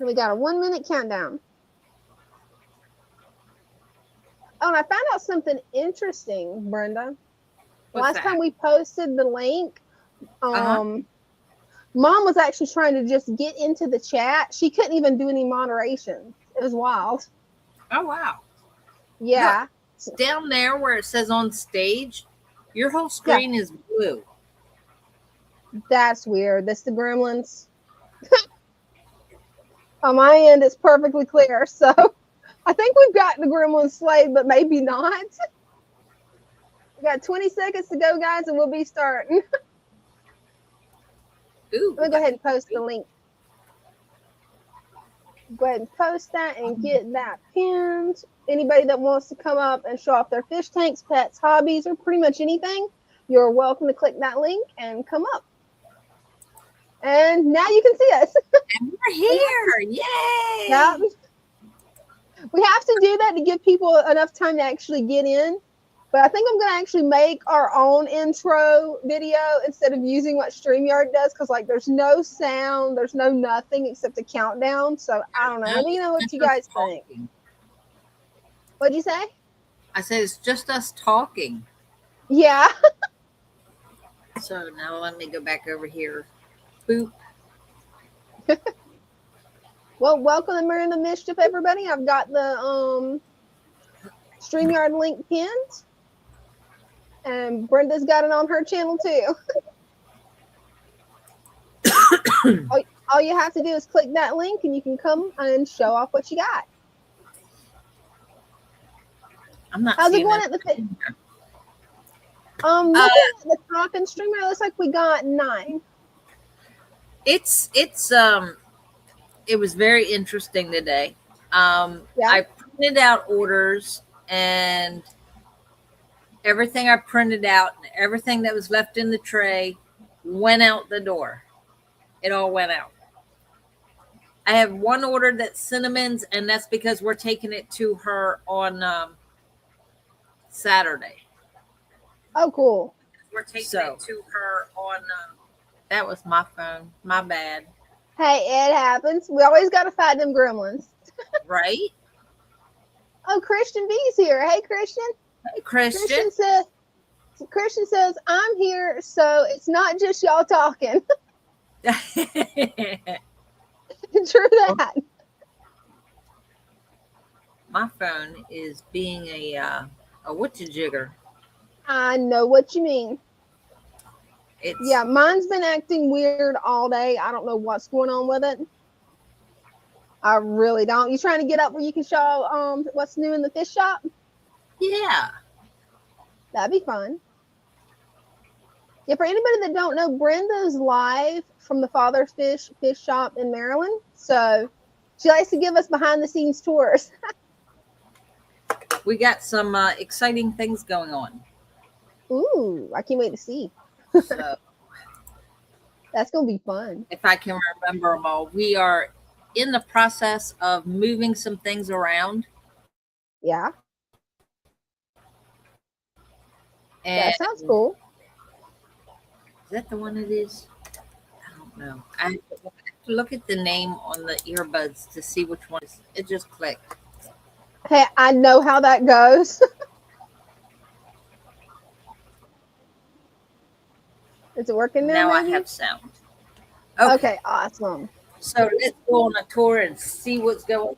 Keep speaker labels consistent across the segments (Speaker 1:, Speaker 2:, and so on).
Speaker 1: We got a 1 minute countdown. Oh, and I found out something interesting, Brenda. Last time we posted the link, Mom was actually trying to just get into the chat. She couldn't even do any moderation. It was wild.
Speaker 2: Oh, wow.
Speaker 1: Yeah.
Speaker 2: Look, down there where it says on stage, your whole screen is blue.
Speaker 1: That's weird. That's the gremlins. On my end, it's perfectly clear. So I think we've got the gremlins slayed, but maybe not. We got 20 seconds to go, guys, and we'll be starting.
Speaker 2: Ooh,
Speaker 1: Let me go ahead and post the link. Go ahead and post that and get that pinned. Anybody that wants to come up and show off their fish tanks, pets, hobbies, or pretty much anything, you're welcome to click that link and come up. And now you can see us.
Speaker 2: And we're here. Yay!
Speaker 1: Yeah. We have to do that to give people enough time to actually get in. But I think I'm going to actually make our own intro video instead of using what StreamYard does, because like there's no sound, there's no nothing except a countdown. So I don't know. Let me know what you guys think. What'd you say?
Speaker 2: I said it's just us talking.
Speaker 1: Yeah.
Speaker 2: So now let me go back over here. Boop.
Speaker 1: Well, welcome to Brenda Mischief, everybody. I've got the StreamYard link pinned. And Brenda's got it on her channel too. all you have to do is click that link and you can come and show off what you got.
Speaker 2: I'm not.
Speaker 1: How's it going at the looking at the talking streamer, it looks like we got 9.
Speaker 2: It was very interesting today. I printed out orders, and everything I printed out and everything that was left in the tray went out the door. It all went out. I have one order that's Cinnamon's, and that's because we're taking it to her on Saturday.
Speaker 1: Oh, cool.
Speaker 2: We're taking it to her on that was my phone. My bad.
Speaker 1: Hey, it happens. We always got to fight them gremlins.
Speaker 2: Right?
Speaker 1: Oh, Christian B's here. Hey, Christian.
Speaker 2: Hey, Christian.
Speaker 1: Christian says, I'm here, so it's not just y'all talking. True that.
Speaker 2: My phone is being a whatcha-jigger.
Speaker 1: I know what you mean. Yeah, mine's been acting weird all day. I don't know what's going on with it. I really don't. You trying to get up where you can show what's new in the fish shop?
Speaker 2: Yeah.
Speaker 1: That'd be fun. Yeah, for anybody that don't know, Brenda's live from the Father's Fish shop in Maryland. So she likes to give us behind the scenes tours.
Speaker 2: We got some exciting things going on.
Speaker 1: Ooh, I can't wait to see.
Speaker 2: So
Speaker 1: that's going to be fun.
Speaker 2: If I can remember them all. We are in the process of moving some things around.
Speaker 1: Yeah.
Speaker 2: And
Speaker 1: that sounds cool.
Speaker 2: Is that the one it is? I don't know. I have to look at the name on the earbuds to see which one it just clicked.
Speaker 1: Hey, I know how that goes. Is it working now?
Speaker 2: Now
Speaker 1: maybe?
Speaker 2: I have sound.
Speaker 1: Okay, awesome.
Speaker 2: So let's go on a tour and see what's going on.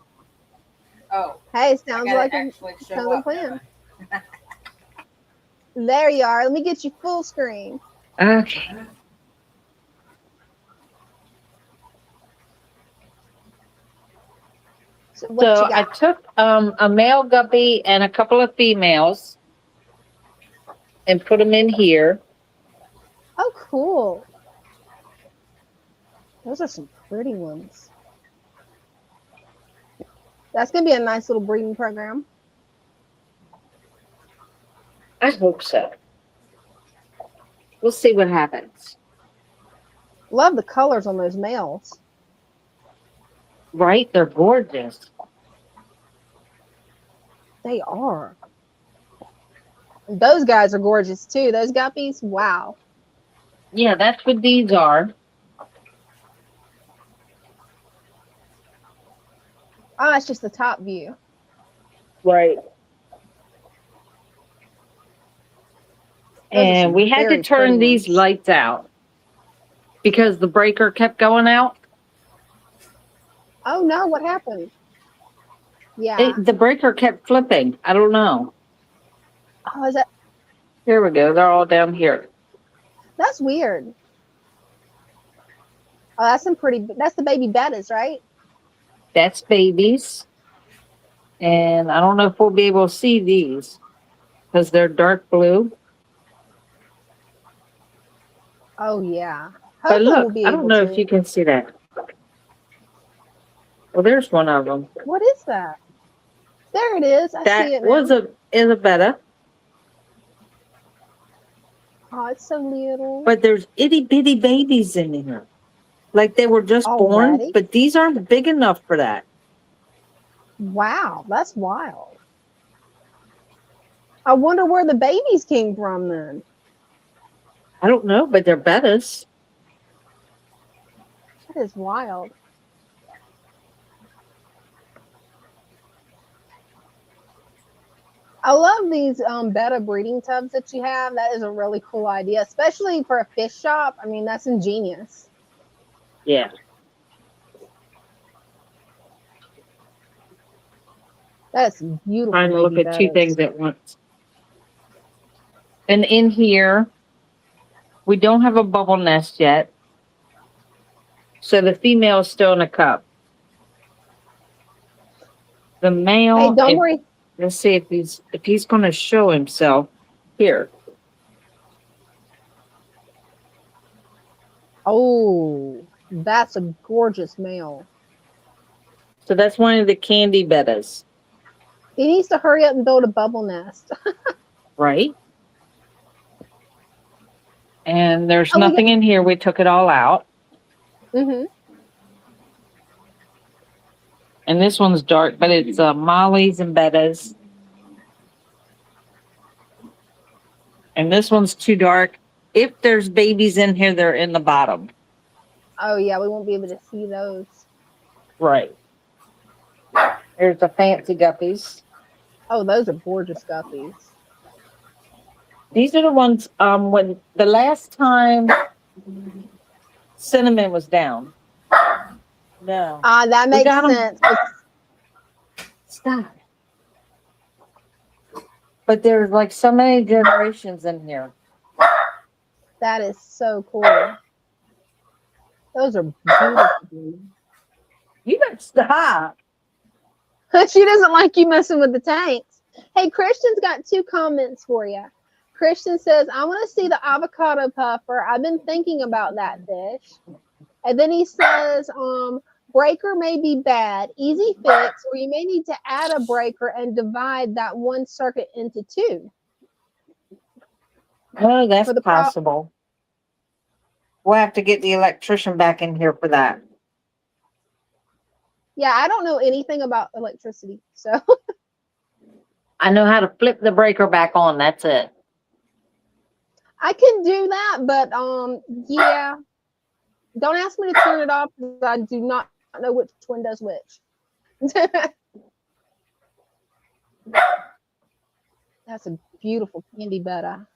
Speaker 2: Oh.
Speaker 1: Hey, sounds like a plan. There you are. Let me get you full screen.
Speaker 3: Okay. So I took a male guppy and a couple of females and put them in here.
Speaker 1: Oh, cool. Those are some pretty ones. That's going to be a nice little breeding program.
Speaker 3: I hope so. We'll see what happens.
Speaker 1: Love the colors on those males.
Speaker 3: Right? They're gorgeous.
Speaker 1: They are. Those guys are gorgeous too. Those guppies, wow.
Speaker 3: Yeah, that's what these are.
Speaker 1: Ah, it's just the top view.
Speaker 3: Right. And we had to turn these lights out because the breaker kept going out.
Speaker 1: Oh no, what happened? Yeah.
Speaker 3: The breaker kept flipping. I don't know.
Speaker 1: Oh, is that?
Speaker 3: Here we go. They're all down here.
Speaker 1: That's weird. Oh, that's some pretty. That's the baby bettas, right?
Speaker 3: That's babies. And I don't know if we'll be able to see these because they're dark blue.
Speaker 1: Oh yeah.
Speaker 3: But
Speaker 1: Hopefully
Speaker 3: look,
Speaker 1: we'll be
Speaker 3: I don't
Speaker 1: able
Speaker 3: know
Speaker 1: to.
Speaker 3: if you can see that. Well, there's one of them.
Speaker 1: What is that? There it is. I see it now.
Speaker 3: That is a betta.
Speaker 1: Oh, it's so little.
Speaker 3: But there's itty bitty babies in here. Like they were just born, but these aren't big enough for that.
Speaker 1: Wow, that's wild. I wonder where the babies came from then.
Speaker 3: I don't know, but they're bettas.
Speaker 1: That is wild. I love these betta breeding tubs that you have. That is a really cool idea, especially for a fish shop. I mean, that's ingenious.
Speaker 3: Yeah.
Speaker 1: That's beautiful.
Speaker 3: Trying to look at two things at once. And in here, we don't have a bubble nest yet. So the female is still in a cup. The male.
Speaker 1: Hey, don't worry.
Speaker 3: Let's see if he's going to show himself here.
Speaker 1: Oh, that's a gorgeous male.
Speaker 3: So that's one of the candy bettas.
Speaker 1: He needs to hurry up and build a bubble nest.
Speaker 3: Right. And there's nothing in here. We took it all out.
Speaker 1: Mm-hmm.
Speaker 3: And this one's dark, but it's mollies and bettas. And this one's too dark. If there's babies in here, they're in the bottom.
Speaker 1: Oh, yeah, we won't be able to see those.
Speaker 3: Right. There's the fancy guppies.
Speaker 1: Oh, those are gorgeous guppies.
Speaker 3: These are the ones when the last time Cinnamon was down. No.
Speaker 1: That makes sense.
Speaker 3: Stop. But there's like so many generations in here.
Speaker 1: That is so cool. Those are beautiful.
Speaker 3: You better stop.
Speaker 1: She doesn't like you messing with the tanks. Hey, Christian's got 2 comments for you. Christian says, I want to see the avocado puffer. I've been thinking about that fish. And then he says, breaker may be bad. Easy fix, or you may need to add a breaker and divide that one circuit into 2.
Speaker 3: Oh, that's possible. We'll have to get the electrician back in here for that.
Speaker 1: Yeah, I don't know anything about electricity, so.
Speaker 3: I know how to flip the breaker back on. That's it.
Speaker 1: I can do that, but yeah. Don't ask me to turn it off because I do not know which one does which. That's a beautiful candy betta.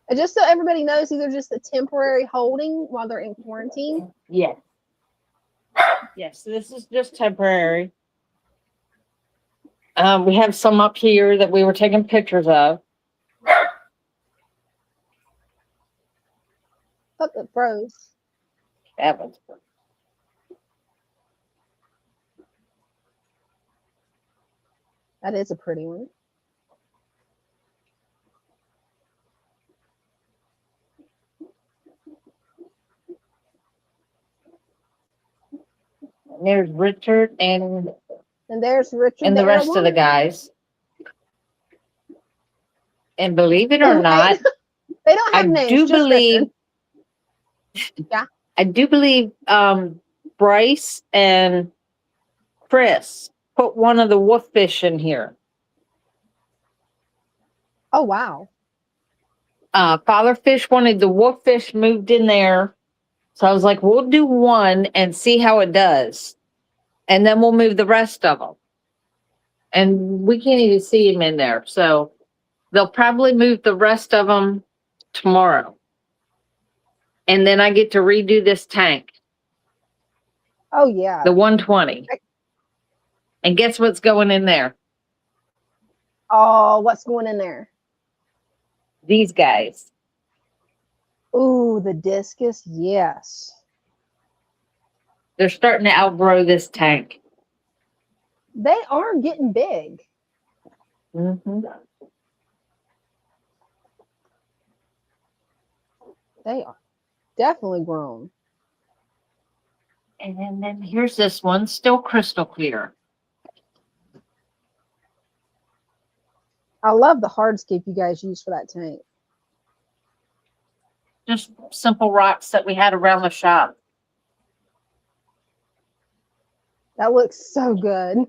Speaker 1: And just so everybody knows, these are just a temporary holding while they're in quarantine.
Speaker 3: Yes. Yes, so this is just temporary. We have some up here that we were taking pictures of.
Speaker 1: Look, it froze.
Speaker 3: That
Speaker 1: is a pretty one.
Speaker 3: And there's Richard and
Speaker 1: there's Richard
Speaker 3: and the rest of the guys. And believe it or not,
Speaker 1: they don't have names.
Speaker 3: I do believe Bryce and Chris put one of the wolffish in here.
Speaker 1: Oh wow.
Speaker 3: Father Fish wanted the wolffish moved in there So I was like, we'll do one and see how it does. And then we'll move the rest of them. And we can't even see them in there. So they'll probably move the rest of them tomorrow. And then I get to redo this tank.
Speaker 1: Oh, yeah.
Speaker 3: The 120. And guess what's going in there?
Speaker 1: Oh, what's going in there?
Speaker 3: These guys.
Speaker 1: Ooh, the discus. Yes.
Speaker 3: They're starting to outgrow this tank.
Speaker 1: They are getting big.
Speaker 3: Mm-hmm.
Speaker 1: They are definitely grown.
Speaker 3: And then here's this one, still crystal clear.
Speaker 1: I love the hardscape you guys use for that tank.
Speaker 3: Just simple rocks that we had around the shop.
Speaker 1: That looks so good.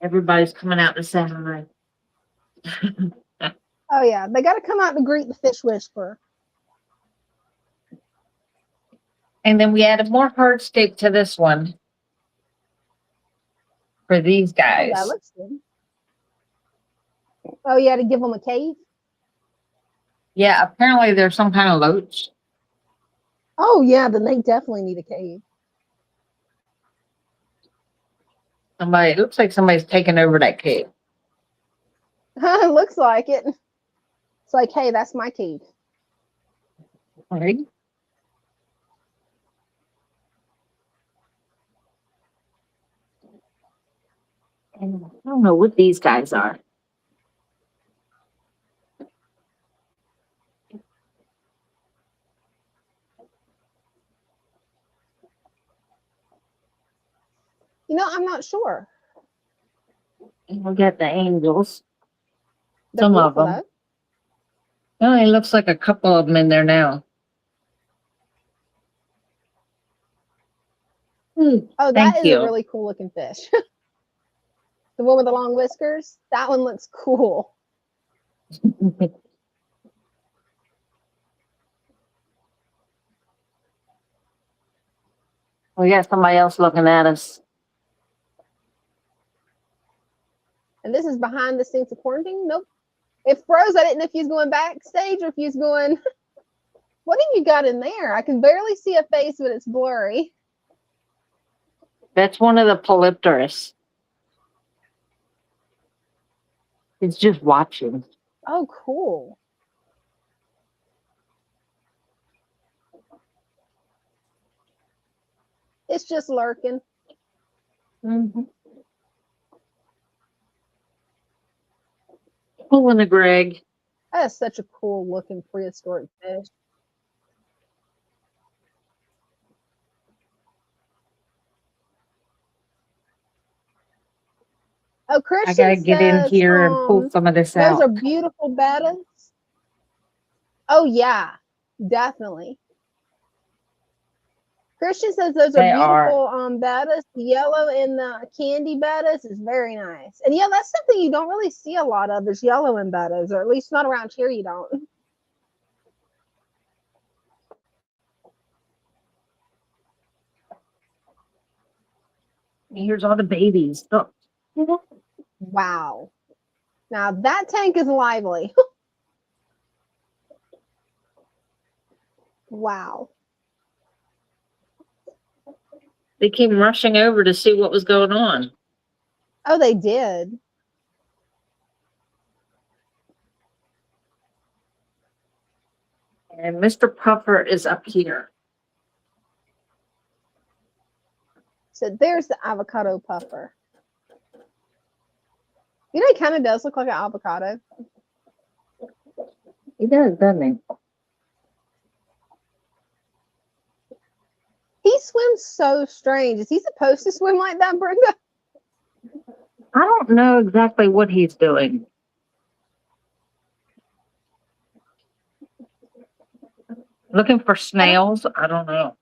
Speaker 3: Everybody's coming out to say hi.
Speaker 1: Oh, yeah. They got to come out to greet the fish whisperer.
Speaker 3: And then we added more hardscape to this one for these guys.
Speaker 1: Oh, that looks good. Oh, yeah, to give them a cave?
Speaker 3: Yeah, apparently there's some kind of loach.
Speaker 1: Oh, yeah, then they definitely need a cave.
Speaker 3: It looks like somebody's taking over that cave.
Speaker 1: It looks like it. It's like, hey, that's my cave.
Speaker 3: All right. And I don't know what these guys are.
Speaker 1: You know, I'm not sure.
Speaker 3: We'll get the angels.
Speaker 1: They're
Speaker 3: Some of them.
Speaker 1: though.
Speaker 3: Oh, it looks like a couple of them in there now.
Speaker 1: Oh,
Speaker 3: Thank
Speaker 1: that is
Speaker 3: you.
Speaker 1: a really cool looking fish. The one with the long whiskers. That one looks cool.
Speaker 3: We got somebody else looking at us.
Speaker 1: And this is behind the scenes of quarantine. Nope. It froze. I didn't know if he was going backstage or if he was going. What have you got in there? I can barely see a face, but it's blurry.
Speaker 3: That's one of the polypterus. It's just watching.
Speaker 1: Oh, cool. It's just lurking.
Speaker 3: Mm-hmm. Pulling a Greg.
Speaker 1: That is such a cool looking prehistoric fish. Oh, Christian
Speaker 3: I gotta get
Speaker 1: says,
Speaker 3: in here and pull some of this out.
Speaker 1: Those are beautiful bettas. Oh, yeah, definitely. Christian says those are beautiful bettas. The yellow in the candy bettas is very nice. And yeah, that's something you don't really see a lot of. There's yellow in bettas, or at least not around here you don't.
Speaker 3: Here's all the babies. Look.
Speaker 1: Wow. Now that tank is lively. Wow.
Speaker 3: They came rushing over to see what was going on.
Speaker 1: Oh, they did.
Speaker 3: And Mr. Puffer is up here.
Speaker 1: So there's the avocado puffer. You know, he kind of does look like an avocado.
Speaker 3: He does, doesn't he?
Speaker 1: He swims so strange. Is he supposed to swim like that, Brenda?
Speaker 3: I don't know exactly what he's doing. Looking for snails? I don't know.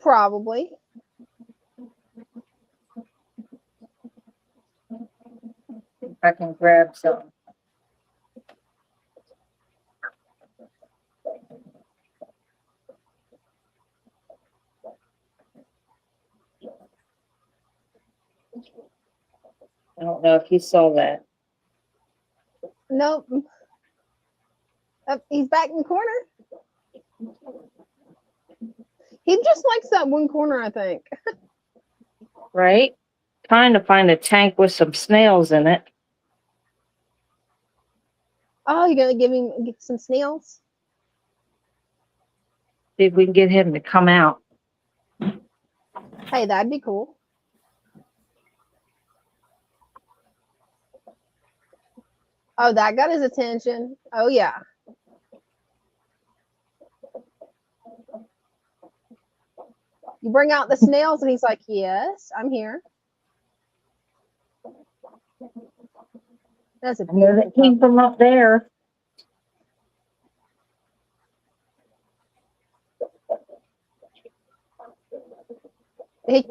Speaker 1: Probably.
Speaker 3: If I can grab some. know if you saw that.
Speaker 1: Nope. He's back in the corner. He just likes that one corner, I think.
Speaker 3: Right? Trying to find a tank with some snails in it.
Speaker 1: Oh, you're gonna get some snails?
Speaker 3: See if we can get him to come out.
Speaker 1: Hey, that'd be cool. Oh, that got his attention. Oh, yeah. You bring out the snails, and he's like, yes, I'm here. That's a
Speaker 3: I know that came from up there.
Speaker 1: He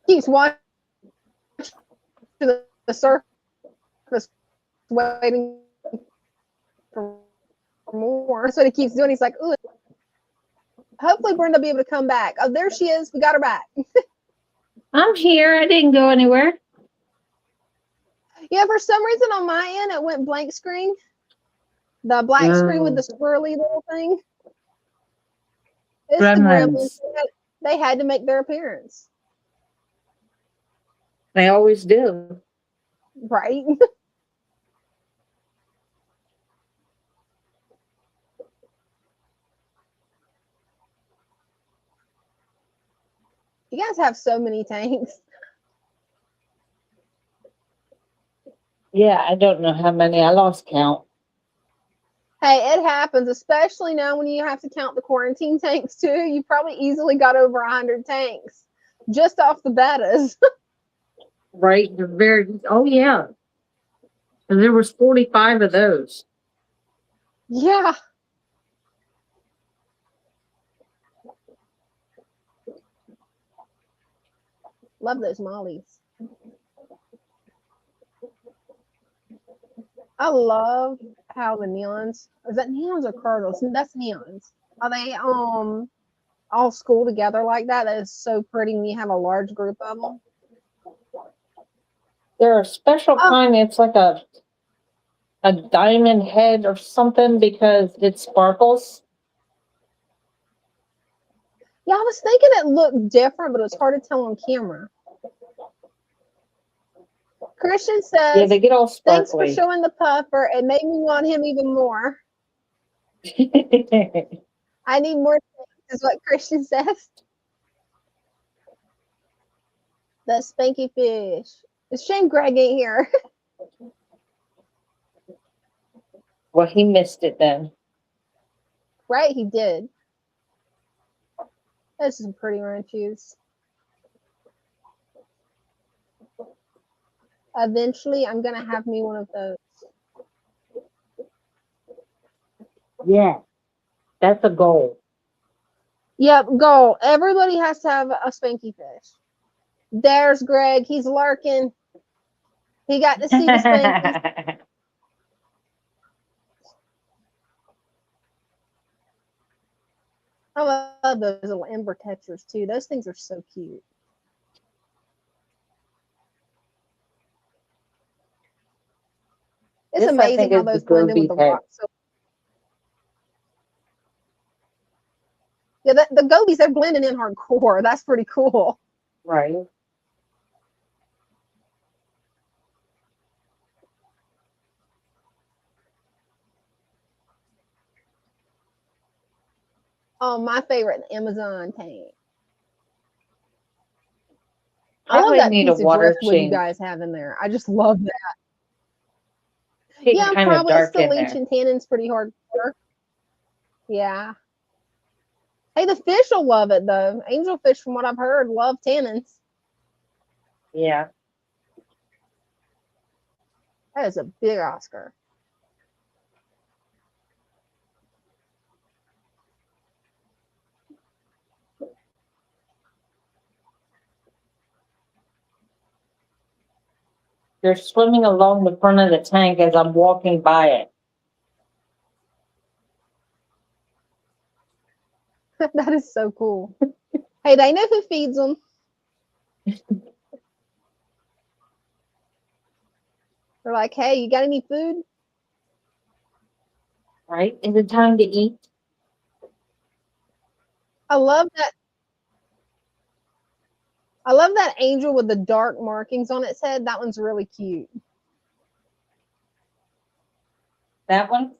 Speaker 1: keeps watching the surface, waiting for more. That's what he keeps doing. He's like, ooh. Hopefully Brenda will be able to come back. Oh, there she is. We got her back.
Speaker 3: I'm here. I didn't go anywhere.
Speaker 1: Yeah, for some reason on my end, it went blank screen. The black screen with the swirly little thing. It's the gremlins. They had to make their appearance.
Speaker 3: They always do.
Speaker 1: Right. You guys have so many tanks.
Speaker 3: Yeah, I don't know how many. I lost count.
Speaker 1: Hey, it happens, especially now when you have to count the quarantine tanks too. You probably easily got over 100 tanks just off the betas.
Speaker 3: Right. They're very. Oh yeah. And there was 45 of those.
Speaker 1: Yeah. Love those mollies. I love how the neons. Is that neons or cardinals? That's neons. Are they all school together like that? That is so pretty when you have a large group of them.
Speaker 3: They're a special kind. It's like a diamond head or something because it sparkles.
Speaker 1: Yeah, I was thinking it looked different, but it was hard to tell on camera. Christian says,
Speaker 3: yeah, they get all sparkly.
Speaker 1: Thanks for showing the puffer. It made me want him even more. I need more things, is what Christian says. The spanky fish. It's a shame Greg ain't here.
Speaker 3: Well, he missed it then.
Speaker 1: Right, he did. Those are some pretty wrenches. Eventually, I'm going to have me one of those.
Speaker 3: Yeah, that's a goal.
Speaker 1: Yep, goal. Everybody has to have a spanky fish. There's Greg. He's lurking. He got to see the spankies. I love those little ember catchers too. Those things are so cute. It's amazing how those blend in with the rock. So yeah, the gobies, they're blending in hardcore. That's pretty cool.
Speaker 3: Right.
Speaker 1: Oh, my favorite Amazon tank.
Speaker 3: I love that
Speaker 1: piece of driftwood you guys have in there. I just love that. Yeah, probably it's the leech and tannins pretty hardcore. Yeah. Hey, the fish will love it though. Angelfish, from what I've heard, love tannins.
Speaker 3: Yeah.
Speaker 1: That is a big Oscar.
Speaker 3: They're swimming along the front of the tank as I'm walking by it.
Speaker 1: That is so cool. Hey, they know who feeds them. They're like, hey, you got any food?
Speaker 3: Right? Is it time to eat?
Speaker 1: I love that. I love that angel with the dark markings on its head. That one's really cute.
Speaker 3: That one?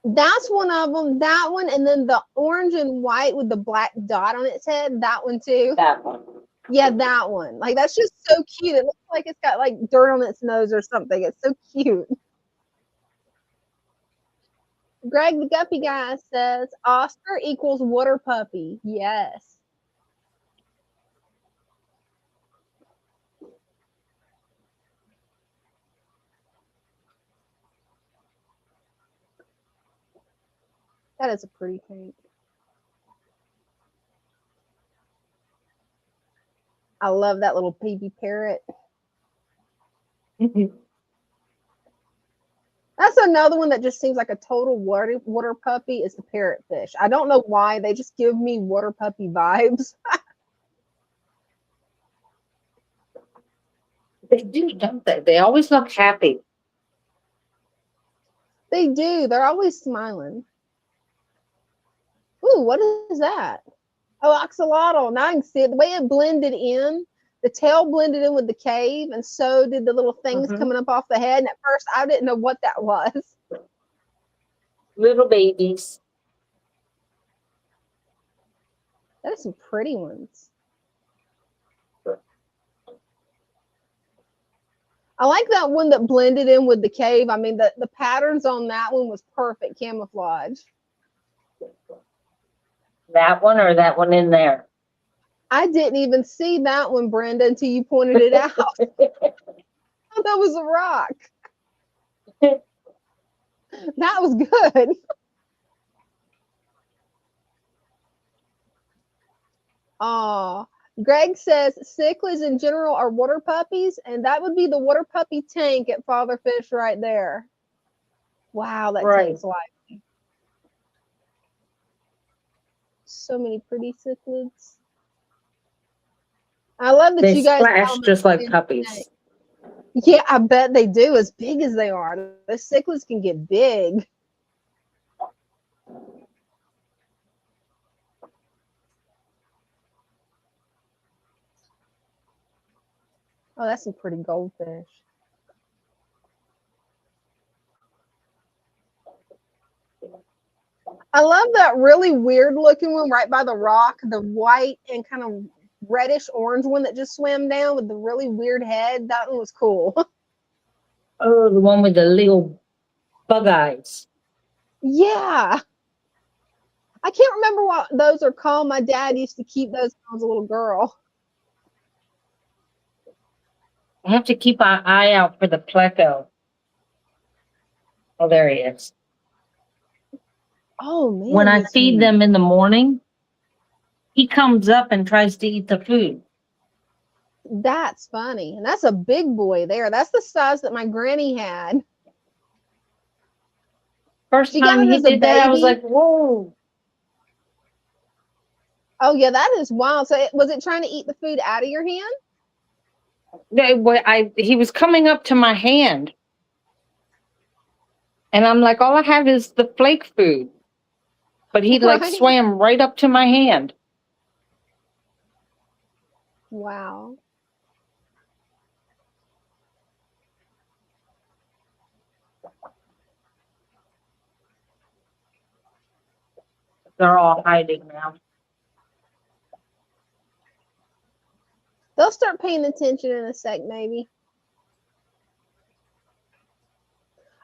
Speaker 1: That's one of them. That one, and then the orange and white with the black dot on its head. That one too.
Speaker 3: That one.
Speaker 1: Yeah, that one. Like, that's just so cute. It looks like it's got like dirt on its nose or something. It's so cute. Greg the Guppy Guy says Oscar equals water puppy. Yes. That is a pretty tank. I love that little baby parrot. That's another one that just seems like a total water puppy is the parrotfish. I don't know why. They just give me water puppy vibes.
Speaker 3: They do, don't they? They always look happy.
Speaker 1: They do. They're always smiling. Ooh, what is that? Oh, axolotl. Now I can see it. The way it blended in, the tail blended in with the cave, and so did the little things coming up off the head. And at first, I didn't know what that was.
Speaker 3: Little babies.
Speaker 1: That is some pretty ones. I like that one that blended in with the cave. I mean, the patterns on that one was perfect camouflage.
Speaker 3: That one or that one in there?
Speaker 1: I didn't even see that one, Brenda, until you pointed it out. I thought that was a rock. That was good. Oh, Greg says cichlids in general are water puppies, and that would be the water puppy tank at Father Fish right there. Wow, that tank's lively. So many pretty cichlids. I love that you guys
Speaker 3: splash just like puppies.
Speaker 1: Yeah, I bet they do, as big as they are. The cichlids can get big. Oh, that's some pretty goldfish. I love that really weird looking one right by the rock, the white and kind of reddish orange one that just swam down with the really weird head. That one was cool.
Speaker 3: Oh, the one with the little bug eyes.
Speaker 1: Yeah. I can't remember what those are called. My dad used to keep those when I was a little girl.
Speaker 3: I have to keep an eye out for the pleco. Oh, there he is.
Speaker 1: Oh, man.
Speaker 3: When I feed them in the morning, he comes up and tries to eat the food.
Speaker 1: That's funny. And that's a big boy there. That's the size that my granny had.
Speaker 3: First time he did that, I was like, whoa.
Speaker 1: Oh, yeah, that is wild. So was it trying to eat the food out of your hand?
Speaker 3: He was coming up to my hand. And I'm like, all I have is the flake food. But he like swam right up to my hand.
Speaker 1: Wow.
Speaker 3: They're all hiding now.
Speaker 1: They'll start paying attention in a sec, maybe.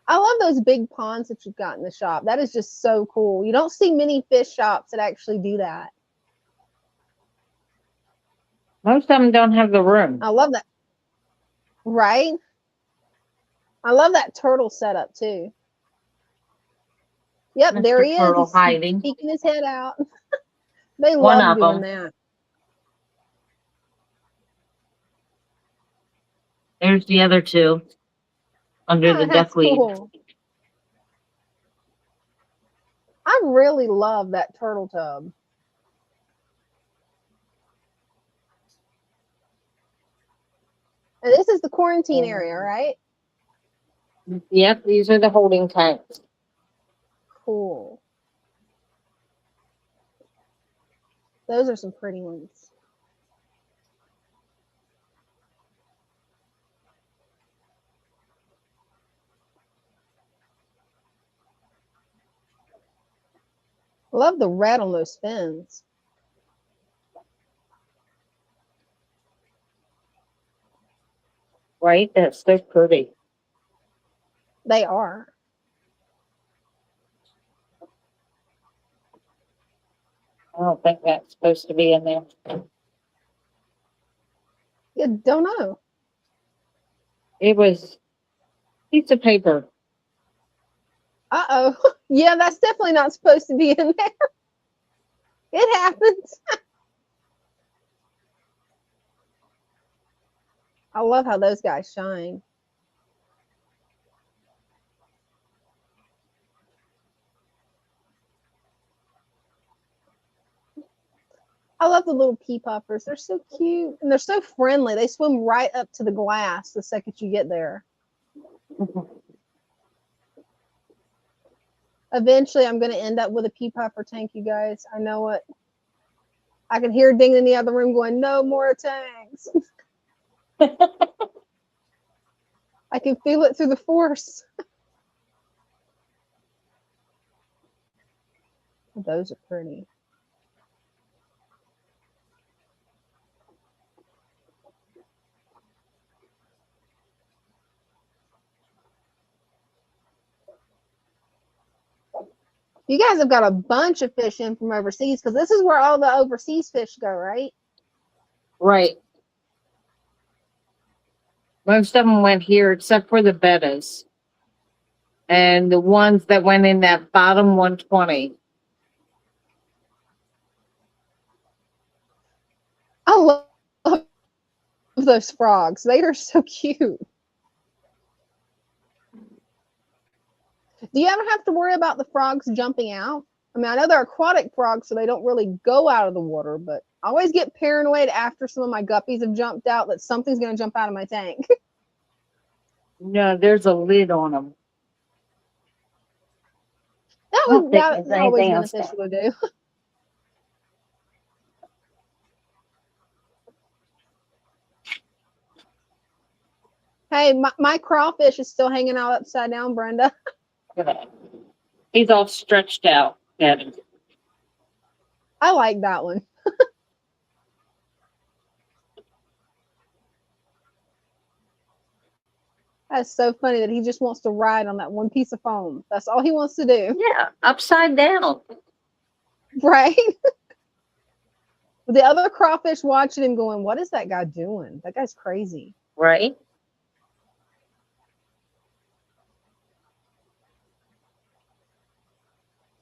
Speaker 1: I love those big ponds that you've got in the shop. That is just so cool. You don't see many fish shops that actually do that.
Speaker 3: Most of them don't have the room.
Speaker 1: I love that. Right? I love that turtle setup too. Yep,
Speaker 3: Mr.
Speaker 1: there he is.
Speaker 3: Turtle
Speaker 1: He's
Speaker 3: hiding.
Speaker 1: peeking his head out. They
Speaker 3: One
Speaker 1: love
Speaker 3: of
Speaker 1: doing
Speaker 3: them.
Speaker 1: that.
Speaker 3: There's the other two under the duckweed.
Speaker 1: Cool. I really love that turtle tub. And this is the quarantine area, right?
Speaker 3: Yep, these are the holding tanks.
Speaker 1: Cool. Those are some pretty ones. Love the red on those fins.
Speaker 3: Right? That's so pretty.
Speaker 1: They are.
Speaker 3: I don't think that's supposed to be in there.
Speaker 1: Yeah, don't know.
Speaker 3: It was a piece of paper.
Speaker 1: Uh-oh. Yeah, that's definitely not supposed to be in there. It happens. I love how those guys shine. I love the little pea poppers. They're so cute. And they're so friendly. They swim right up to the glass the second you get there. Eventually, I'm going to end up with a pea popper tank, you guys. I know it. I can hear Ding in the other room going, no more tanks. I can feel it through the force. Those are pretty. You guys have got a bunch of fish in from overseas because this is where all the overseas fish go, right?
Speaker 3: Right. Most of them went here except for the bettas. And the ones that went in that bottom 120.
Speaker 1: I love those frogs. They are so cute. Do you ever have to worry about the frogs jumping out? I mean, I know they're aquatic frogs, so they don't really go out of the water, but I always get paranoid after some of my guppies have jumped out that something's going to jump out of my tank.
Speaker 3: No, there's a lid on them.
Speaker 1: That's always beneficial to do. Hey, my crawfish is still hanging out upside down, Brenda.
Speaker 3: He's all stretched out.
Speaker 1: I like that one. That's so funny that he just wants to ride on that one piece of foam. That's all he wants to do.
Speaker 3: Yeah, upside down.
Speaker 1: Right? The other crawfish watching him going, what is that guy doing? That guy's crazy.
Speaker 3: Right?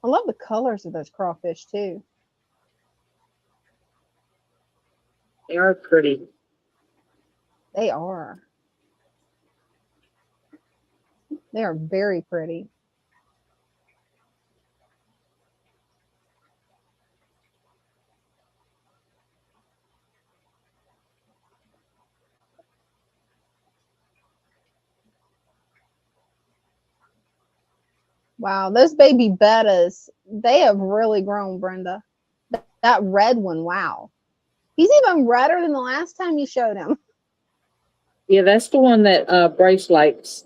Speaker 1: I love the colors of those crawfish too.
Speaker 3: They are pretty.
Speaker 1: They are. They are very pretty. Wow, those baby bettas, they have really grown, Brenda. That red one, wow. He's even redder than the last time you showed him.
Speaker 3: Yeah, that's the one that Bryce likes.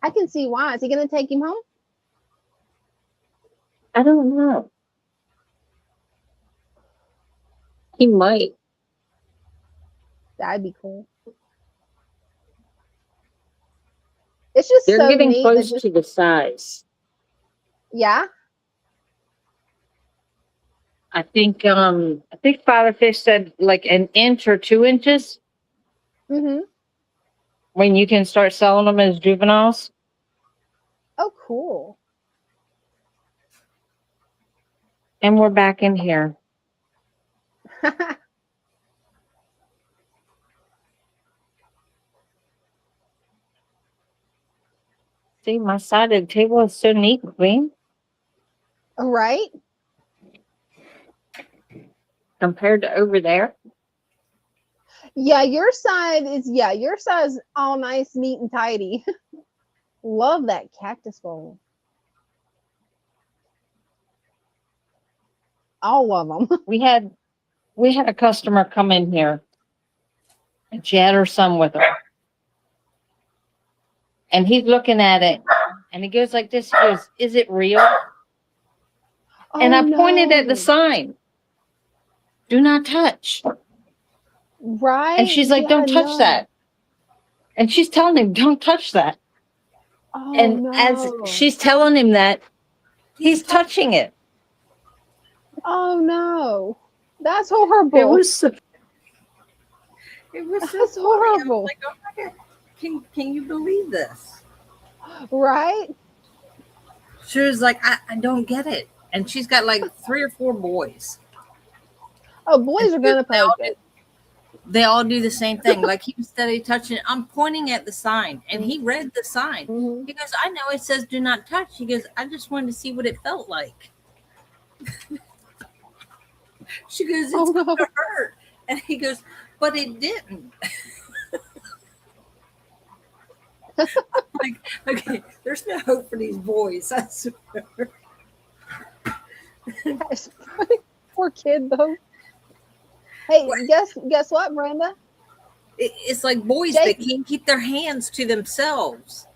Speaker 1: I can see why. Is he going to take him home?
Speaker 3: I don't know. He might.
Speaker 1: That'd be cool. It's just
Speaker 3: They're
Speaker 1: so
Speaker 3: getting
Speaker 1: neat
Speaker 3: close to the size.
Speaker 1: Yeah.
Speaker 3: I think Father Fish said like an inch or 2 inches.
Speaker 1: Mm-hmm.
Speaker 3: When you can start selling them as juveniles.
Speaker 1: Oh, cool.
Speaker 3: And we're back in here. See, my side of the table is so neat and clean.
Speaker 1: Right?
Speaker 3: Compared to over there.
Speaker 1: Yeah, your side is all nice, neat, and tidy. Love that cactus bowl. All of them.
Speaker 3: We had a customer come in here, and she had her son with her, and he's looking at it, and he goes like this. He goes, "Is it real?" And
Speaker 1: Oh
Speaker 3: I pointed at the
Speaker 1: no.
Speaker 3: sign, "Do not touch." And
Speaker 1: Right?
Speaker 3: she's like,
Speaker 1: Yeah,
Speaker 3: "Don't touch
Speaker 1: no.
Speaker 3: that." And she's telling him, "Don't touch that."
Speaker 1: Oh
Speaker 3: And as
Speaker 1: no.
Speaker 3: she's telling him that, he's touching it.
Speaker 1: Oh no. That's
Speaker 3: It
Speaker 1: horrible.
Speaker 3: was so,
Speaker 2: It was so
Speaker 1: That's
Speaker 2: funny. I was
Speaker 1: horrible.
Speaker 2: like, oh my God, can you believe this?
Speaker 1: Right?
Speaker 2: She was like, I don't get it. And she's got like 3 or 4 boys.
Speaker 1: Oh, boys are gonna poke it.
Speaker 2: They all do the same thing. Like he was steady touching it. I'm pointing at the sign and he read the sign.
Speaker 1: Mm-hmm.
Speaker 2: He goes, I know it says do not touch. He goes, I just wanted to see what it felt like. She goes, it's
Speaker 1: Oh no.
Speaker 2: gonna hurt. And he goes, but it didn't. Like, okay, there's no hope for these boys. I swear.
Speaker 1: Poor kid though. Hey, guess what, Brenda?
Speaker 2: It's like boys
Speaker 1: Jake,
Speaker 2: that can't keep their hands to themselves.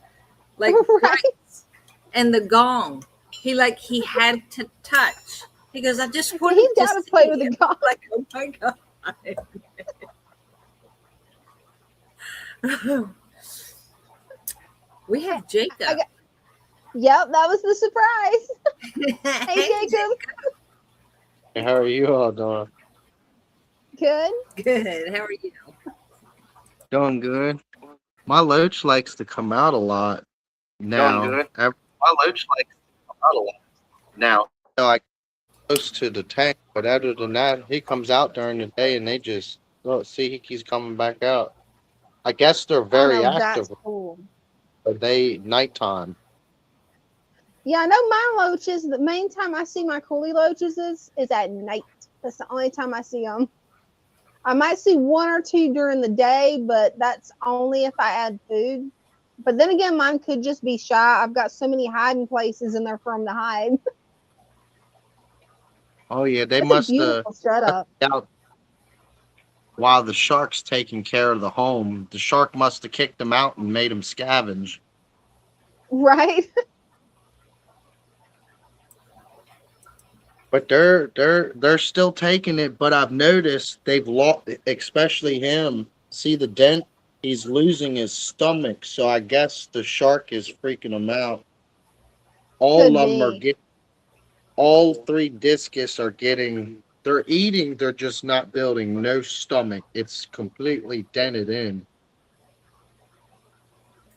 Speaker 2: Like
Speaker 1: right?
Speaker 2: and the gong. He had to touch. He goes, I just wanted
Speaker 1: He's got to play with the gong.
Speaker 2: Like, oh my God. We have Jacob.
Speaker 1: Yep, that was the surprise. Hey, Jacob.
Speaker 4: Hey, how are you all doing?
Speaker 1: Good.
Speaker 2: Good. How are you?
Speaker 4: Doing good. My loach likes to come out a lot now.
Speaker 5: Doing good.
Speaker 4: My loach likes to come out a lot now. Like close to the tank, but other than that, he comes out during the day and they just see he keeps coming back out. I guess they're very active,
Speaker 1: That's cool.
Speaker 4: but they nighttime.
Speaker 1: Yeah, I know my loaches. The main time I see my coolie loaches is at night. That's the only time I see them. I might see 1 or 2 during the day, but that's only if I add food. But then again, mine could just be shy. I've got so many hiding places in there for them to hide.
Speaker 4: Oh yeah, they
Speaker 1: That's
Speaker 4: must
Speaker 1: a beautiful setup.
Speaker 4: out while the shark's taking care of the home. The shark must have kicked them out and made them scavenge.
Speaker 1: Right?
Speaker 4: But they're still taking it. But I've noticed they've lost, especially him. See the dent? He's losing his stomach. So I guess the shark is freaking him out. All
Speaker 1: Could
Speaker 4: of them are
Speaker 1: be.
Speaker 4: getting. All 3 discus are getting. They're eating. They're just not building no stomach. It's completely dented in.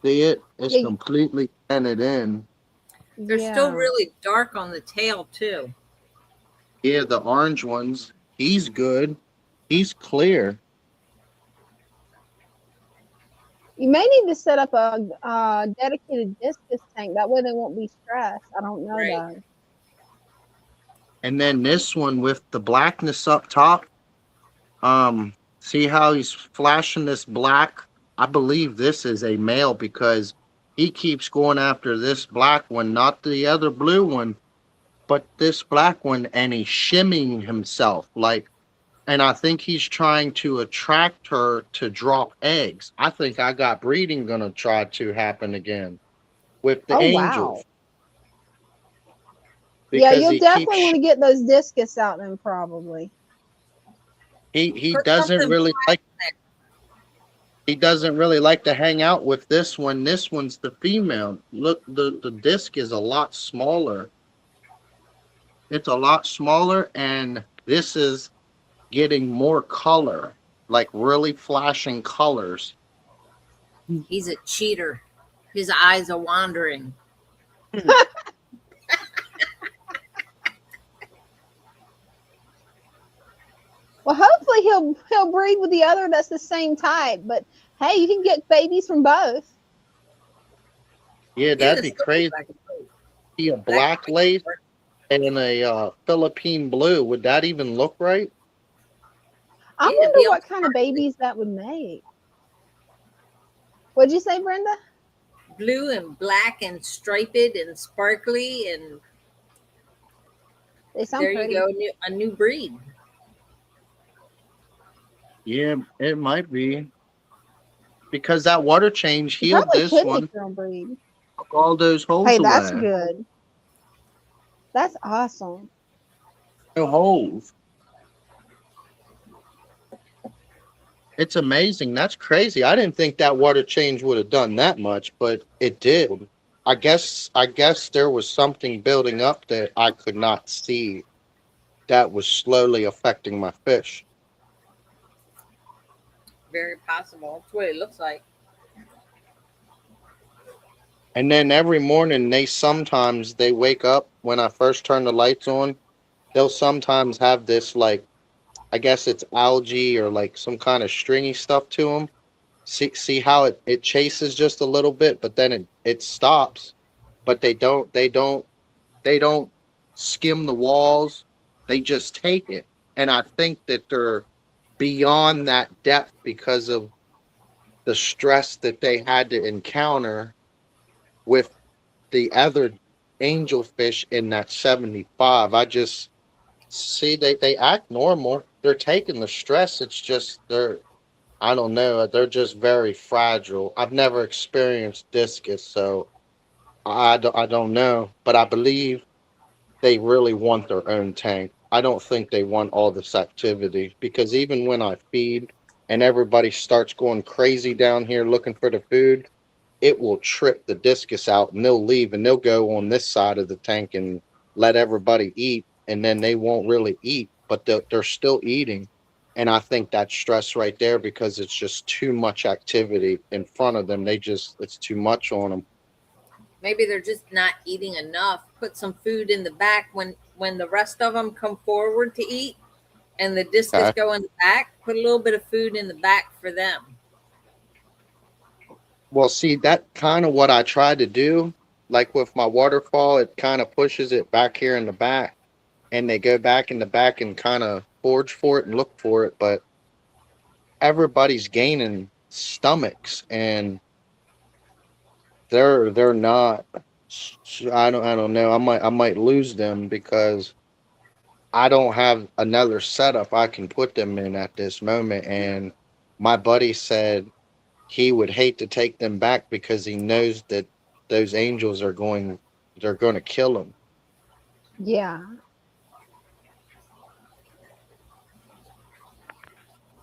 Speaker 4: See it? It's
Speaker 1: Yeah.
Speaker 4: completely dented in.
Speaker 2: They're still really dark on the tail too.
Speaker 4: Yeah, the orange ones. He's good. He's clear.
Speaker 1: You may need to set up a dedicated discus tank. That way they won't be stressed. I don't know
Speaker 2: Right.
Speaker 1: though.
Speaker 4: And then this one with the blackness up top. See how he's flashing this black? I believe this is a male because he keeps going after this black one, not the other blue one, but this black one, and he's shimmying himself and I think he's trying to attract her to drop eggs. I think I got breeding gonna try to happen again with the angels.
Speaker 1: Wow. Yeah,
Speaker 4: Because
Speaker 1: you'll definitely want to get those discus out then probably.
Speaker 4: he doesn't really like to hang out with this one. This one's the female. Look, the disc is a lot smaller. It's a lot smaller, and this is getting more color, like really flashing colors.
Speaker 2: He's a cheater. His eyes are wandering.
Speaker 1: Well, hopefully he'll breed with the other that's the same type. But hey, you can get babies from both.
Speaker 4: Yeah, that'd be crazy. A black lace and a Philippine blue. Would that even look right?
Speaker 1: I
Speaker 2: Yeah,
Speaker 1: wonder
Speaker 2: be all
Speaker 1: what kind of babies that would make. What'd you say, Brenda?
Speaker 2: blue and black and striped and sparkly, and
Speaker 1: They sound
Speaker 2: there you
Speaker 1: pretty.
Speaker 2: go, a new breed.
Speaker 4: Yeah, it might be because that water change
Speaker 1: You
Speaker 4: healed
Speaker 1: probably
Speaker 4: this
Speaker 1: could make
Speaker 4: one,
Speaker 1: your own breed.
Speaker 4: took all those
Speaker 1: Hey,
Speaker 4: holes
Speaker 1: that's
Speaker 4: away.
Speaker 1: good. That's awesome.
Speaker 4: No holes. It's amazing. That's crazy. I didn't think that water change would have done that much, but it did. I guess there was something building up that I could not see that was slowly affecting my fish.
Speaker 2: Very possible. That's what it looks like.
Speaker 4: And then every morning they wake up when I first turn the lights on. They'll sometimes have this like I guess it's algae or like some kind of stringy stuff to them. See how it chases just a little bit, but then it stops. But they don't skim the walls. They just take it. And I think that they're beyond that depth because of the stress that they had to encounter with the other angelfish in that 75. I just see they act normal. They're taking the stress. It's just I don't know. They're just very fragile. I've never experienced discus, so I don't know. But I believe they really want their own tank. I don't think they want all this activity because even when I feed and everybody starts going crazy down here looking for the food, it will trip the discus out and they'll leave and they'll go on this side of the tank and let everybody eat. And then they won't really eat, but they're still eating. And I think that's stress right there because it's just too much activity in front of them. It's too much on them.
Speaker 2: Maybe they're just not eating enough. Put some food in the back when the rest of them come forward to eat, and the discus
Speaker 4: Okay.
Speaker 2: go in the back. Put a little bit of food in the back for them.
Speaker 4: Well, see, that kind of what I tried to do. Like with my waterfall, it kind of pushes it back here in the back, and they go back in the back and kind of forage for it and look for it. But everybody's gaining stomachs, and they're not. I don't know. I might lose them because I don't have another setup I can put them in at this moment. And my buddy said he would hate to take them back because he knows that those angels they're going to kill him.
Speaker 1: Yeah.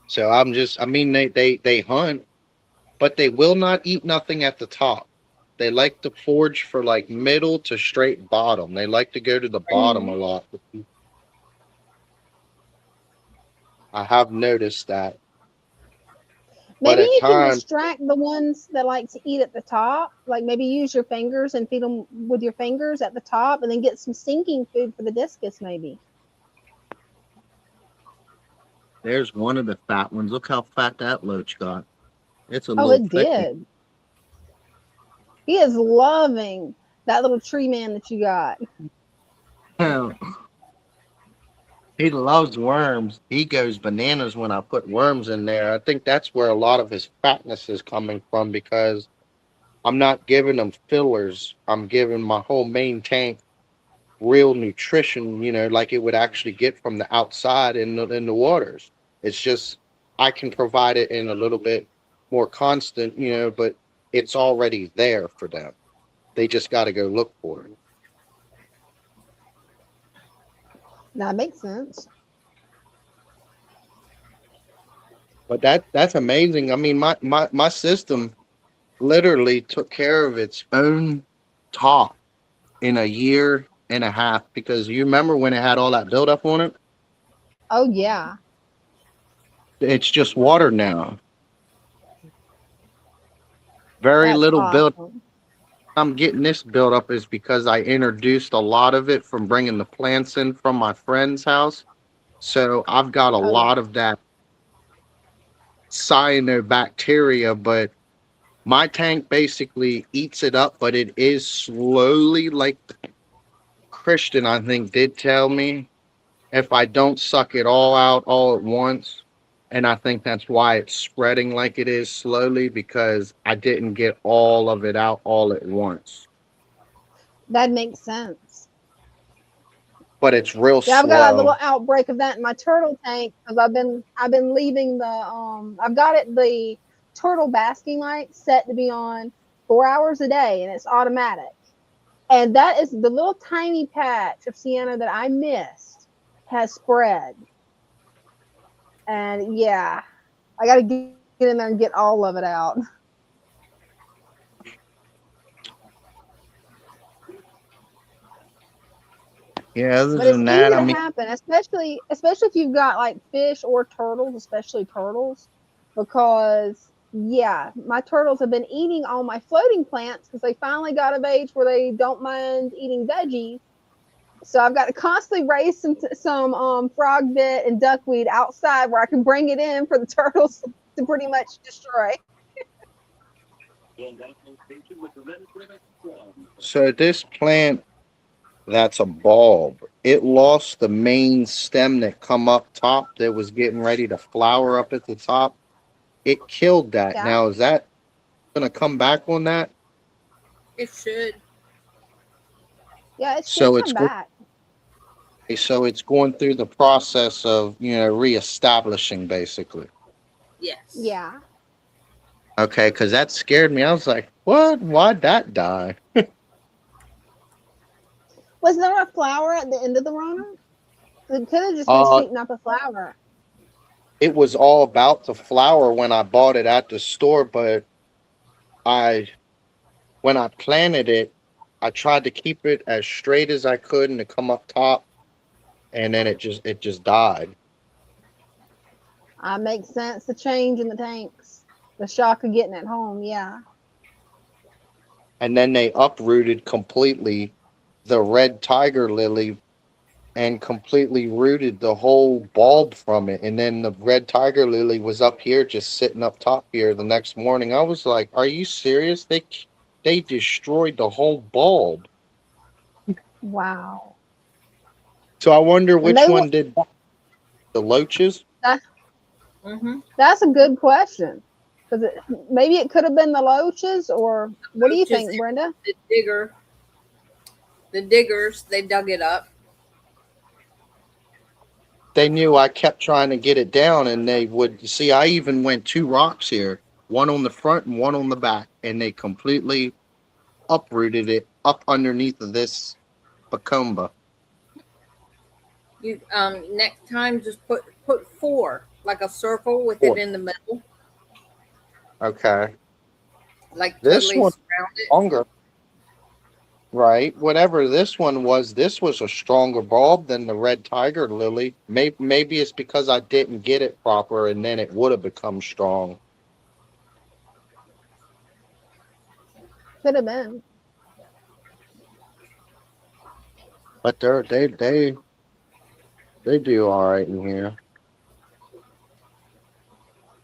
Speaker 4: So I mean, they hunt, but they will not eat nothing at the top. They like to forage for like middle to straight bottom. They like to go to the bottom
Speaker 1: Mhm.
Speaker 4: a lot. I have noticed that. But
Speaker 1: Maybe
Speaker 4: at
Speaker 1: you can
Speaker 4: times,
Speaker 1: distract the ones that like to eat at the top. Like maybe use your fingers and feed them with your fingers at the top, and then get some sinking food for the discus. Maybe.
Speaker 4: there's one of the fat ones. Look how fat that loach got. It's a
Speaker 1: Oh,
Speaker 4: little
Speaker 1: it
Speaker 4: thick one.
Speaker 1: did. He is loving that little tree man that you got.
Speaker 4: He loves worms. He goes bananas when I put worms in there. I think that's where a lot of his fatness is coming from because I'm not giving him fillers. I'm giving my whole main tank real nutrition, like it would actually get from the outside in the waters. It's just I can provide it in a little bit more constant, but it's already there for them. They just got to go look for it.
Speaker 1: That makes sense.
Speaker 4: But that's amazing. I mean, my system literally took care of its own top in a year and a half because you remember when it had all that buildup on it?
Speaker 1: Oh yeah,
Speaker 4: It's just water now. Very
Speaker 1: that's
Speaker 4: little build.
Speaker 1: awesome.
Speaker 4: I'm getting this built up is because I introduced a lot of it from bringing the plants in from my friend's house. So I've got a
Speaker 1: Oh yeah.
Speaker 4: lot of that cyanobacteria, but my tank basically eats it up, but it is slowly like Christian, I think, did tell me if I don't suck it all out all at once, And I think that's why it's spreading like it is slowly, because I didn't get all of it out all at once.
Speaker 1: That makes sense.
Speaker 4: But it's real
Speaker 1: Yeah, I've got a little
Speaker 4: slow.
Speaker 1: outbreak of that in my turtle tank because I've been leaving the I've got it the turtle basking light set to be on 4 hours a day, and it's automatic. And that is the little tiny patch of sienna that I missed has spread. And yeah, I got to get in there and get all of it out.
Speaker 4: Yeah, other
Speaker 1: But it's
Speaker 4: than
Speaker 1: easy
Speaker 4: that, I
Speaker 1: to
Speaker 4: mean,
Speaker 1: happen, especially if you've got like fish or turtles, especially turtles, because yeah, my turtles have been eating all my floating plants because they finally got of age where they don't mind eating veggies. So I've got to constantly raise some frog bit and duckweed outside where I can bring it in for the turtles to pretty much destroy.
Speaker 4: so this plant, that's a bulb. It lost the main stem that come up top that was getting ready to flower up at the top. It killed that.
Speaker 1: Yeah,
Speaker 4: Now, is that going to come back on that?
Speaker 2: It should.
Speaker 1: yeah, it should
Speaker 4: So
Speaker 1: come back.
Speaker 4: it's going through the process of, reestablishing basically.
Speaker 2: Yes.
Speaker 1: Yeah.
Speaker 4: Okay, because that scared me. I was like, what? Why'd that die?
Speaker 1: Was there a flower at the end of the runner? It could have just been
Speaker 4: Uh,
Speaker 1: shooting up a flower.
Speaker 4: it was all about to flower when I bought it at the store, but I when I planted it, I tried to keep it as straight as I could and to come up top, and then it just died.
Speaker 1: Makes sense. The change in the tanks, the shock of getting it home. Yeah.
Speaker 4: And then they uprooted completely the red tiger lily and completely rooted the whole bulb from it. And then the red tiger lily was up here, just sitting up top here. The next morning, I was like, "Are you serious? They destroyed the whole bulb."
Speaker 1: Wow.
Speaker 4: So I wonder
Speaker 1: And
Speaker 4: which
Speaker 1: they were
Speaker 4: one did that. The loaches.
Speaker 1: that,
Speaker 2: Mm-hmm.
Speaker 1: that's a good question because maybe it could have been the loaches, or what do you
Speaker 2: Just
Speaker 1: think, Brenda?
Speaker 2: the digger, the diggers, they dug it up.
Speaker 4: They knew I kept trying to get it down, and they would see. I even went two rocks here, one on the front and one on the back, and they completely uprooted it up underneath of this Bacumba.
Speaker 2: You next time just put four, like a circle with it
Speaker 4: Four.
Speaker 2: in the middle,
Speaker 4: Okay.
Speaker 2: like
Speaker 4: This
Speaker 2: totally
Speaker 4: one
Speaker 2: surround it.
Speaker 4: longer. Right. Whatever this was a stronger bulb than the red tiger lily. Maybe it's because I didn't get it proper, and then it would have become strong.
Speaker 1: Could have been.
Speaker 4: But they do all right in here.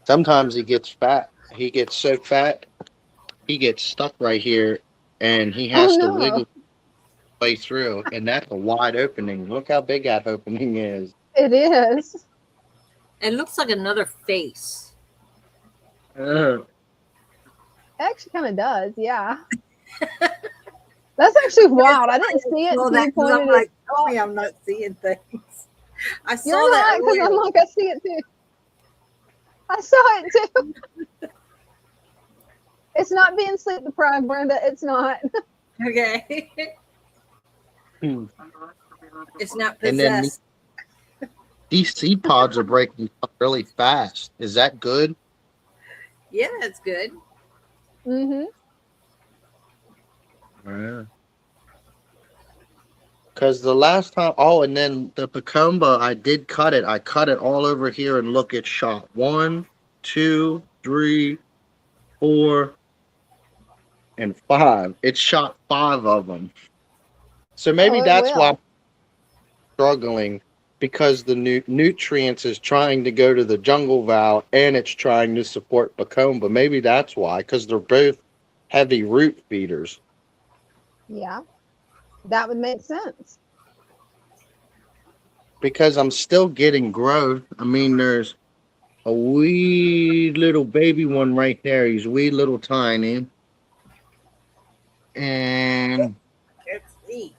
Speaker 4: Sometimes he gets fat. He gets so fat, he gets stuck right here, and he
Speaker 1: Oh
Speaker 4: has to
Speaker 1: no,
Speaker 4: wiggle his way through. And that's a wide opening. Look how big that opening is.
Speaker 1: it is.
Speaker 2: It looks like another face.
Speaker 4: Ugh.
Speaker 1: It actually kind of does. Yeah. That's actually wild. I didn't see it
Speaker 2: Well,
Speaker 1: until you
Speaker 2: that 'cause I'm
Speaker 1: pointed
Speaker 2: like,
Speaker 1: it
Speaker 2: tell me
Speaker 1: out.
Speaker 2: I'm not seeing things. I saw
Speaker 1: You're
Speaker 2: that
Speaker 1: not, because I'm
Speaker 2: earlier.
Speaker 1: like, I see it too. I saw it too. It's not being sleep deprived, Brenda. It's not.
Speaker 2: Okay.
Speaker 4: Hmm.
Speaker 2: It's not
Speaker 4: And then
Speaker 2: possessed.
Speaker 4: these seed pods are breaking up really fast. Is that good?
Speaker 2: Yeah, it's good.
Speaker 1: Mm-hmm.
Speaker 4: Yeah. Because the last time, and then the Pacumba, I did cut it. I cut it all over here, and look, it shot 1, 2, 3, 4, and 5. It shot 5 of them. So maybe
Speaker 1: Oh, it
Speaker 4: that's why I'm
Speaker 1: will.
Speaker 4: struggling, because the nutrients is trying to go to the jungle vow, and it's trying to support Pacumba. Maybe that's why, because they're both heavy root feeders.
Speaker 1: Yeah, that would make sense.
Speaker 4: Because I'm still getting growth. I mean, there's a wee little baby one right there. He's wee little tiny. And
Speaker 2: Let's see.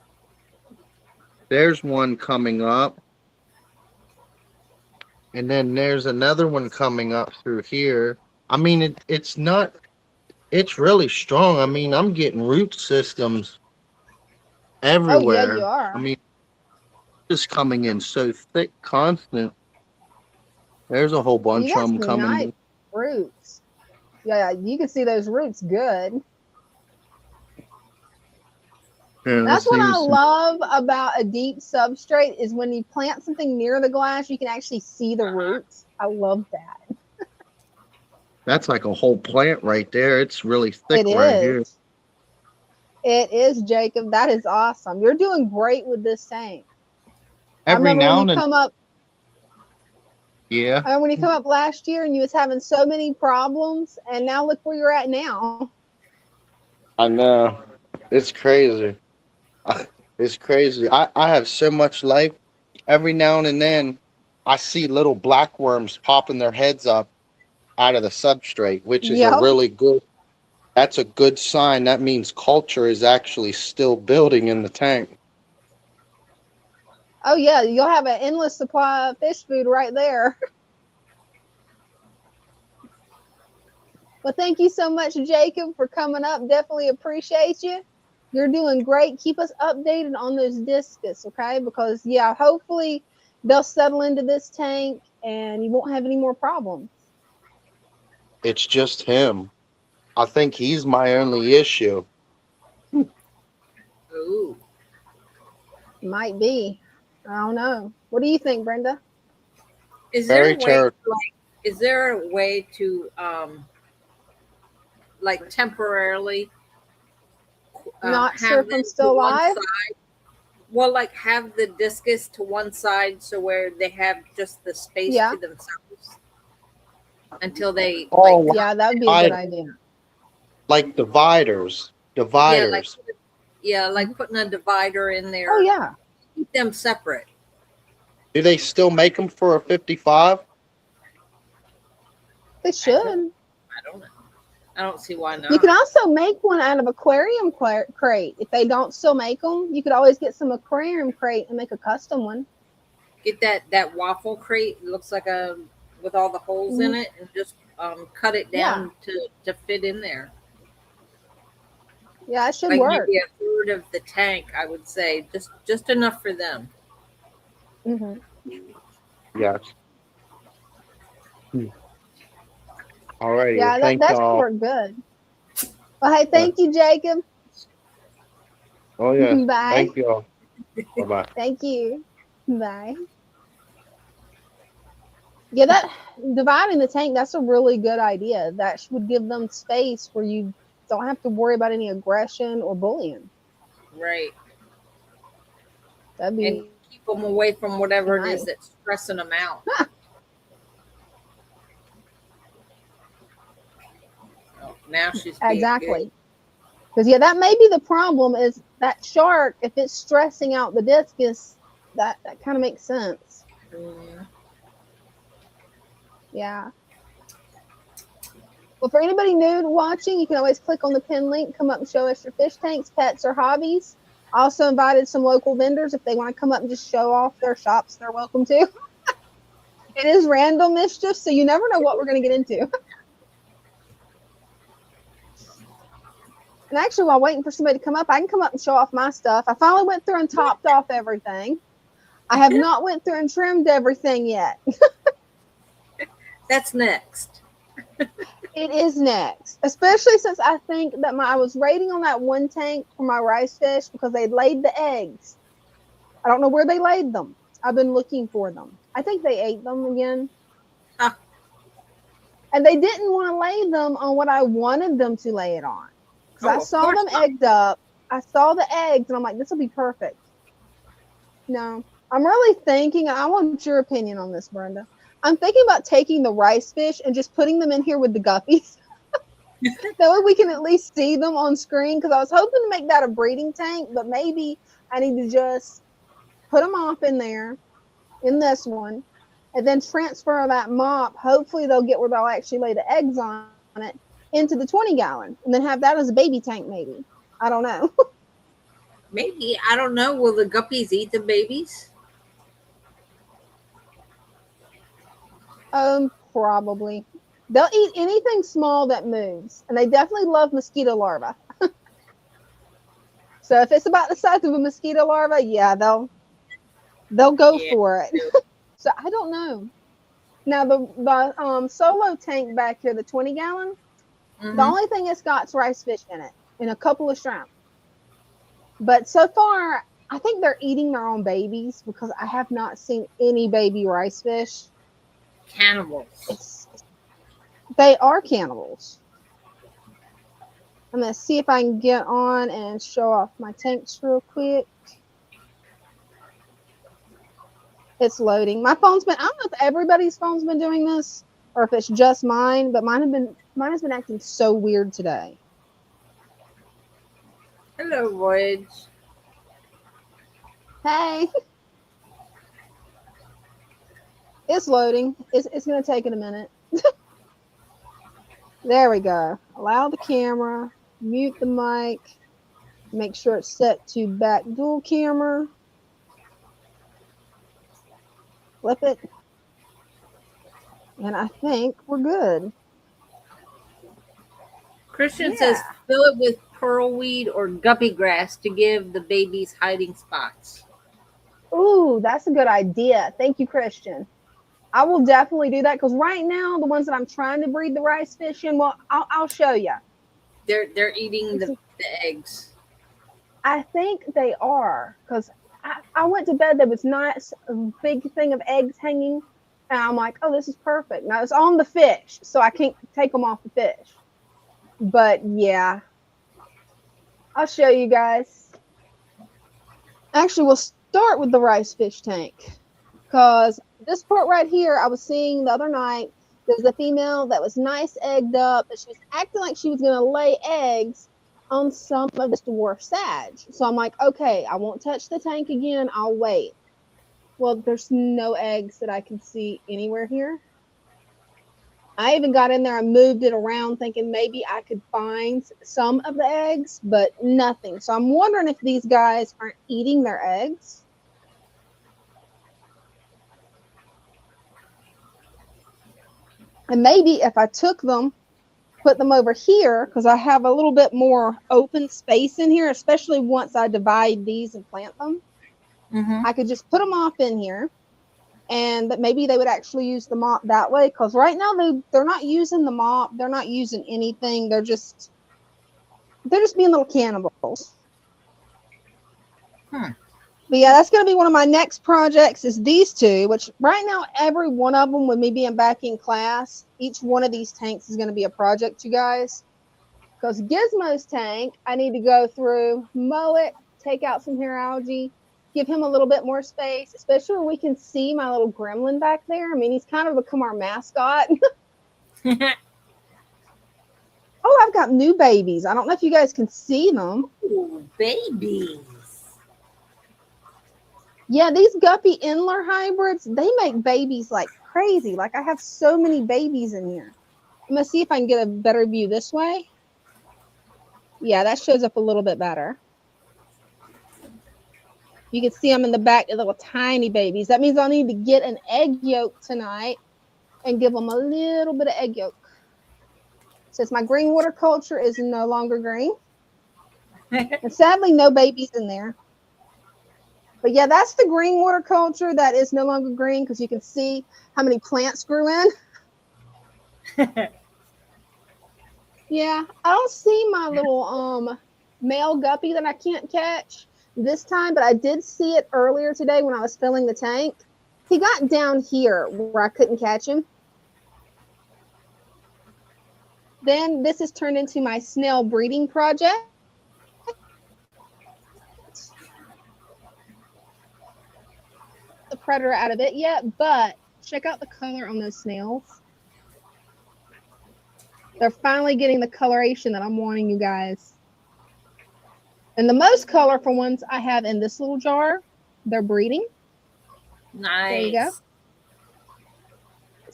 Speaker 4: there's one coming up. And then there's another one coming up through here. I mean, it's not, it's really strong. I mean, I'm getting root systems
Speaker 1: Oh yeah, you
Speaker 4: everywhere.
Speaker 1: are.
Speaker 4: I mean, just coming in so thick, constant. There's a whole
Speaker 1: You
Speaker 4: bunch of
Speaker 1: got
Speaker 4: them
Speaker 1: some nice
Speaker 4: coming.
Speaker 1: roots. Yeah, you can see those roots good.
Speaker 4: Yeah,
Speaker 1: That's what I
Speaker 4: some,
Speaker 1: love about a deep substrate is when you plant something near the glass, you can actually see the roots. I love that.
Speaker 4: that's like a whole plant right there. It's really thick
Speaker 1: It
Speaker 4: right here.
Speaker 1: is. It is, Jacob. That is awesome. You're doing great with this tank. I
Speaker 4: Every
Speaker 1: remember when
Speaker 4: now
Speaker 1: you
Speaker 4: and then,
Speaker 1: come up.
Speaker 4: yeah.
Speaker 1: I remember when you come up last year and you was having so many problems, and now look where you're at now.
Speaker 4: I know. It's crazy. It's crazy. I have so much life. Every now and then, I see little black worms popping their heads up out of the substrate, which is a
Speaker 1: Yep.
Speaker 4: really good. That's a good sign. That means culture is actually still building in the tank.
Speaker 1: Oh yeah, you'll have an endless supply of fish food right there. Well, thank you so much, Jacob, for coming up. Definitely appreciate you. You're doing great. Keep us updated on those discus, okay? Because yeah, hopefully they'll settle into this tank and you won't have any more problems.
Speaker 4: It's just him. I think he's my only issue.
Speaker 2: Ooh.
Speaker 1: Might be. I don't know. What do you think, Brenda?
Speaker 2: Is there
Speaker 4: Very
Speaker 2: a way
Speaker 4: terrible.
Speaker 2: like is there a way to like temporarily
Speaker 1: Not sure
Speaker 2: have
Speaker 1: if
Speaker 2: them
Speaker 1: I'm
Speaker 2: to
Speaker 1: still
Speaker 2: one
Speaker 1: alive.
Speaker 2: side? Well, like have the discus to one side so where they have just the space
Speaker 1: Yeah.
Speaker 2: to themselves until they
Speaker 4: Oh,
Speaker 2: like
Speaker 1: Yeah, that would be a good
Speaker 4: dividers,
Speaker 1: idea.
Speaker 4: like dividers.
Speaker 2: yeah, like
Speaker 4: Dividers.
Speaker 2: putting a divider in
Speaker 1: Oh
Speaker 2: there,
Speaker 1: yeah,
Speaker 2: keep them separate.
Speaker 4: Do they still make them for a 55?
Speaker 1: they should.
Speaker 2: I don't know. I don't see why
Speaker 1: You can
Speaker 2: not.
Speaker 1: also make one out of aquarium crate. If they don't still make them, you could always get some aquarium crate and make a custom one.
Speaker 2: Get that waffle crate. It looks like a with all the holes in it, and just cut it
Speaker 1: Yeah,
Speaker 2: down to fit in there.
Speaker 1: yeah, it should
Speaker 2: Like
Speaker 1: work.
Speaker 2: maybe a third of the tank, I would say, just enough for them.
Speaker 1: Hmm.
Speaker 4: Yes. All righty. Well,
Speaker 1: Yeah,
Speaker 4: thank
Speaker 1: that should
Speaker 4: y'all.
Speaker 1: work good. Well, hey, thank you, Jacob.
Speaker 4: Oh, yes.
Speaker 1: Bye.
Speaker 4: Thank y'all. Bye-bye.
Speaker 1: Thank you. Bye. Yeah, that dividing the tank, that's a really good idea. That would give them space where you don't have to worry about any aggression or bullying.
Speaker 2: Right.
Speaker 1: That'd
Speaker 2: And
Speaker 1: be
Speaker 2: keep them away from whatever it
Speaker 1: nice.
Speaker 2: is that's stressing them out. Oh, now she's being
Speaker 1: Exactly. Because yeah, that may be the problem is that shark, if it's stressing out the discus, that kind of makes sense.
Speaker 2: good. Mm.
Speaker 1: Yeah. Well, for anybody new to watching, you can always click on the pin link, come up and show us your fish tanks, pets, or hobbies. I also invited some local vendors. If they want to come up and just show off their shops, they're welcome to. It is random Mischief, so you never know what we're going to get into. And actually, while waiting for somebody to come up, I can come up and show off my stuff. I finally went through and topped off everything. I have not went through and trimmed everything yet.
Speaker 2: That's next.
Speaker 1: It is next, especially since I think that I was raiding on that one tank for my rice fish because they laid the eggs. I don't know where they laid them. I've been looking for them. I think they ate them again.
Speaker 2: Ah.
Speaker 1: And they didn't want to lay them on what I wanted them to lay it on. Because I saw them egged up. I saw the eggs and I'm like, this will be perfect. No, I'm really thinking, I want your opinion on this, Brenda. I'm thinking about taking the rice fish and just putting them in here with the guppies. That way we can at least see them on screen. Because I was hoping to make that a breeding tank, but maybe I need to just put them off in there, in this one, and then transfer that mop. Hopefully they'll get where they'll actually lay the eggs on it into the 20-gallon and then have that as a baby tank maybe. I don't know.
Speaker 2: Maybe. I don't know. Will the guppies eat the babies?
Speaker 1: Probably. They'll eat anything small that moves, and they definitely love mosquito larvae. So if it's about the size of a mosquito larva, yeah, they'll go for it. So I don't know. Now the solo tank back here, the 20-gallon, the only thing it's got is rice fish in it and a couple of shrimp. But so far, I think they're eating their own babies because I have not seen any baby rice fish.
Speaker 2: Cannibals.
Speaker 1: They are cannibals. I'm going to see if I can get on and show off my tanks real quick. It's loading. My phone's been, I don't know if everybody's phone's been doing this or if it's just mine, but mine has been acting so weird today.
Speaker 2: Hello, Voyage.
Speaker 1: Hey. It's loading. It's going to take it a minute. There we go. Allow the camera. Mute the mic. Make sure it's set to back dual camera. Flip it. And I think we're good.
Speaker 2: Christian says fill it with pearlweed or guppy grass to give the babies hiding spots.
Speaker 1: Ooh, that's a good idea. Thank you, Christian. I will definitely do that because right now the ones that I'm trying to breed the rice fish in, well, I'll show you.
Speaker 2: They're eating the eggs.
Speaker 1: I think they are because I went to bed. There was not a big thing of eggs hanging, and I'm like, oh, this is perfect. Now it's on the fish, so I can't take them off the fish. But yeah, I'll show you guys. Actually, we'll start with the rice fish tank because this part right here, I was seeing the other night. There's a female that was nice egged up, and she was acting like she was going to lay eggs on some of this dwarf sag. So I'm like, okay, I won't touch the tank again. I'll wait. Well, there's no eggs that I can see anywhere here. I even got in there and moved it around thinking maybe I could find some of the eggs, but nothing. So I'm wondering if these guys aren't eating their eggs. And maybe if I took them, put them over here, because I have a little bit more open space in here, especially once I divide these and plant them. I could just put them off in here, and that maybe they would actually use the mop that way, because right now they're not using the mop. They're not using anything. They're just being little cannibals. But yeah, that's going to be one of my next projects is these two, which right now, every one of them, with me being back in class, each one of these tanks is going to be a project, you guys. Because Gizmo's tank, I need to go through, mow it, take out some hair algae, give him a little bit more space, especially when we can see my little gremlin back there. I mean, he's kind of become our mascot. Oh, I've got new babies. I don't know if you guys can see them.
Speaker 2: Ooh, babies.
Speaker 1: Yeah, these guppy Endler hybrids, they make babies like crazy. Like I have so many babies in here. I'm going to see if I can get a better view this way. Yeah, that shows up a little bit better. You can see them in the back, the little tiny babies. That means I'll need to get an egg yolk tonight and give them a little bit of egg yolk. Since my green water culture is no longer green. And sadly, no babies in there. But yeah, that's the green water culture that is no longer green because you can see how many plants grew in. Yeah, I don't see my little male guppy that I can't catch this time, but I did see it earlier today when I was filling the tank. He got down here where I couldn't catch him. Then this has turned into my snail breeding project. The predator out of it yet, but check out the color on those snails. They're finally getting the coloration that I'm wanting, you guys. And the most colorful ones I have in this little jar, they're breeding.
Speaker 2: Nice.
Speaker 1: There you go.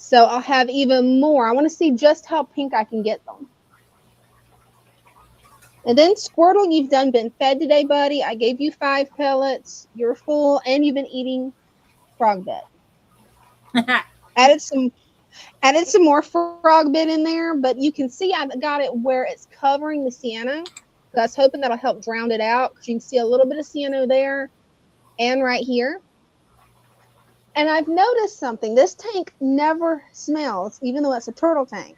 Speaker 1: So I'll have even more. I want to see just how pink I can get them. And then Squirtle, you've been fed today, buddy. I gave you 5 pellets. You're full, and you've been eating frog bit. added some more frog bit in there, but you can see I got it where it's covering the cyano. So I was hoping that'll help drown it out, because you can see a little bit of cyano there and right here. And I've noticed something. This tank never smells, even though it's a turtle tank.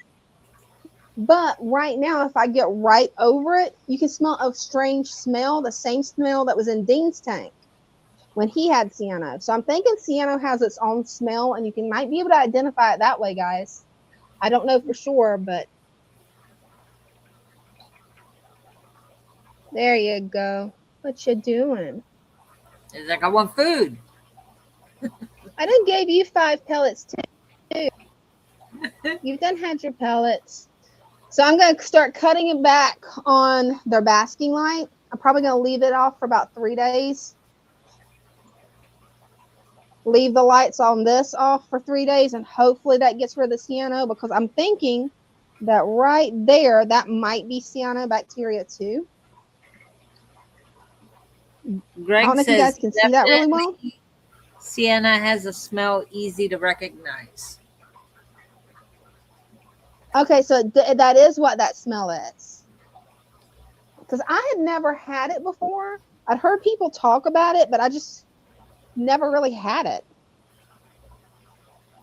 Speaker 1: But right now, if I get right over it, you can smell a strange smell, the same smell that was in Dean's tank when he had cyano. So I'm thinking cyano has its own smell, and you might be able to identify it that way, guys. I don't know for sure, but there you go. What you doing?
Speaker 2: It's like I want food.
Speaker 1: I done gave you 5 pellets too. You've had your pellets. So I'm going to start cutting it back on their basking light. I'm probably going to leave it off for about 3 days. Leave the lights on this off for 3 days, and hopefully that gets rid of the cyano, because I'm thinking that right there, that might be cyanobacteria too.
Speaker 2: Greg
Speaker 1: I don't know if you guys can see that really well.
Speaker 2: Sienna has a smell easy to recognize.
Speaker 1: Okay, so that is what that smell is. Because I had never had it before. I'd heard people talk about it, but I just never really had it.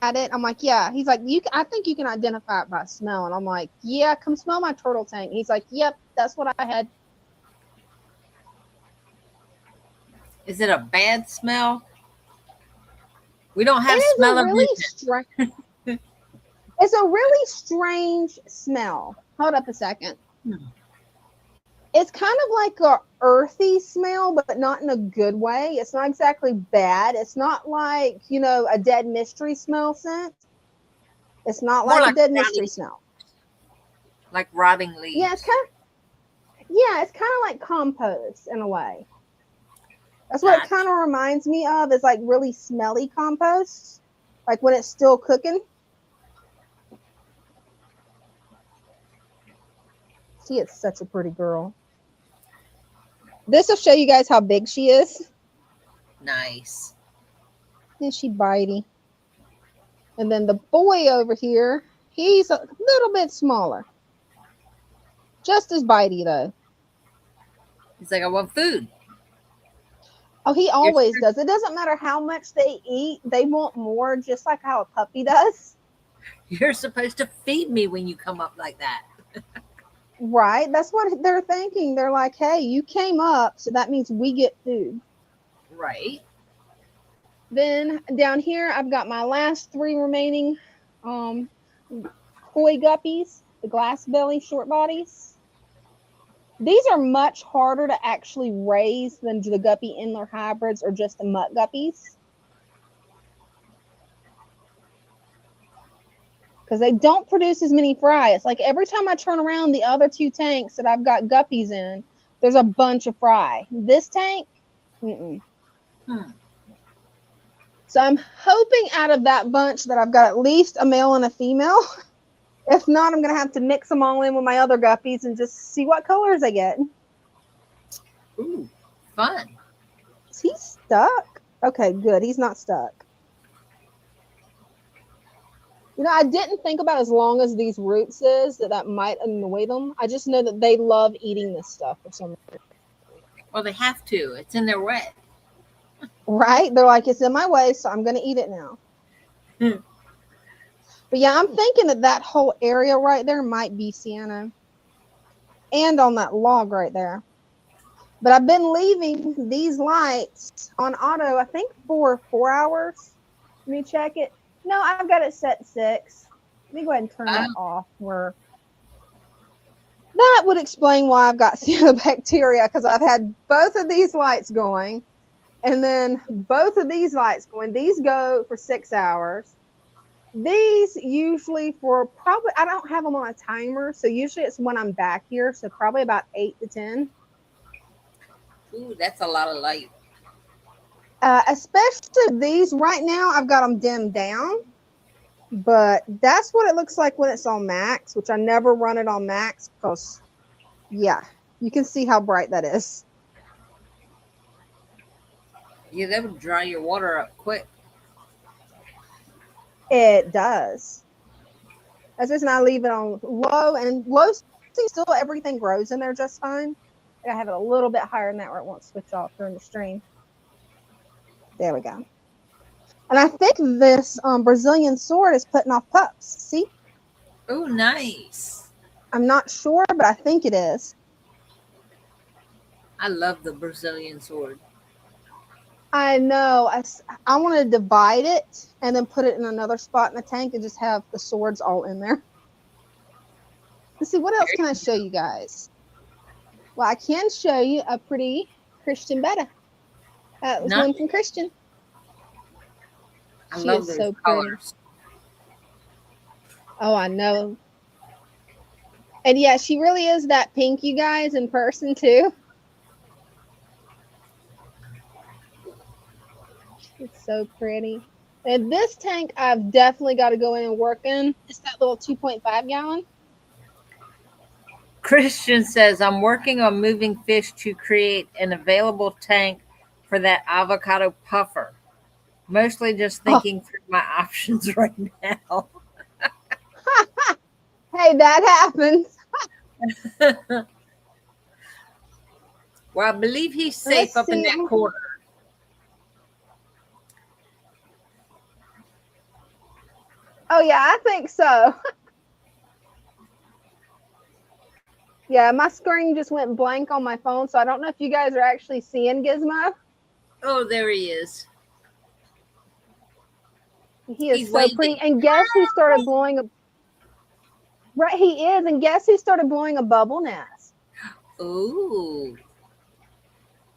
Speaker 1: I'm like, yeah. He's like, I think you can identify it by smell. And I'm like, yeah, come smell my turtle tank. He's like, yep, that's what I had.
Speaker 2: Is it a bad smell? We don't have smell of
Speaker 1: really It's a really strange smell. Hold up a second. It's kind of like a earthy smell, but not in a good way. It's not exactly bad. It's not like, a dead mystery smell scent. It's not like a dead mystery smell.
Speaker 2: Like rotting leaves.
Speaker 1: Yeah, it's kind of like compost in a way. That's what it kind of reminds me of, is like really smelly compost, like when it's still cooking. She is such a pretty girl. This will show you guys how big she is.
Speaker 2: Nice.
Speaker 1: And she bitey. And then the boy over here, he's a little bit smaller. Just as bitey, though.
Speaker 2: He's like, I want food.
Speaker 1: Oh, he always does. It doesn't matter how much they eat. They want more, just like how a puppy does.
Speaker 2: You're supposed to feed me when you come up like that.
Speaker 1: Right? That's what they're thinking. They're like, hey, you came up, so that means we get food.
Speaker 2: Right.
Speaker 1: Then down here, I've got my last 3 remaining koi guppies, the glass belly short bodies. These are much harder to actually raise than the guppy Endler hybrids or just the mutt guppies, because they don't produce as many fry. It's like every time I turn around the other 2 tanks that I've got guppies in, there's a bunch of fry. This tank, So I'm hoping out of that bunch that I've got at least a male and a female. If not, I'm going to have to mix them all in with my other guppies and just see what colors I get.
Speaker 2: Ooh, fun.
Speaker 1: Is he stuck? Okay, good. He's not stuck. I didn't think about as long as these roots is that might annoy them. I just know that they love eating this stuff for some reason.
Speaker 2: Well, they have to. It's in their way.
Speaker 1: Right? They're like, it's in my way, so I'm going to eat it now. But yeah, I'm thinking that whole area right there might be cyano. And on that log right there. But I've been leaving these lights on auto, I think, for 4 hours. Let me check it. No, I've got it set 6. Let me go ahead and turn that off. That would explain why I've got cyanobacteria, because I've had both of these lights going, and then both of these lights going. These go for 6 hours. These usually for probably, I don't have them on a timer, so usually it's when I'm back here, so probably about 8 to 10.
Speaker 2: Ooh, that's a lot of light.
Speaker 1: Especially these right now, I've got them dimmed down. But that's what it looks like when it's on max, which I never run it on max because, yeah, you can see how bright that is.
Speaker 2: Yeah, that would dry your water up quick.
Speaker 1: It does. That's the reason I leave it on low, and low still everything grows in there just fine. I have it a little bit higher than that where it won't switch off during the stream. There we go. And I think this Brazilian sword is putting off pups. See?
Speaker 2: Oh, nice.
Speaker 1: I'm not sure, but I think it is.
Speaker 2: I love the Brazilian sword.
Speaker 1: I know. I want to divide it and then put it in another spot in the tank and just have the swords all in there. Let's see, what else can I show you guys? Well, I can show you a pretty Christian Betta. That was one from Christian.
Speaker 2: I love those so colors.
Speaker 1: Oh, I know. And yeah, she really is that pink, you guys, in person too. It's so pretty. And this tank, I've definitely got to go in and work in. It's that little 2.5 gallon.
Speaker 2: Christian says, I'm working on moving fish to create an available tank for that avocado puffer. Mostly just thinking through my options right now.
Speaker 1: Hey, that happens.
Speaker 2: Well, I believe he's safe up in that corner.
Speaker 1: Oh, yeah, I think so. Yeah, my screen just went blank on my phone, so I don't know if you guys are actually seeing Gizmo.
Speaker 2: Oh, there he is.
Speaker 1: He's so pretty. And guess who started blowing a... Right, he is. And guess who started blowing a bubble nest?
Speaker 2: Ooh.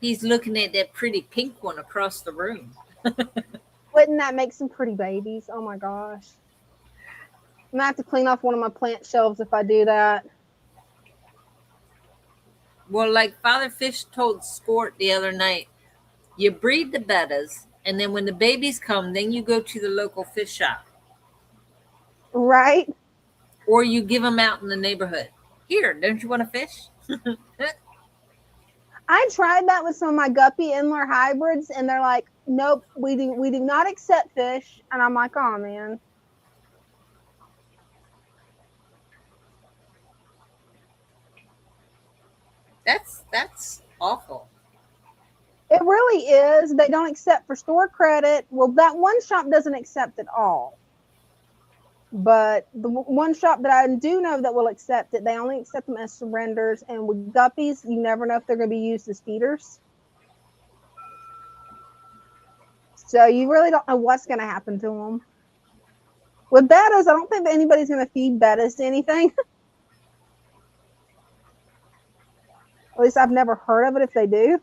Speaker 2: He's looking at that pretty pink one across the room.
Speaker 1: Wouldn't that make some pretty babies? Oh, my gosh. I'm going to have to clean off one of my plant shelves if I do that.
Speaker 2: Well, like Father Fish told Skort the other night, you breed the bettas, and then when the babies come, then you go to the local fish shop.
Speaker 1: Right.
Speaker 2: Or you give them out in the neighborhood. Here, don't you want to fish?
Speaker 1: I tried that with some of my guppy Inler hybrids, and they're like, nope, we do not accept fish. And I'm like, oh, man.
Speaker 2: That's awful.
Speaker 1: It really is. They don't accept for store credit. Well, that one shop doesn't accept at all. But the one shop that I do know that will accept it, they only accept them as surrenders. And with guppies, you never know if they're going to be used as feeders. So you really don't know what's going to happen to them. With bettas, I don't think that anybody's going to feed bettas to anything. At least I've never heard of it if they do.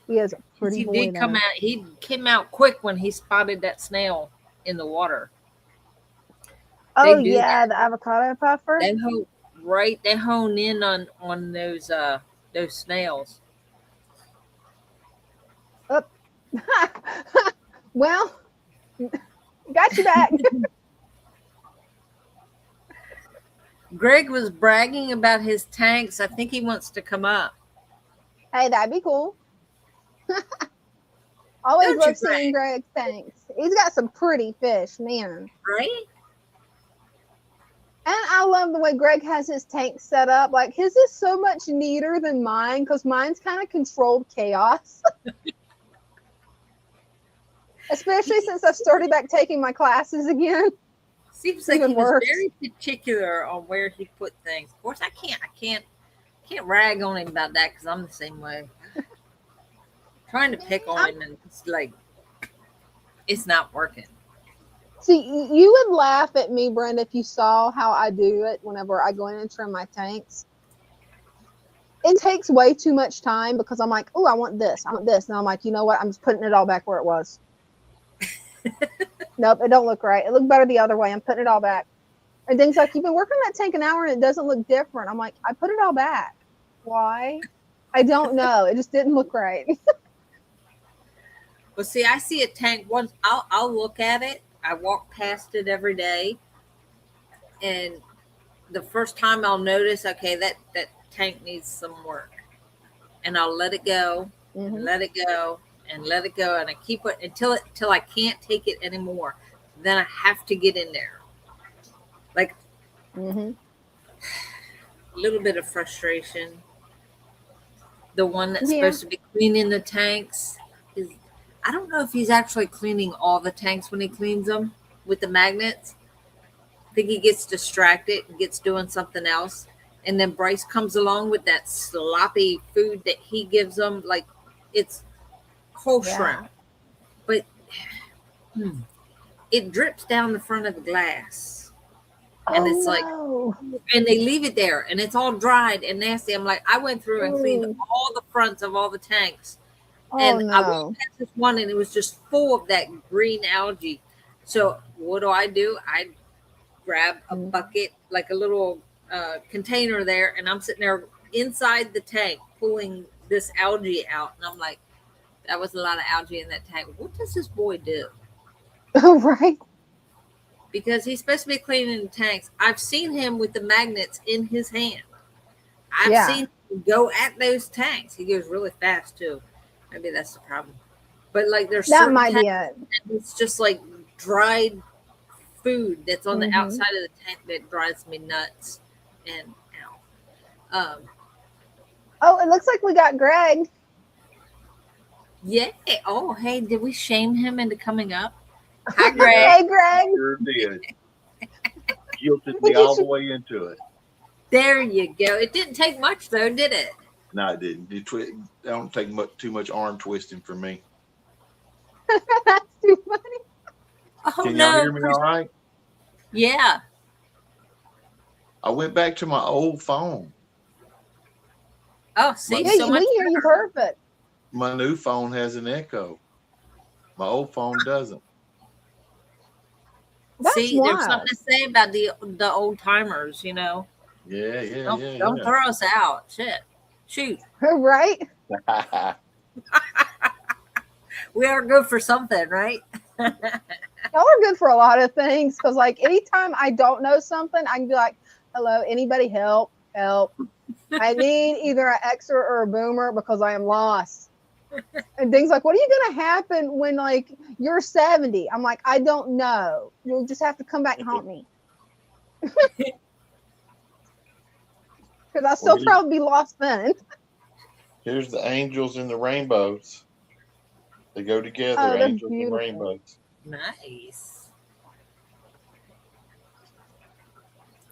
Speaker 1: He is a pretty boy.
Speaker 2: He came out quick when he spotted that snail in the water.
Speaker 1: Oh yeah, the avocado puffer.
Speaker 2: They hone in on those snails.
Speaker 1: Oh. Well, got you back.
Speaker 2: Greg was bragging about his tanks. I think he wants to come up.
Speaker 1: Hey, that'd be cool. Always love seeing Greg's tanks. He's got some pretty fish, man.
Speaker 2: Right?
Speaker 1: And I love the way Greg has his tank set up. Like, his is so much neater than mine because mine's kind of controlled chaos. Especially since I've started back taking my classes again.
Speaker 2: Seems like he was very particular on where he put things. Of course, I can't rag on him about that because I'm the same way. Trying to pick on him and it's like it's not working.
Speaker 1: See, you would laugh at me, Brenda, if you saw how I do it whenever I go in and trim my tanks. It takes way too much time because I'm like, oh, I want this. And I'm like, you know what? I'm just putting it all back where it was. Nope, it don't look right. It looked better the other way. I'm putting it all back. And Ding's like, you've been working on that tank an hour and it doesn't look different. I'm like, I put it all back. Why? I don't know. It just didn't look right.
Speaker 2: Well, see, I see a tank once. I'll look at it. I walk past it every day, and the first time I'll notice, okay, that tank needs some work, and I'll let it go, and let it go, and let it go, and I keep it until I can't take it anymore. Then I have to get in there. Like a little bit of frustration. The one that's supposed to be cleaning the tanks is, I don't know if he's actually cleaning all the tanks when he cleans them with the magnets. I think he gets distracted and gets doing something else. And then Bryce comes along with that sloppy food that he gives them, like it's whole shrimp. But it drips down the front of the glass. And it's like, and they leave it there and it's all dried and nasty. I'm like, I went through and cleaned all the fronts of all the tanks. And I went past this one and it was just full of that green algae. So what do? I grab a bucket, like a little container there, and I'm sitting there inside the tank pulling this algae out. And I'm like, that was a lot of algae in that tank. What does this boy do?
Speaker 1: Oh, right.
Speaker 2: Because he's supposed to be cleaning the tanks. I've seen him with the magnets in his hand. I've seen him go at those tanks. He goes really fast too. Maybe that's the problem. But like there's
Speaker 1: that might be it.
Speaker 2: It's just like dried food that's on the outside of the tank that drives me nuts. And
Speaker 1: oh, it looks like we got Greg.
Speaker 2: Yeah. Oh, hey, did we shame him into coming up? Hi, Greg.
Speaker 1: Hey, Greg.
Speaker 5: Sure did. Guilted me all the way into it.
Speaker 2: There you go. It didn't take much, though, did it?
Speaker 5: No, it didn't. I don't take too much arm twisting for me.
Speaker 1: That's too funny.
Speaker 2: Oh,
Speaker 5: Can y'all hear me all right?
Speaker 2: Yeah.
Speaker 5: I went back to my old phone.
Speaker 2: Oh, see,
Speaker 1: yeah, we hear you perfect.
Speaker 5: My new phone has an echo. My old phone doesn't.
Speaker 1: That's
Speaker 2: see,
Speaker 1: wild.
Speaker 2: There's something to say about the old timers, you know.
Speaker 5: Yeah.
Speaker 2: Don't throw us out. Shit. Shoot.
Speaker 1: Right?
Speaker 2: We are good for something, right?
Speaker 1: Y'all are good for a lot of things. Because, like, anytime I don't know something, I can be like, hello, anybody help? Help. I need either an Xer or a boomer because I am lost. And things like, what are you going to happen when, like, you're 70? I'm like, I don't know. You'll just have to come back and haunt me. Because I'll still probably be lost then.
Speaker 5: Here's the angels and the rainbows. They go together,
Speaker 1: Oh,
Speaker 5: angels
Speaker 1: beautiful.
Speaker 5: and rainbows.
Speaker 2: Nice.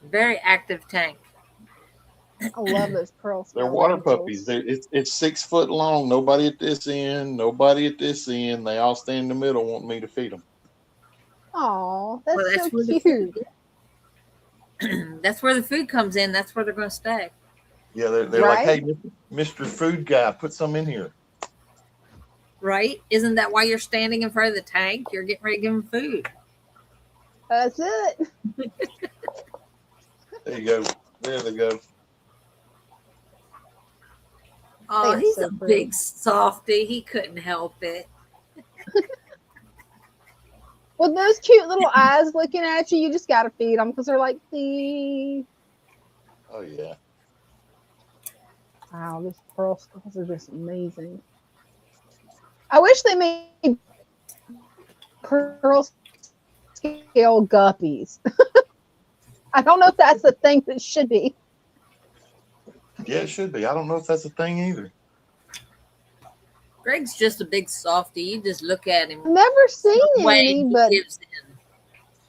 Speaker 2: Very active tank.
Speaker 1: I love those pearls.
Speaker 5: They're water puppies. It's 6 foot long. Nobody at this end. Nobody at this end. They all stand in the middle, wanting me to feed them.
Speaker 1: Oh, that's,
Speaker 2: Well,
Speaker 1: so cute.
Speaker 2: That's where the food comes in. That's where they're going to stay.
Speaker 5: Yeah, they're like, hey, Mr. Food Guy, put some in here.
Speaker 2: Right? Isn't that why you're standing in front of the tank? You're getting ready to give them food.
Speaker 1: That's it.
Speaker 5: There you go. There they go.
Speaker 2: Oh, he's so a big softy. He couldn't help it.
Speaker 1: With those cute little eyes looking at you, you just got to feed them because they're like, please.
Speaker 5: Oh, yeah.
Speaker 1: Wow, these pearl skulls are just amazing. I wish they made pearl scale guppies. I don't know if that's the thing that should be.
Speaker 5: Yeah, it should be. I don't know if that's a thing either.
Speaker 2: Greg's just a big softy. You just look at him.
Speaker 1: Never seen any, but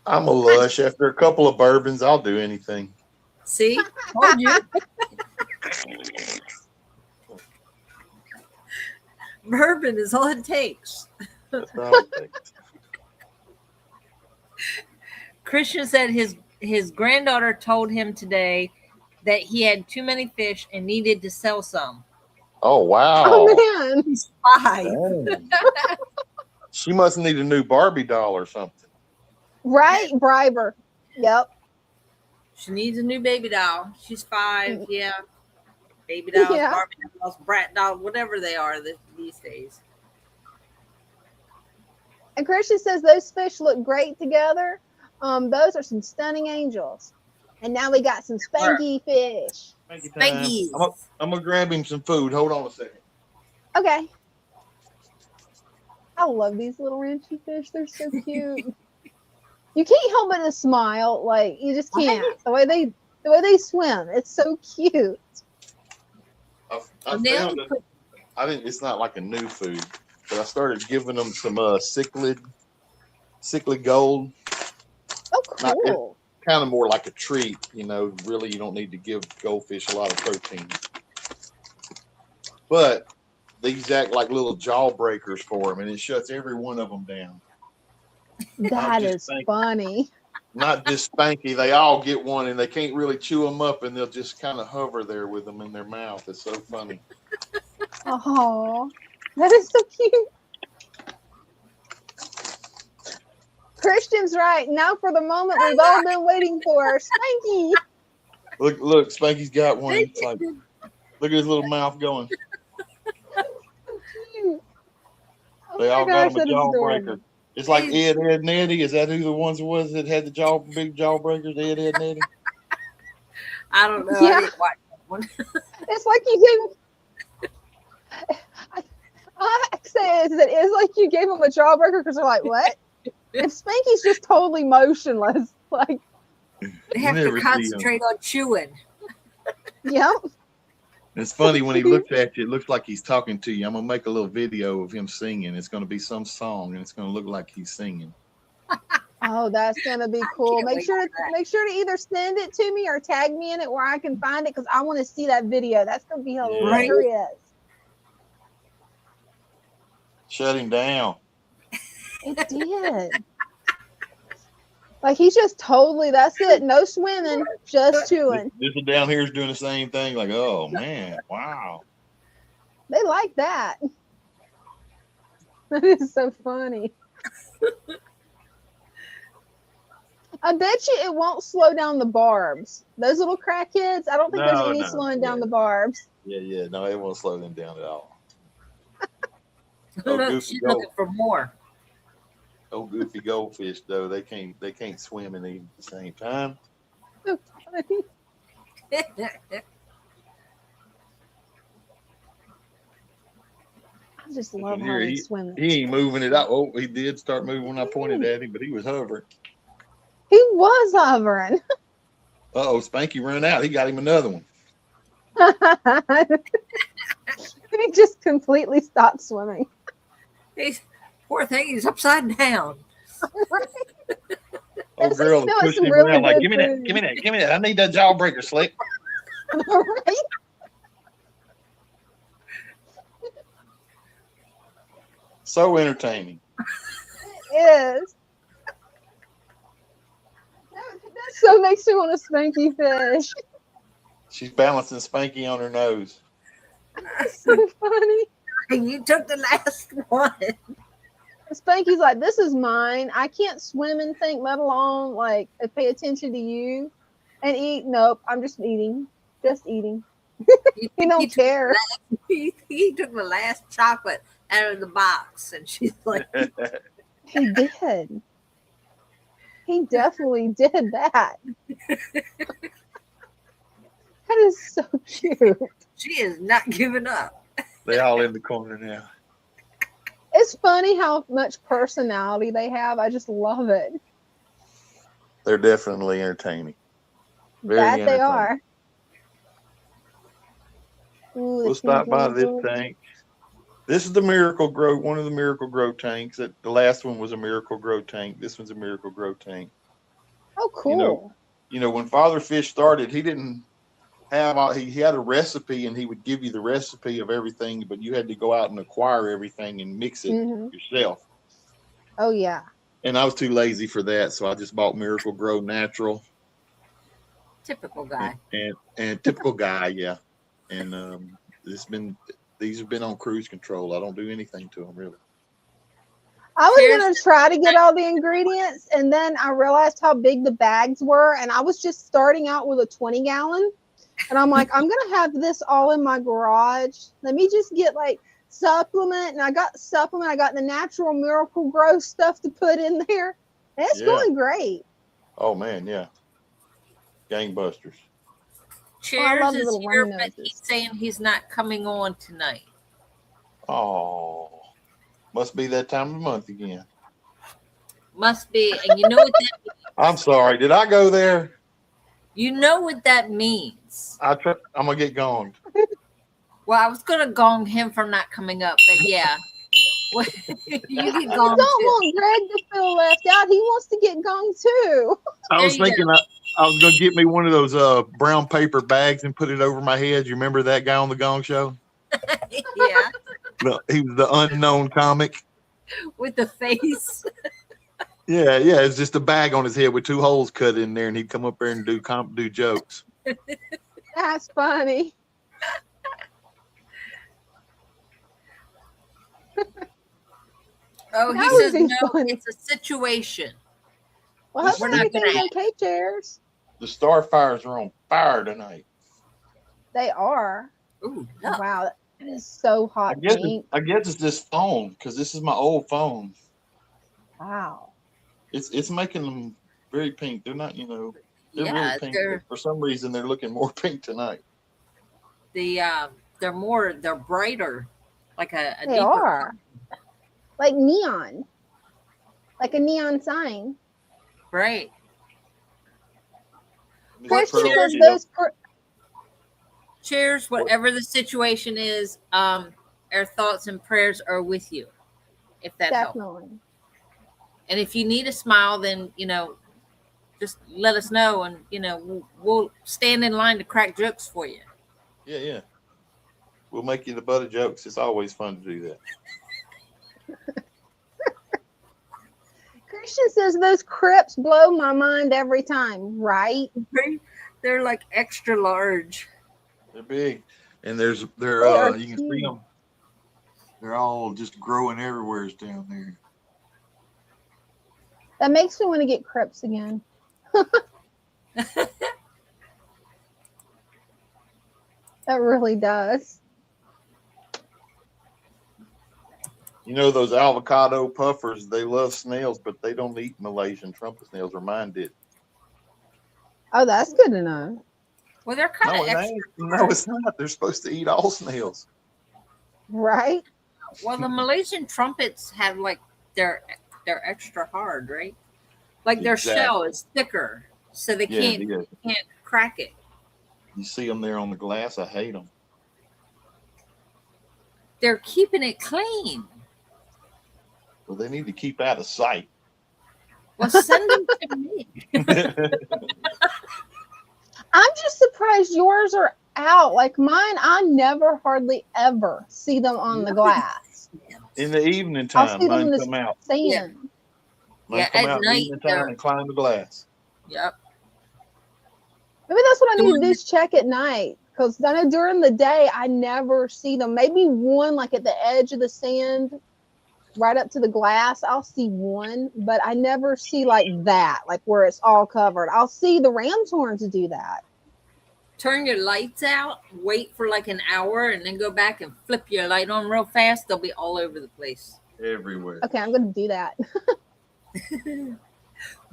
Speaker 5: I'm a lush. After a couple of bourbons, I'll do anything.
Speaker 2: See? Told you. Bourbon is all it takes.
Speaker 5: That's all it takes.
Speaker 2: Christian said his granddaughter told him today that he had too many fish and needed to sell some.
Speaker 5: Oh, wow.
Speaker 1: Oh, man.
Speaker 2: He's 5.
Speaker 5: She must need a new Barbie doll or something.
Speaker 1: Right? Briber. Yep.
Speaker 2: She needs a new baby doll. She's 5. Yeah. Baby dolls, Barbie dolls, brat dolls, whatever they are these days.
Speaker 1: And Christian says those fish look great together. Those are some stunning angels. And now we got some spanky fish.
Speaker 2: Spanky.
Speaker 5: I'm gonna grab him some food. Hold on a second.
Speaker 1: Okay. I love these little ranchy fish. They're so cute. You can't help but to smile. Like you just can't. The way they swim, it's so cute.
Speaker 5: I found it. I didn't. It's not like a new food, but I started giving them some cichlid gold.
Speaker 1: Oh, cool.
Speaker 5: Kind of more like a treat, you know. Really, you don't need to give goldfish a lot of protein, but these act like little jawbreakers for them, and it shuts every one of them down.
Speaker 1: That is funny.
Speaker 5: Not just Spanky. They all get one, and they can't really chew them up, and they'll just kind of hover there with them in their mouth. It's so funny.
Speaker 1: Oh, that is so cute. Christian's right. Now for the moment we've all been waiting for. Spanky.
Speaker 5: Look, Spanky's got one. It's like, look at his little mouth going. They all got him a jawbreaker. It's like Ed, and Eddie. Is that who the ones was that had the big jawbreakers? Ed, and Eddie?
Speaker 2: I don't know.
Speaker 1: Yeah.
Speaker 2: I didn't watch that one.
Speaker 1: It's like you gave. I say it's like you gave him a jawbreaker because they're like, what? If Spanky's just totally motionless, like
Speaker 2: they have to concentrate on chewing.
Speaker 1: Yep.
Speaker 5: It's funny when he looks at you, it looks like he's talking to you. I'm gonna make a little video of him singing. It's gonna be some song and it's gonna look like he's singing.
Speaker 1: Oh, that's gonna be cool. Make sure to either send it to me or tag me in it where I can find it because I want to see that video. That's gonna be hilarious.
Speaker 5: Shut him down.
Speaker 1: It did. Like he's just totally, that's it. No swimming, just chewing.
Speaker 5: This one down here is doing the same thing. Like, oh man, wow.
Speaker 1: They like that. That is so funny. I bet you it won't slow down the barbs. Those little crackheads, I don't think there's any slowing down the barbs.
Speaker 5: Yeah. No, it won't slow them down at all.
Speaker 2: Look, she's looking for more.
Speaker 5: Oh, goofy goldfish though, they can't swim and eat at the same time.
Speaker 1: So funny. I just love how they swim.
Speaker 5: He ain't moving it out. Oh, he did start moving when I pointed at him, but he was hovering.
Speaker 1: He was hovering.
Speaker 5: Oh, Spanky ran out. He got him another one.
Speaker 1: He just completely stopped swimming.
Speaker 2: Poor thing, he's upside down.
Speaker 5: Oh, girl, pushing him around like, give me that. I need that jawbreaker, Slick.
Speaker 1: Right?
Speaker 5: So entertaining.
Speaker 1: It is. That so makes me want a Spanky fish.
Speaker 5: She's balancing Spanky on her nose.
Speaker 1: That's so funny.
Speaker 2: You took the last one.
Speaker 1: Spanky's like, this is mine. I can't swim and think, let alone like pay attention to you and eat. Nope, I'm just eating. Just eating. He don't care.
Speaker 2: He took the last chocolate out of the box, and she's like,
Speaker 1: he did. He definitely did that. That is so cute.
Speaker 2: She is not giving up.
Speaker 5: They all in the corner now.
Speaker 1: It's funny how much personality they have. I just love it.
Speaker 5: They're definitely entertaining.
Speaker 1: That they are. Ooh,
Speaker 5: we'll stop by this tank. This is the Miracle Grow, one of the Miracle Grow tanks. The last one was a Miracle Grow tank. This one's a Miracle Grow tank.
Speaker 1: Oh, cool.
Speaker 5: You know, when Father Fish started, he didn't have he had a recipe, and he would give you the recipe of everything, but you had to go out and acquire everything and mix it yourself.
Speaker 1: Oh yeah. And
Speaker 5: I was too lazy for that, so I just bought Miracle Grow Natural.
Speaker 2: Typical guy.
Speaker 5: And typical guy, yeah. And these have been on cruise control. I don't do anything to them really.
Speaker 1: I was gonna try to get all the ingredients, and then I realized how big the bags were, and I was just starting out with a 20-gallon. And I'm like, I'm going to have this all in my garage. Let me just get like supplement, and I got the supplement. I got the natural Miracle Grow stuff to put in there. And it's going great.
Speaker 5: Oh man, yeah. Gangbusters.
Speaker 2: Cheers is here, but he's saying he's not coming on tonight.
Speaker 5: Oh, must be that time of month again.
Speaker 2: Must be, and you know what that means?
Speaker 5: I'm sorry. Did I go there?
Speaker 2: You know what that means.
Speaker 5: I'm gonna get gonged.
Speaker 2: Well, I was gonna gong him for not coming up, but yeah. You get gonged.
Speaker 1: I don't want Greg to feel left out. He wants to get gonged too.
Speaker 5: I was thinking I was gonna get me one of those brown paper bags and put it over my head. You remember that guy on the Gong Show?
Speaker 2: Yeah.
Speaker 5: No, he was the unknown comic
Speaker 2: with the face.
Speaker 5: Yeah. It's just a bag on his head with 2 holes cut in there, and he'd come up there and do jokes.
Speaker 1: That's funny.
Speaker 2: Oh, he says no. Funny. It's a situation.
Speaker 1: Well, hopefully everything's okay, Chairs.
Speaker 5: The Starfires are on fire tonight.
Speaker 1: They are.
Speaker 2: Ooh, no.
Speaker 1: Wow, it is so hot.
Speaker 5: I guess it's this phone because this is my old phone.
Speaker 1: Wow.
Speaker 5: It's making them very pink. They're not, they're really pink. For some reason, they're looking more pink tonight.
Speaker 2: They're brighter, like a
Speaker 1: they
Speaker 2: deeper
Speaker 1: are. Like neon. Like a neon sign.
Speaker 2: Right. Cheers, whatever the situation is, our thoughts and prayers are with you. If that
Speaker 1: definitely
Speaker 2: helps. And if you need a smile, then just let us know, and we'll stand in line to crack jokes for you.
Speaker 5: Yeah. We'll make you the butt of jokes. It's always fun to do that.
Speaker 1: Christian says those Crips blow my mind every time, right?
Speaker 2: They're like extra large.
Speaker 5: They're big, and they're you can see them. They're all just growing everywhere down there.
Speaker 1: That makes me want to get Crips again. That really does.
Speaker 5: Those avocado puffers, they love snails, but they don't eat Malaysian trumpet snails, or mine did.
Speaker 1: Oh, that's good to know.
Speaker 2: Well, they're kind of extra.
Speaker 5: No, it's not. They're supposed to eat all snails.
Speaker 1: Right?
Speaker 2: Well, the Malaysian trumpets have they're extra hard, right? Like their shell is thicker, so they can't crack it.
Speaker 5: You see them there on the glass. I hate them.
Speaker 2: They're keeping it clean.
Speaker 5: Well, they need to keep out of sight.
Speaker 2: Well, send them to me.
Speaker 1: I'm just surprised yours are out. Like mine, I never hardly ever see them on the glass.
Speaker 5: In the evening time, mine come out.
Speaker 1: Sand.
Speaker 5: Mine come out in the evening time and climb the glass.
Speaker 2: Yep.
Speaker 1: Maybe that's what I need to do is check at night. Because I know during the day, I never see them. Maybe one like at the edge of the sand, right up to the glass, I'll see one. But I never see like that, like where it's all covered. I'll see the ram's horns do that.
Speaker 2: Turn your lights out, wait for like an hour, and then go back and flip your light on real fast. They'll be all over the place.
Speaker 5: Everywhere.
Speaker 1: Okay, I'm going to do that.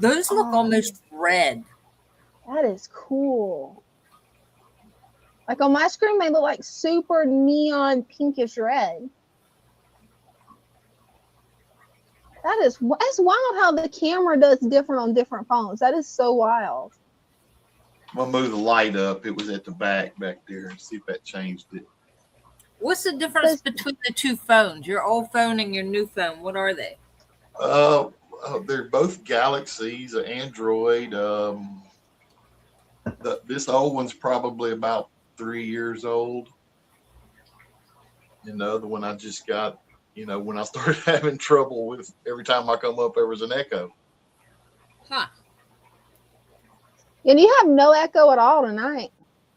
Speaker 2: Those look almost red.
Speaker 1: That is cool. Like on my screen, they look like super neon pinkish red. That's wild how the camera does different on different phones. That is so wild.
Speaker 5: I'm going to move the light up. It was at the back there, and see if that changed it.
Speaker 2: What's the difference between the two phones? Your old phone and your new phone? What are they?
Speaker 5: They're both Galaxies, Android. This old one's probably about 3 years old. And the other one I just got, when I started having trouble with every time I come up, there was an echo.
Speaker 2: Huh.
Speaker 1: And you have no echo at all tonight.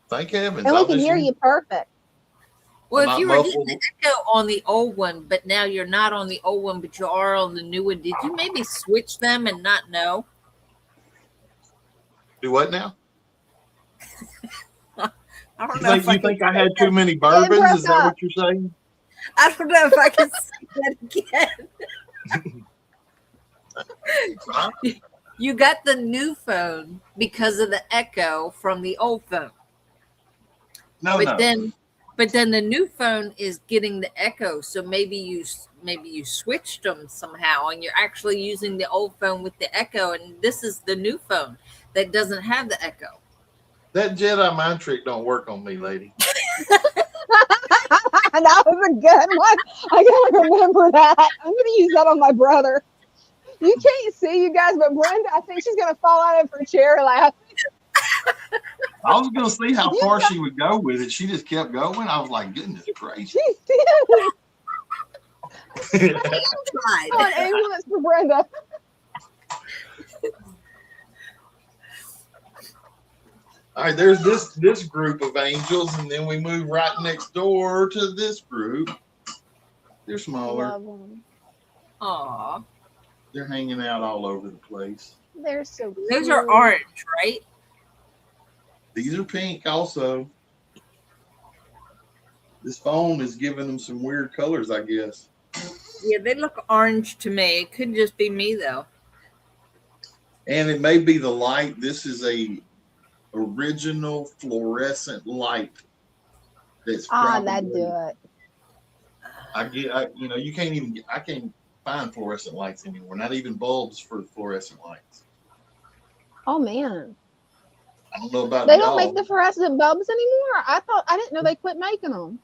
Speaker 5: Thank heavens.
Speaker 1: And we can hear you perfect.
Speaker 2: Well, if you were getting the echo on the old one, but now you're not on the old one, but you are on the new one, did you maybe switch them and not know?
Speaker 5: Do what now?
Speaker 2: I don't know.
Speaker 5: You think I had too many bourbons? Is that what you're saying?
Speaker 2: I don't know if I can see that again. You got the new phone because of the echo from the old phone. But then the new phone is getting the echo. So maybe you switched them somehow, and you're actually using the old phone with the echo, and this is the new phone that doesn't have the echo.
Speaker 5: That Jedi mind trick don't work on me, lady.
Speaker 1: That was a good one. I gotta remember that. I'm gonna use that on my brother. You can't see, you guys, but Brenda, I think she's gonna fall out of her chair laughing.
Speaker 5: I was gonna see how far she would go with it. She just kept going. I was like, goodness gracious.
Speaker 1: She did. Oh, an ambulance for Brenda.
Speaker 5: All right, there's this group of angels, and then we move right next door to this group. They're smaller.
Speaker 2: Aw.
Speaker 5: They're hanging out all over the place.
Speaker 1: They're so cute.
Speaker 2: Those are orange, right?
Speaker 5: These are pink also. This phone is giving them some weird colors, I guess.
Speaker 2: Yeah, they look orange to me. It could just be me, though.
Speaker 5: And it may be the light. This is a original fluorescent light. That's
Speaker 1: that'd do it.
Speaker 5: I can't find fluorescent lights anymore. Not even bulbs for fluorescent lights.
Speaker 1: Oh man.
Speaker 5: I don't know about
Speaker 1: they don't make the fluorescent bulbs anymore. I didn't know they quit making them.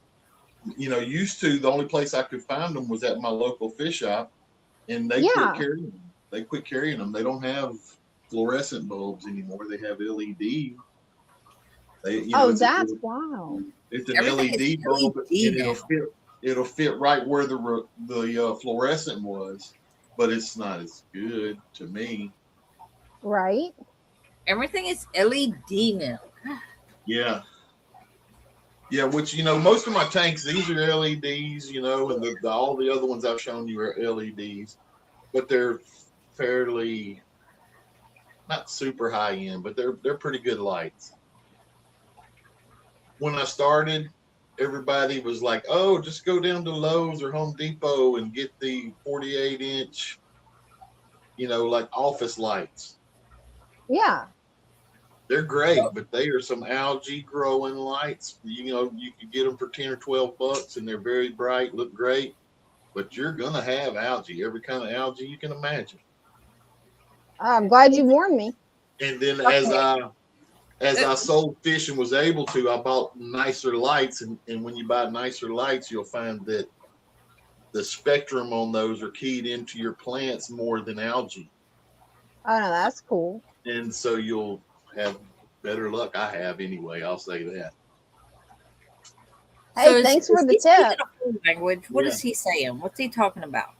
Speaker 5: Used to, the only place I could find them was at my local fish shop, and they quit carrying them. They quit carrying them. They don't have fluorescent bulbs anymore. They have LED.
Speaker 1: That's wild.
Speaker 5: It's an LED bulb, and it'll fit right where the fluorescent was, but it's not as good to me.
Speaker 1: Right.
Speaker 2: Everything is LED now.
Speaker 5: Yeah. Yeah, which, most of my tanks, these are LEDs, and all the other ones I've shown you are LEDs, but they're fairly, not super high end, but they're pretty good lights. When I started, everybody was like, oh, just go down to Lowe's or Home Depot and get the 48-inch, like office lights.
Speaker 1: Yeah.
Speaker 5: They're great, but they are some algae growing lights. You could get them for $10 or $12, and they're very bright, look great. But you're gonna have algae, every kind of algae you can imagine.
Speaker 1: I'm glad you warned me.
Speaker 5: And then as I sold fish and was able to, I bought nicer lights. And when you buy nicer lights, you'll find that the spectrum on those are keyed into your plants more than algae.
Speaker 1: Oh no, that's cool.
Speaker 5: And so you'll have better luck. I have anyway. I'll say that.
Speaker 1: Hey, so thanks for the tip.
Speaker 2: Language. What is he saying? What's he talking about?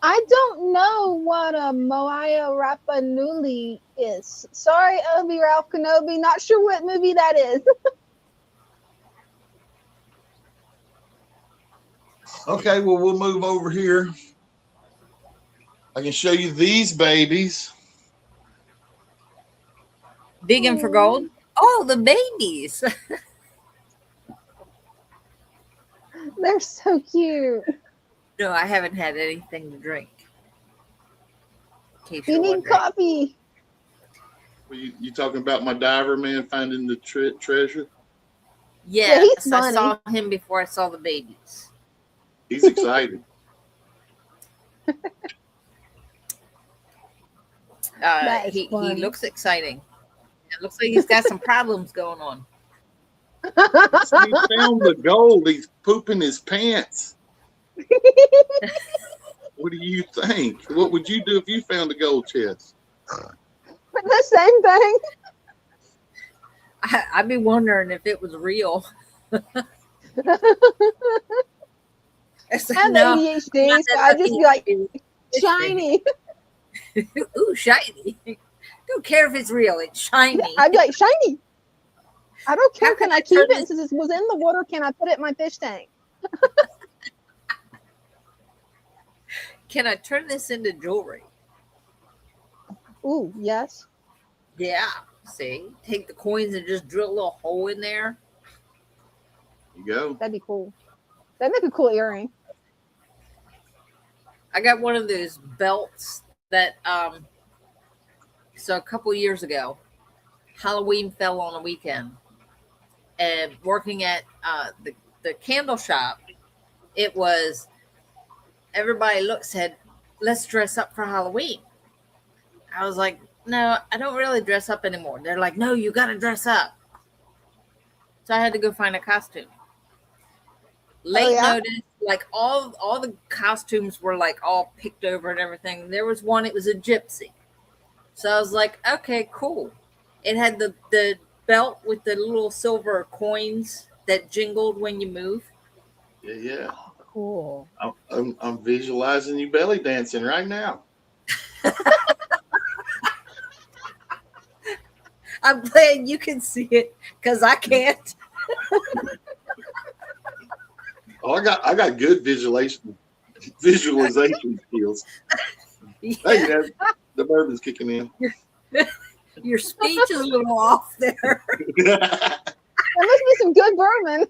Speaker 1: I don't know what a Moaya Rapa Nuli is. Sorry, Obi Ralph Kenobi. Not sure what movie that is.
Speaker 5: Okay, well, we'll move over here. I can show you these babies.
Speaker 2: Digging for gold? Oh, the babies.
Speaker 1: They're so cute.
Speaker 2: No, I haven't had anything to drink.
Speaker 1: You need wondering. Coffee.
Speaker 5: Well, you talking about my diver man finding the treasure?
Speaker 2: Yes, I saw him before I saw the babies.
Speaker 5: He's excited.
Speaker 2: He looks exciting. It looks like he's got some problems going on.
Speaker 5: He found the gold. He's pooping his pants. What do you think? What would you do if you found a gold chest?
Speaker 1: The same thing.
Speaker 2: I'd be wondering if it was real.
Speaker 1: I have ADHD, so I'd just be like, shiny.
Speaker 2: Ooh, shiny. Don't care if it's real. It's shiny.
Speaker 1: I'd be like, shiny. I don't care. Can I keep it since it was in the water? Can I put it in my fish tank?
Speaker 2: Can I turn this into jewelry?
Speaker 1: Ooh, yes.
Speaker 2: Yeah. See, take the coins and just drill a little hole in there.
Speaker 5: There you go.
Speaker 1: That'd be cool. That'd make a cool earring.
Speaker 2: I got one of those belts that so a couple years ago, Halloween fell on a weekend, and working at the candle shop, it was everybody said, let's dress up for Halloween. I was like, no, I don't really dress up anymore. They're like, no, you got to dress up. So I had to go find a costume. Late notice, like all the costumes were like all picked over and everything. There was one, it was a gypsy. So I was like, okay, cool. It had the belt with the little silver coins that jingled when you move.
Speaker 5: Yeah.
Speaker 1: Oh, cool.
Speaker 5: I'm visualizing you belly dancing right now.
Speaker 2: I'm glad you can see it because I can't.
Speaker 5: Oh, I got good visualization skills.
Speaker 2: Yeah.
Speaker 5: Hey, yeah, the bourbon's kicking in.
Speaker 2: Your speech is a little off there.
Speaker 1: There must be some good bourbon.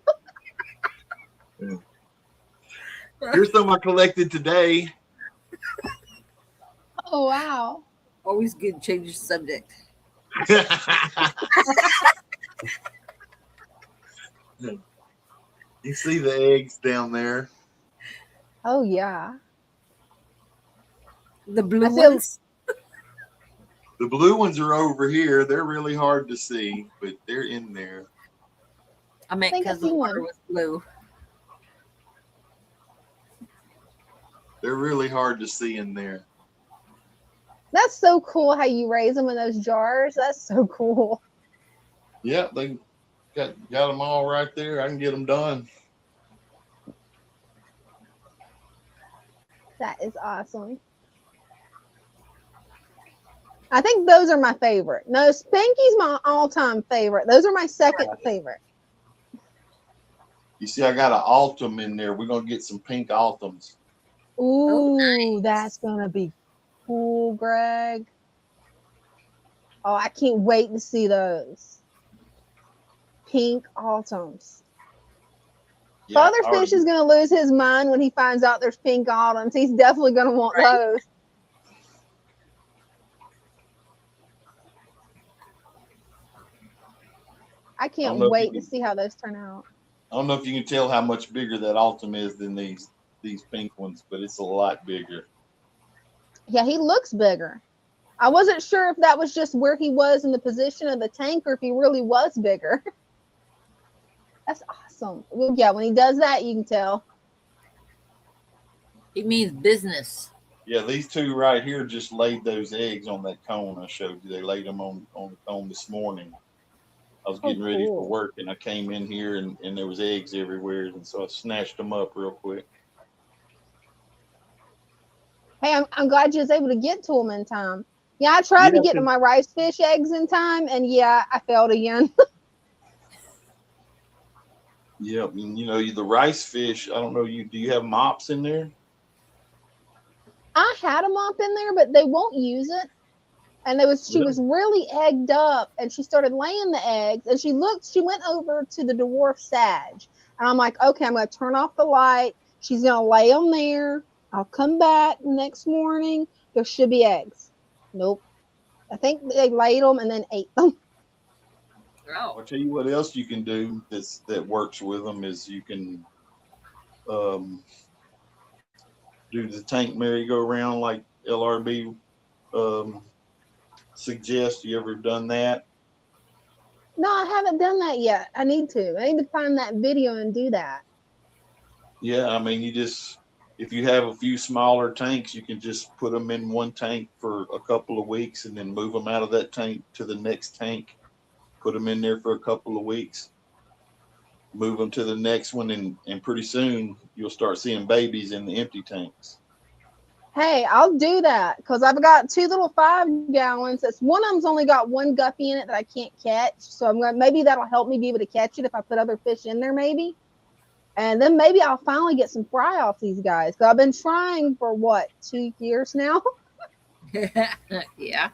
Speaker 5: Here's some I collected today.
Speaker 1: Oh, wow.
Speaker 2: Always good to change the subject.
Speaker 5: You see the eggs down there?
Speaker 1: Oh, yeah.
Speaker 2: The blue ones?
Speaker 5: The blue ones are over here. They're really hard to see, but they're in there.
Speaker 2: I meant because the water was blue.
Speaker 5: They're really hard to see in there.
Speaker 1: That's so cool how you raise them in those jars. That's so cool.
Speaker 5: Yeah, they got them all right there. I can get them done.
Speaker 1: That is awesome. I think those are my favorite. No, Spanky's my all-time favorite. Those are my second favorite.
Speaker 5: You see, I got an Altum in there. We're going to get some pink Altums.
Speaker 1: Ooh, nice. That's going to be cool, Greg. Oh, I can't wait to see those. Pink Altums. Yeah, Fatherfish is going to lose his mind when he finds out there's pink Altums. He's definitely going to want those. I can't wait to see how those turn out.
Speaker 5: I don't know if you can tell how much bigger that Altum is than these pink ones, but it's a lot bigger.
Speaker 1: Yeah, he looks bigger. I wasn't sure if that was just where he was in the position of the tank or if he really was bigger. That's awesome. Well, yeah, when he does that, you can tell.
Speaker 2: He means business.
Speaker 5: Yeah, these two right here just laid those eggs on that cone I showed you. They laid them on the cone this morning. I was getting ready for work, and I came in here, and there was eggs everywhere, and so I snatched them up real quick.
Speaker 1: Hey, I'm glad you was able to get to them in time. Yeah, I tried to get to my rice fish eggs in time, and yeah, I failed again.
Speaker 5: Yeah, I mean, the rice fish, I don't know, do you have mops in there?
Speaker 1: I had a mop in there, but they won't use it. And she was really egged up, and she started laying the eggs, and she went over to the dwarf sag. And I'm like, okay, I'm going to turn off the light. She's going to lay them there. I'll come back next morning. There should be eggs. Nope. I think they laid them and then ate them.
Speaker 2: Oh.
Speaker 5: I'll tell you what else you can do that works with them is you can do the tank merry-go-round like LRB suggest. You ever done that?
Speaker 1: No, I haven't done that yet. I need to find that video and do that.
Speaker 5: Yeah, I mean, if you have a few smaller tanks, you can just put them in one tank for a couple of weeks and then move them out of that tank to the next tank, put them in there for a couple of weeks, move them to the next one, and pretty soon you'll start seeing babies in the empty tanks.
Speaker 1: Hey, I'll do that because I've got 2 little 5 gallons. One of them's only got 1 guppy in it that I can't catch. So maybe that'll help me be able to catch it if I put other fish in there, maybe. And then maybe I'll finally get some fry off these guys. Because I've been trying for 2 years now.
Speaker 2: Yeah.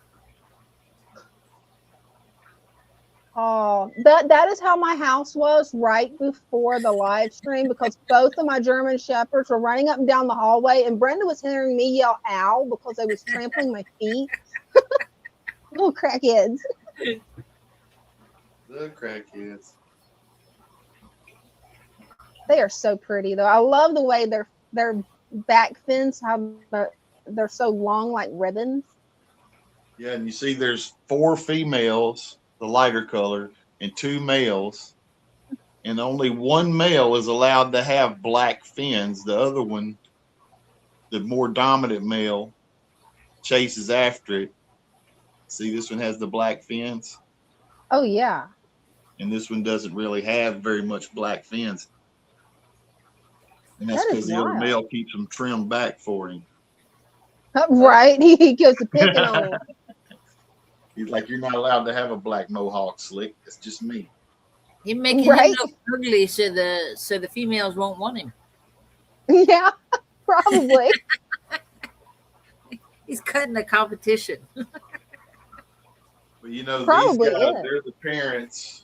Speaker 1: Oh, that is how my house was right before the live stream, because both of my German shepherds were running up and down the hallway, and Brenda was hearing me yell "ow" because they was trampling my feet. Little crackheads.
Speaker 5: The crackheads.
Speaker 1: They are so pretty though. I love the way their back fins, how they're so long like ribbons.
Speaker 5: Yeah, and you see there's 4 females, the lighter color, and 2 males. And only one male is allowed to have black fins. The other one, the more dominant male, chases after it. See, this one has the black fins.
Speaker 1: Oh yeah.
Speaker 5: And this one doesn't really have very much black fins. And that's
Speaker 1: That is
Speaker 5: because the other
Speaker 1: wild.
Speaker 5: male keeps them trimmed back for him.
Speaker 1: Right. He goes to picking on them.
Speaker 5: He's like, you're not allowed to have a black mohawk slick. It's just me.
Speaker 2: You're making
Speaker 1: Right?
Speaker 2: him look ugly so the females won't want him.
Speaker 1: Yeah, probably.
Speaker 2: He's cutting the competition.
Speaker 5: But you know,
Speaker 1: Probably
Speaker 5: these guys,
Speaker 1: is.
Speaker 5: they're the parents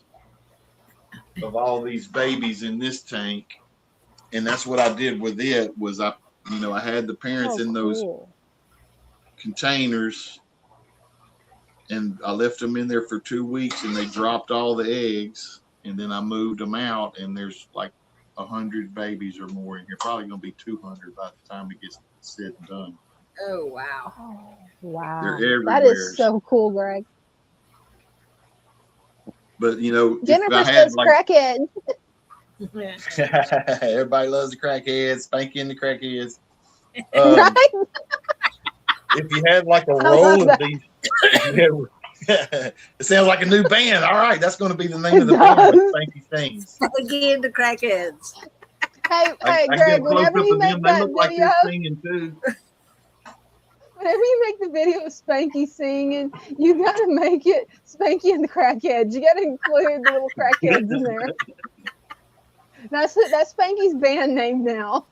Speaker 5: of all these babies in this tank. And that's what I did with it was I had the parents in those
Speaker 1: Cool.
Speaker 5: containers, and I left them in there for 2 weeks, and they dropped all the eggs, and then I moved them out, and there's like 100 babies or more in here. Probably gonna be 200 by the time it gets said and done.
Speaker 2: Oh wow.
Speaker 1: Oh, wow.
Speaker 5: They're
Speaker 1: That
Speaker 5: everywhere.
Speaker 1: is so cool, Greg.
Speaker 5: But you know,
Speaker 1: Jennifer
Speaker 5: if I had
Speaker 1: says
Speaker 5: like
Speaker 1: crackhead.
Speaker 5: everybody loves the crackheads, Spanky and the crackheads.
Speaker 1: Right?
Speaker 5: If you had like a
Speaker 1: I love
Speaker 5: roll of
Speaker 1: that.
Speaker 5: these, it sounds like a new band. All right, that's going to be the name
Speaker 1: It
Speaker 5: of the band.
Speaker 1: does.
Speaker 5: Spanky Sings.
Speaker 2: Again, the crackheads.
Speaker 1: Hey,
Speaker 5: I
Speaker 1: Greg,
Speaker 5: get a close
Speaker 1: whenever
Speaker 5: up
Speaker 1: you
Speaker 5: of
Speaker 1: make
Speaker 5: them. They
Speaker 1: that
Speaker 5: look like
Speaker 1: video,
Speaker 5: they're singing too.
Speaker 1: whenever you make the video of Spanky singing, you gotta make it Spanky and the crackheads. You gotta include the little crackheads in there. That's Spanky's band name now.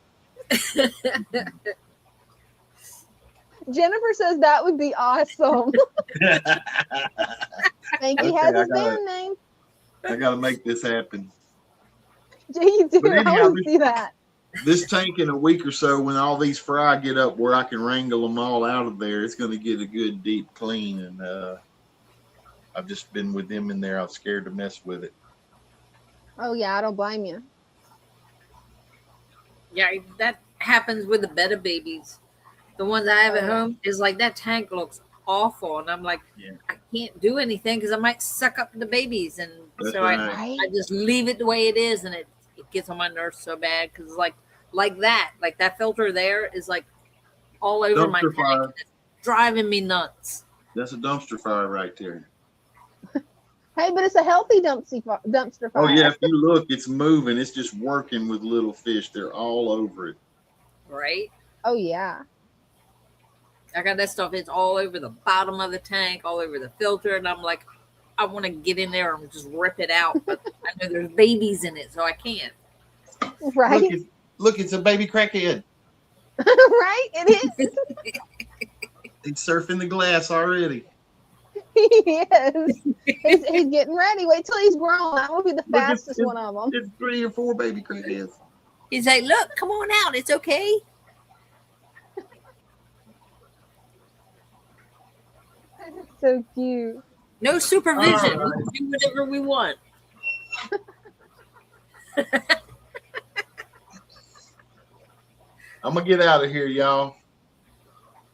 Speaker 1: Jennifer says that would be awesome. Spanky
Speaker 5: Okay,
Speaker 1: has
Speaker 5: I
Speaker 1: his
Speaker 5: gotta-
Speaker 1: band name.
Speaker 5: I got to make this happen.
Speaker 1: Yeah, you do.
Speaker 5: But
Speaker 1: I
Speaker 5: anyhow,
Speaker 1: want to see that.
Speaker 5: This tank in a week or so, when all these fry get up where I can wrangle them all out of there, it's going to get a good deep clean. And I've just been with them in there. I'm scared to mess with it.
Speaker 1: Oh yeah, I don't blame you.
Speaker 2: Yeah, that happens with the better babies. The ones I have at home is like that tank looks awful, and I'm like,
Speaker 5: Yeah.
Speaker 2: I can't do anything because I might suck up the babies, and
Speaker 5: That's
Speaker 2: so
Speaker 5: right.
Speaker 1: Right?
Speaker 2: I just leave it the way it is, and it gets on my nerves so bad because like that filter there is like all over my
Speaker 5: Dumpster
Speaker 2: tank.
Speaker 5: fire.
Speaker 2: It's driving me nuts.
Speaker 5: That's a dumpster fire right there.
Speaker 1: Hey, but it's a healthy dumpster fire.
Speaker 5: Oh, yeah. If you look, it's moving. It's just working with little fish. They're all over it.
Speaker 2: Right?
Speaker 1: Oh yeah.
Speaker 2: I got that stuff. It's all over the bottom of the tank, all over the filter, and I'm like, I want to get in there and just rip it out, but I know there's babies in it, so I can't.
Speaker 1: Right.
Speaker 5: Look, it's a baby crackhead.
Speaker 1: Right? It is.
Speaker 5: He's surfing the glass already.
Speaker 1: He is. He's getting ready. Wait till he's grown. That will be the
Speaker 5: Look,
Speaker 1: fastest one of them.
Speaker 5: It's 3 or 4 baby crackheads.
Speaker 2: He's like, look, come on out. It's okay.
Speaker 1: So cute.
Speaker 2: No supervision.
Speaker 5: All
Speaker 2: We can do whatever we want.
Speaker 5: I'm going to get out of here, y'all.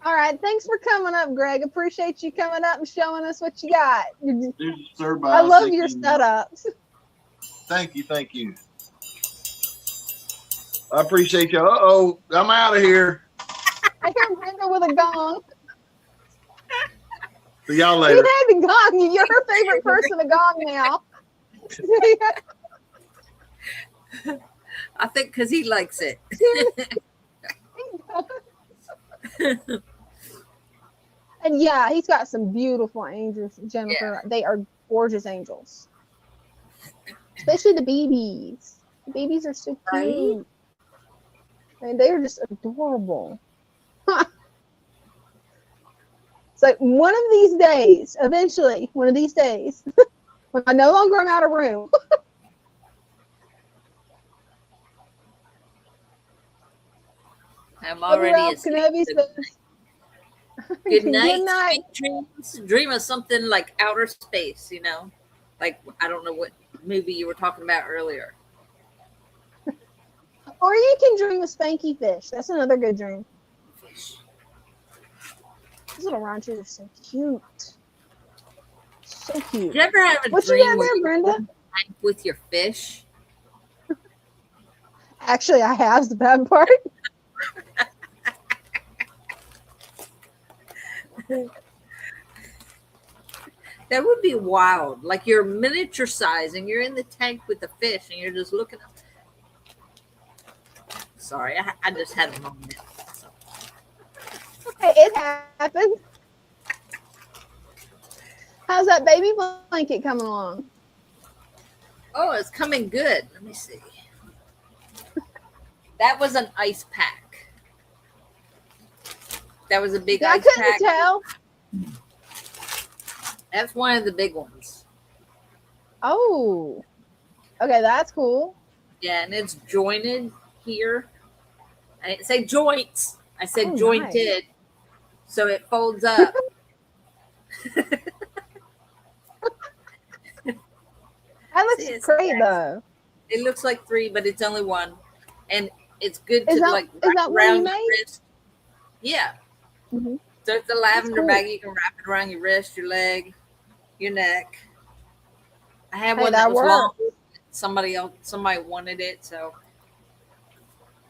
Speaker 1: All right. Thanks for coming up, Greg. Appreciate you coming up and showing us what you got.
Speaker 5: There's a stir-by
Speaker 1: I love your
Speaker 5: section.
Speaker 1: setups.
Speaker 5: Thank you. I appreciate y'all. Uh-oh, I'm out of here.
Speaker 1: I hear Brenda with a gong.
Speaker 5: See y'all
Speaker 1: You
Speaker 5: later.
Speaker 1: had the gong. You're her favorite person to gong now.
Speaker 2: I think because he likes it.
Speaker 1: And yeah, he's got some beautiful angels, Jennifer.
Speaker 2: Yeah.
Speaker 1: They are gorgeous angels. Especially the babies. The babies are so
Speaker 2: Right?
Speaker 1: cute. And they are just adorable. It's like one of these days, eventually, one of these days, when I no longer am out of room.
Speaker 2: I'm already asleep. Good night.
Speaker 1: Good night.
Speaker 2: Sweet dreams. Dream of something like outer space, you know? Like, I don't know what movie you were talking about earlier.
Speaker 1: Or you can dream of spanky fish. That's another good dream.
Speaker 2: Fish.
Speaker 1: These little ranchers are so cute. So cute.
Speaker 2: Did you ever have a
Speaker 1: what
Speaker 2: dream
Speaker 1: you got there, Brenda?
Speaker 2: With your fish?
Speaker 1: Actually, I have the bad part.
Speaker 2: That would be wild. Like you're miniature size and you're in the tank with the fish and you're just looking up. Sorry, I just had a moment. So.
Speaker 1: Okay, it happened. How's that baby blanket coming along?
Speaker 2: Oh, it's coming good. Let me see. That was an ice pack. That was a big ice pack.
Speaker 1: I couldn't tell.
Speaker 2: That's one of the big ones.
Speaker 1: Oh. Okay, that's cool.
Speaker 2: Yeah, and it's jointed here. I didn't say joints. I said jointed. Nice. So it folds up.
Speaker 1: That looks great, though.
Speaker 2: It looks like 3, but it's only 1. And it's good to
Speaker 1: wrap around your wrist.
Speaker 2: Yeah. Mm-hmm. So it's a lavender bag. You can wrap it around your wrist, your leg, your neck. I had one that was long. Somebody wanted it, so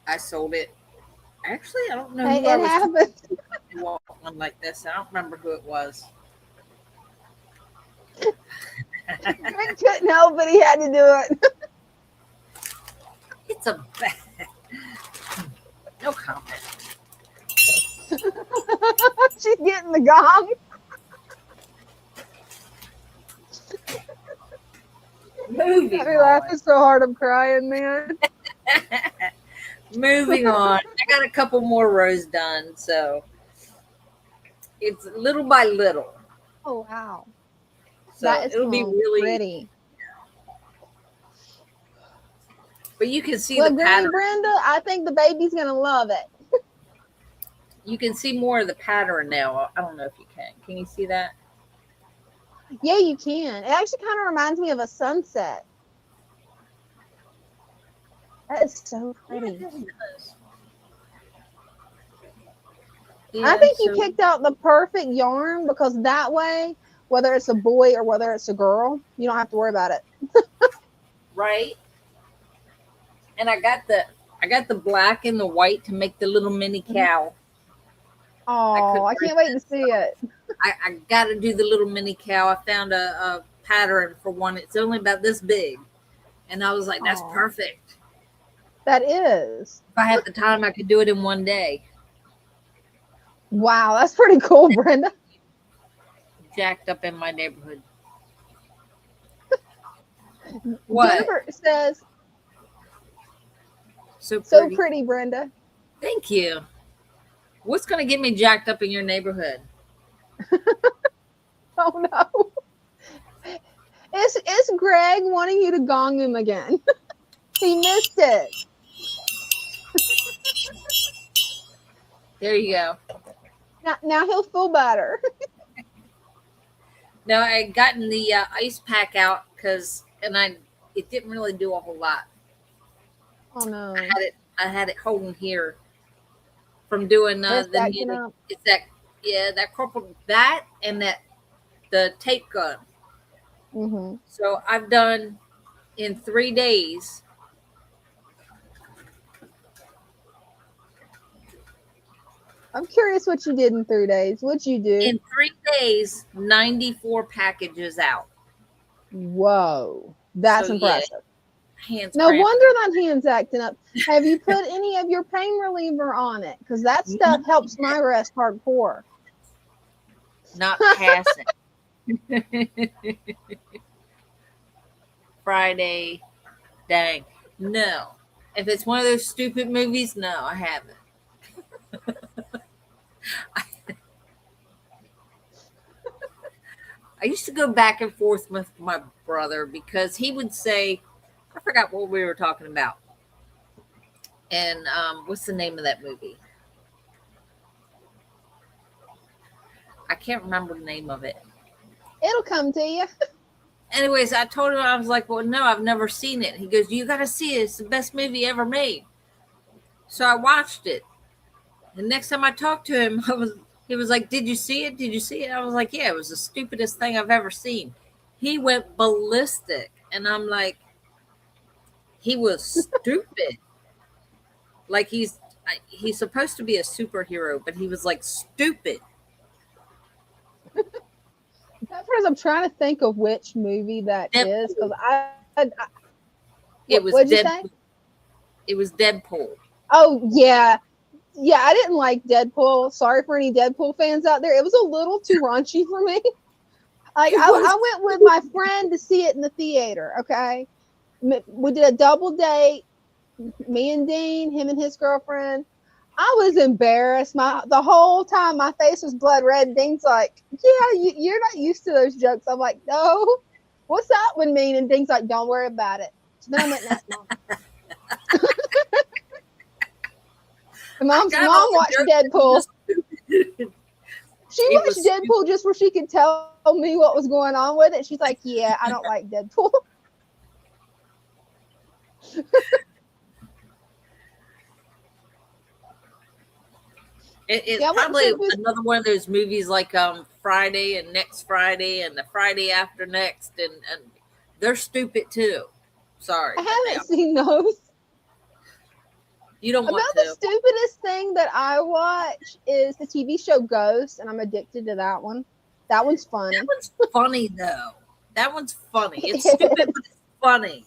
Speaker 2: I sold it. Actually, I don't know who I was
Speaker 1: happened.
Speaker 2: One like this. I don't remember who it was.
Speaker 1: I couldn't help but he had to do it.
Speaker 2: It's a bad. No comment.
Speaker 1: She's getting the gong.
Speaker 2: Moving
Speaker 1: on. Laughing so hard I'm crying, man.
Speaker 2: Moving on. I got a couple more rows done, so it's little by little.
Speaker 1: Oh wow.
Speaker 2: So it'll be really
Speaker 1: pretty.
Speaker 2: But you can see the pattern.
Speaker 1: Brenda, I think the baby's gonna love it.
Speaker 2: You can see more of the pattern now. I don't know if you can. Can you see that?
Speaker 1: Yeah, you can. It actually kind of reminds me of a sunset. That is so pretty. Yeah, I think you picked out the perfect yarn because that way, whether it's a boy or whether it's a girl, you don't have to worry about it.
Speaker 2: Right. And I got the black and the white to make the little mini cow.
Speaker 1: Oh, I can't wait to see it.
Speaker 2: I got to do the little mini cow. I found a pattern for one. It's only about this big. And I was like, that's perfect.
Speaker 1: That is.
Speaker 2: If I had the time, I could do it in one day.
Speaker 1: Wow, that's pretty cool, Brenda.
Speaker 2: Jacked up in my neighborhood. What?
Speaker 1: Jennifer says,
Speaker 2: so
Speaker 1: pretty, Brenda.
Speaker 2: Thank you. What's going to get me jacked up in your neighborhood?
Speaker 1: Oh, no. It's Greg wanting you to gong him again. He missed it.
Speaker 2: There you go.
Speaker 1: Now he'll feel better.
Speaker 2: No, I had gotten the ice pack out it didn't really do a whole lot.
Speaker 1: Oh no!
Speaker 2: I had it holding here from doing the knitting. It's that corporal that and the tape gun.
Speaker 1: Mm-hmm.
Speaker 2: So I've done in 3 days.
Speaker 1: I'm curious what you did in 3 days. What'd you do?
Speaker 2: In 3 days, 94 packages out.
Speaker 1: Whoa. That's impressive.
Speaker 2: Yeah,
Speaker 1: no wonder that hand's acting up. Have you put any of your pain reliever on it? Because that stuff helps my rest hardcore.
Speaker 2: Not passing. Friday. Dang. No. If it's one of those stupid movies, no, I haven't. I used to go back and forth with my brother because he would say, I forgot what we were talking about. And what's the name of that movie? I can't remember the name of it.
Speaker 1: It'll come to you.
Speaker 2: Anyways, I told him, I was like, well, no, I've never seen it. He goes, you got to see it. It's the best movie ever made. So I watched it. The next time I talked to him, he was like, did you see it? Did you see it? I was like, yeah, it was the stupidest thing I've ever seen. He went ballistic. And I'm like, he was stupid. Like he's supposed to be a superhero, but he was like stupid.
Speaker 1: Because I'm trying to think of which movie that is, because
Speaker 2: it was Deadpool. It was Deadpool.
Speaker 1: Oh yeah, I didn't like Deadpool. Sorry for any Deadpool fans out there. It was a little too raunchy for me. Like I went with my friend to see it in the theater. Okay, we did a double date. Me and Dean, him and his girlfriend. I was embarrassed. The whole time my face was blood red. Dean's like, yeah, you're not used to those jokes. I'm like, no. What's that one mean? And Dean's like, don't worry about it. So then I went, that's Mom. Mom watched Deadpool. She watched Deadpool just where she could tell me what was going on with it. She's like, yeah, I don't like Deadpool.
Speaker 2: It's probably another one of those movies like Friday and Next Friday and the Friday after next, and they're stupid too. Sorry,
Speaker 1: I haven't seen those.
Speaker 2: You don't want
Speaker 1: to. The stupidest thing that I watch is the TV show Ghost, and I'm addicted to that one. That one's funny.
Speaker 2: That one's funny though. That one's funny. It's stupid, but it's funny.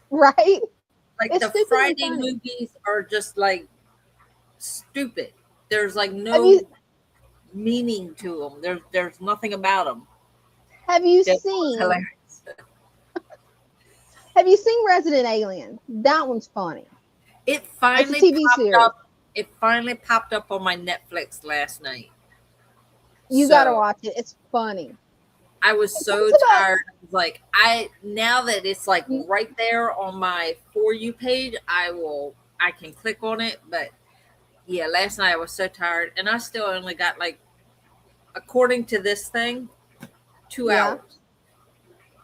Speaker 1: Right?
Speaker 2: Like
Speaker 1: it's
Speaker 2: the Friday movies are just like stupid. There's like no meaning to them. There's nothing about them.
Speaker 1: Have you seen? Have you seen Resident Alien? That one's funny.
Speaker 2: It finally popped up. It finally popped up on my Netflix last night.
Speaker 1: You gotta watch it. It's funny.
Speaker 2: I was so tired. I was like, now that it's like right there on my For You page, I can click on it, but. Yeah, last night I was so tired, and I still only got like, according to this thing, 2 hours.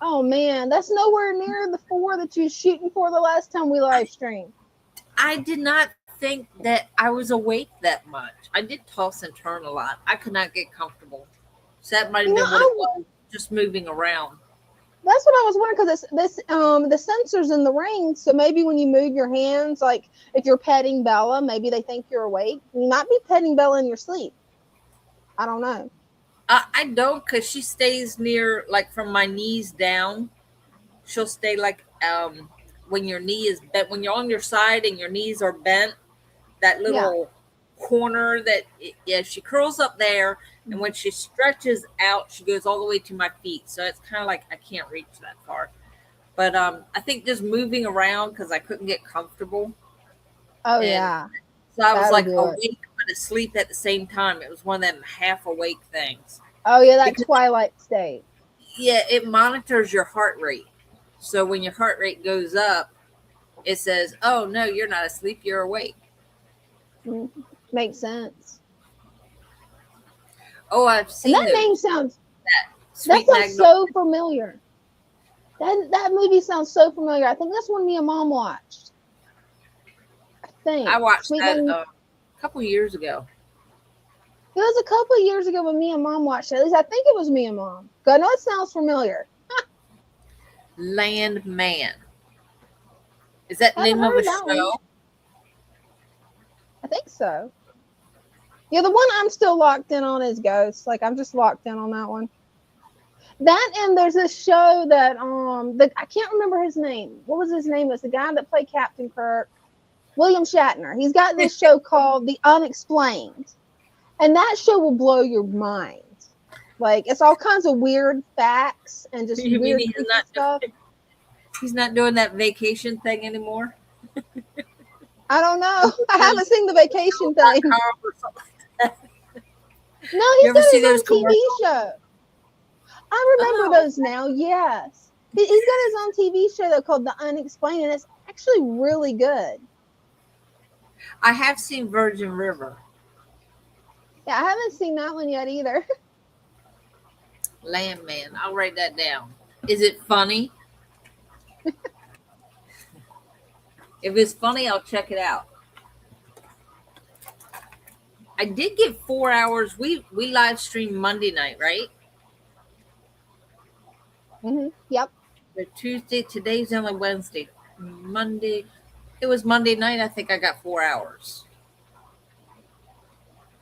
Speaker 1: Oh man, that's nowhere near the 4 that you were shooting for the last time we live streamed.
Speaker 2: I did not think that I was awake that much. I did toss and turn a lot. I could not get comfortable. So that might have been what it was, just moving around.
Speaker 1: That's what I was wondering, because the sensors in the ring, so maybe when you move your hands, like if you're petting Bella, maybe they think you're awake. You might be petting Bella in your sleep. I don't know.
Speaker 2: I don't, because she stays near, like from my knees down. She'll stay like when your knee is bent, when you're on your side and your knees are bent, that little corner that, she curls up there. And when she stretches out, she goes all the way to my feet. So it's kind of like I can't reach that far. But I think just moving around because I couldn't get comfortable.
Speaker 1: Oh, yeah.
Speaker 2: So I was like awake but asleep at the same time. It was one of them half awake things.
Speaker 1: Oh, yeah, that twilight state.
Speaker 2: Yeah, it monitors your heart rate. So when your heart rate goes up, it says, oh, no, you're not asleep. You're awake.
Speaker 1: Makes sense.
Speaker 2: Oh, I've seen
Speaker 1: that name sounds. That sounds
Speaker 2: Magnolia.
Speaker 1: so familiar. That movie sounds so familiar. I think that's one me and Mom watched.
Speaker 2: I watched that a couple years ago.
Speaker 1: It was a couple of years ago when me and Mom watched it. At least I think it was me and Mom. I know it sounds familiar.
Speaker 2: Landman. Is that the name of a show?
Speaker 1: I think so. Yeah, the one I'm still locked in on is Ghost. Like, I'm just locked in on that one. That, and there's this show that I can't remember his name. What was his name? It's the guy that played Captain Kirk, William Shatner. He's got this show called The Unexplained, and that show will blow your mind. Like, it's all kinds of weird facts and just weird stuff.
Speaker 2: He's not doing that vacation thing anymore.
Speaker 1: I don't know. I haven't seen the vacation thing. No, he said it was on TV show. I remember those now. Yes. He's got his own TV show though called The Unexplained, and it's actually really good.
Speaker 2: I have seen Virgin River.
Speaker 1: Yeah, I haven't seen that one yet either.
Speaker 2: Landman. I'll write that down. Is it funny? If it's funny, I'll check it out. I did get 4 hours. We live streamed Monday night, right?
Speaker 1: Yep.
Speaker 2: The Tuesday. Today's only Wednesday. Monday. It was Monday night. I think I got 4 hours.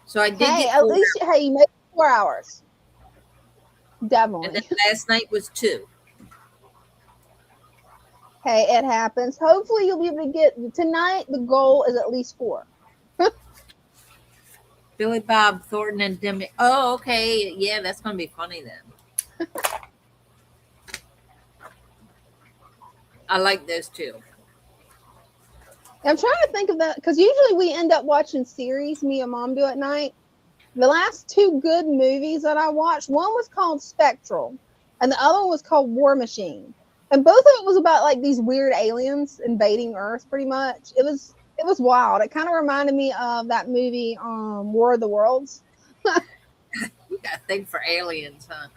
Speaker 2: So I did get
Speaker 1: at least you made 4 hours. Definitely.
Speaker 2: And then last night was 2.
Speaker 1: Hey, it happens. Hopefully you'll be able to get tonight. The goal is at least 4.
Speaker 2: Billy Bob Thornton and Demi. Oh, okay. Yeah, that's gonna be funny then. I like those two.
Speaker 1: I'm trying to think of that because usually we end up watching series. Me and Mom do at night. The last 2 good movies that I watched, one was called Spectral, and the other one was called War Machine. And both of it was about like these weird aliens invading Earth. Pretty much, it was wild. It kind of reminded me of that movie, War of the Worlds.
Speaker 2: You got a thing for aliens, huh?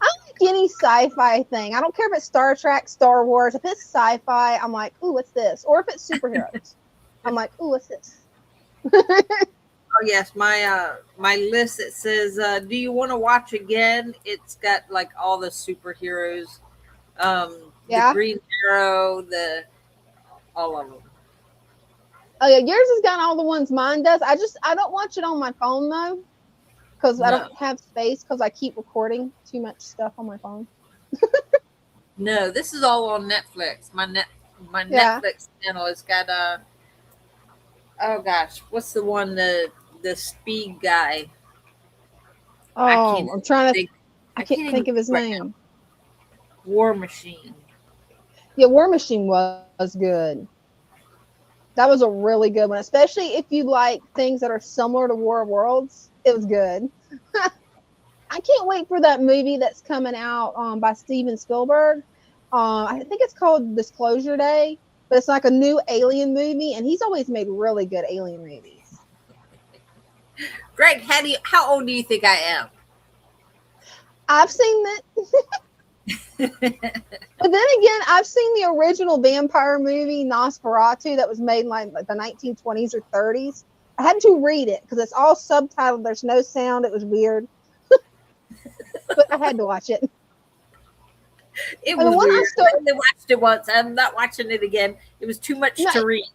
Speaker 1: I like any sci-fi thing. I don't care if it's Star Trek, Star Wars. If it's sci-fi, I'm like, ooh, what's this? Or if it's superheroes, I'm like, ooh, what's this?
Speaker 2: Oh yes, my list that says, "Do you want to watch again?" It's got like all the superheroes, the Green Arrow, all of them.
Speaker 1: Oh yeah, yours has got all the ones mine does. I don't watch it on my phone though, because I don't have space because I keep recording too much stuff on my phone.
Speaker 2: No, this is all on Netflix. My Netflix channel has got oh gosh, what's the one the speed guy?
Speaker 1: Oh, I'm trying to. I can't think of his name.
Speaker 2: War Machine.
Speaker 1: Yeah, War Machine was good. That was a really good one, especially if you like things that are similar to War of Worlds. It was good. I can't wait for that movie that's coming out by Steven Spielberg. I think it's called Disclosure Day, but it's like a new alien movie, and he's always made really good alien movies.
Speaker 2: Greg, how old do you think I am?
Speaker 1: I've seen that. But then again, I've seen the original vampire movie Nosferatu that was made in like the 1920s or 30s. I had to read it because it's all subtitled. There's no sound. It was weird. But I had to watch it.
Speaker 2: It was weird. I only watched it once. I'm not watching it again. It was too much to read.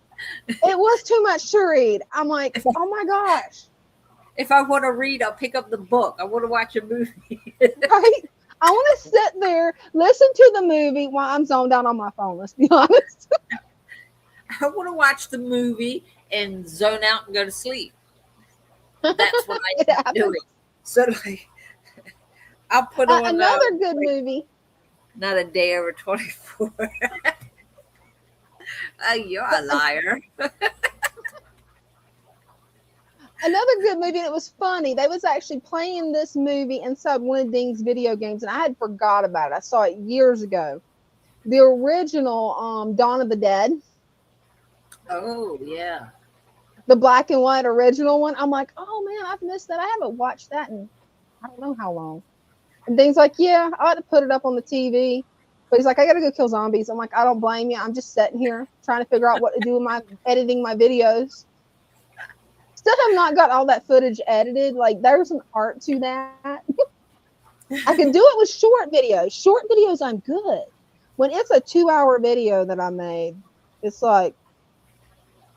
Speaker 1: It was too much to read. I'm like, oh my gosh.
Speaker 2: If I want to read, I'll pick up the book. I want to watch a movie.
Speaker 1: Right? I want to sit there, listen to the movie while I'm zoned out on my phone. Let's be honest.
Speaker 2: I want to watch the movie and zone out and go to sleep. That's what I do. So like, I'll put on
Speaker 1: another good movie.
Speaker 2: Not a day over 24. You're a liar.
Speaker 1: Another good movie, and it was funny. They was actually playing this movie inside one of Ding's video games, and I had forgot about it. I saw it years ago. The original Dawn of the Dead.
Speaker 2: Oh, yeah.
Speaker 1: The black and white original one. I'm like, oh, man, I've missed that. I haven't watched that in I don't know how long. And Ding's like, yeah, I ought to put it up on the TV. But he's like, I got to go kill zombies. I'm like, I don't blame you. I'm just sitting here trying to figure out what to do with my editing my videos. Still have not got all that footage edited. Like, there's an art to that. I can do it with short videos. Short videos, I'm good. When it's a 2-hour video that I made, it's like,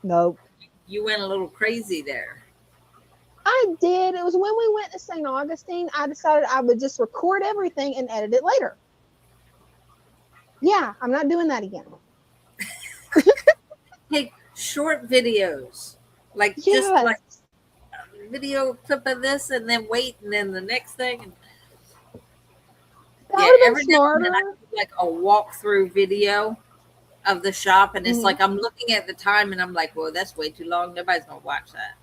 Speaker 1: nope.
Speaker 2: You went a little crazy there.
Speaker 1: I did. It was when we went to St. Augustine. I decided I would just record everything and edit it later. Yeah, I'm not doing that again.
Speaker 2: Hey, short videos. Like just like a video clip of this and then wait and then the next thing.
Speaker 1: Yeah, every now and then I
Speaker 2: do like a walkthrough video of the shop and it's like I'm looking at the time and I'm like, well, that's way too long. Nobody's gonna watch that.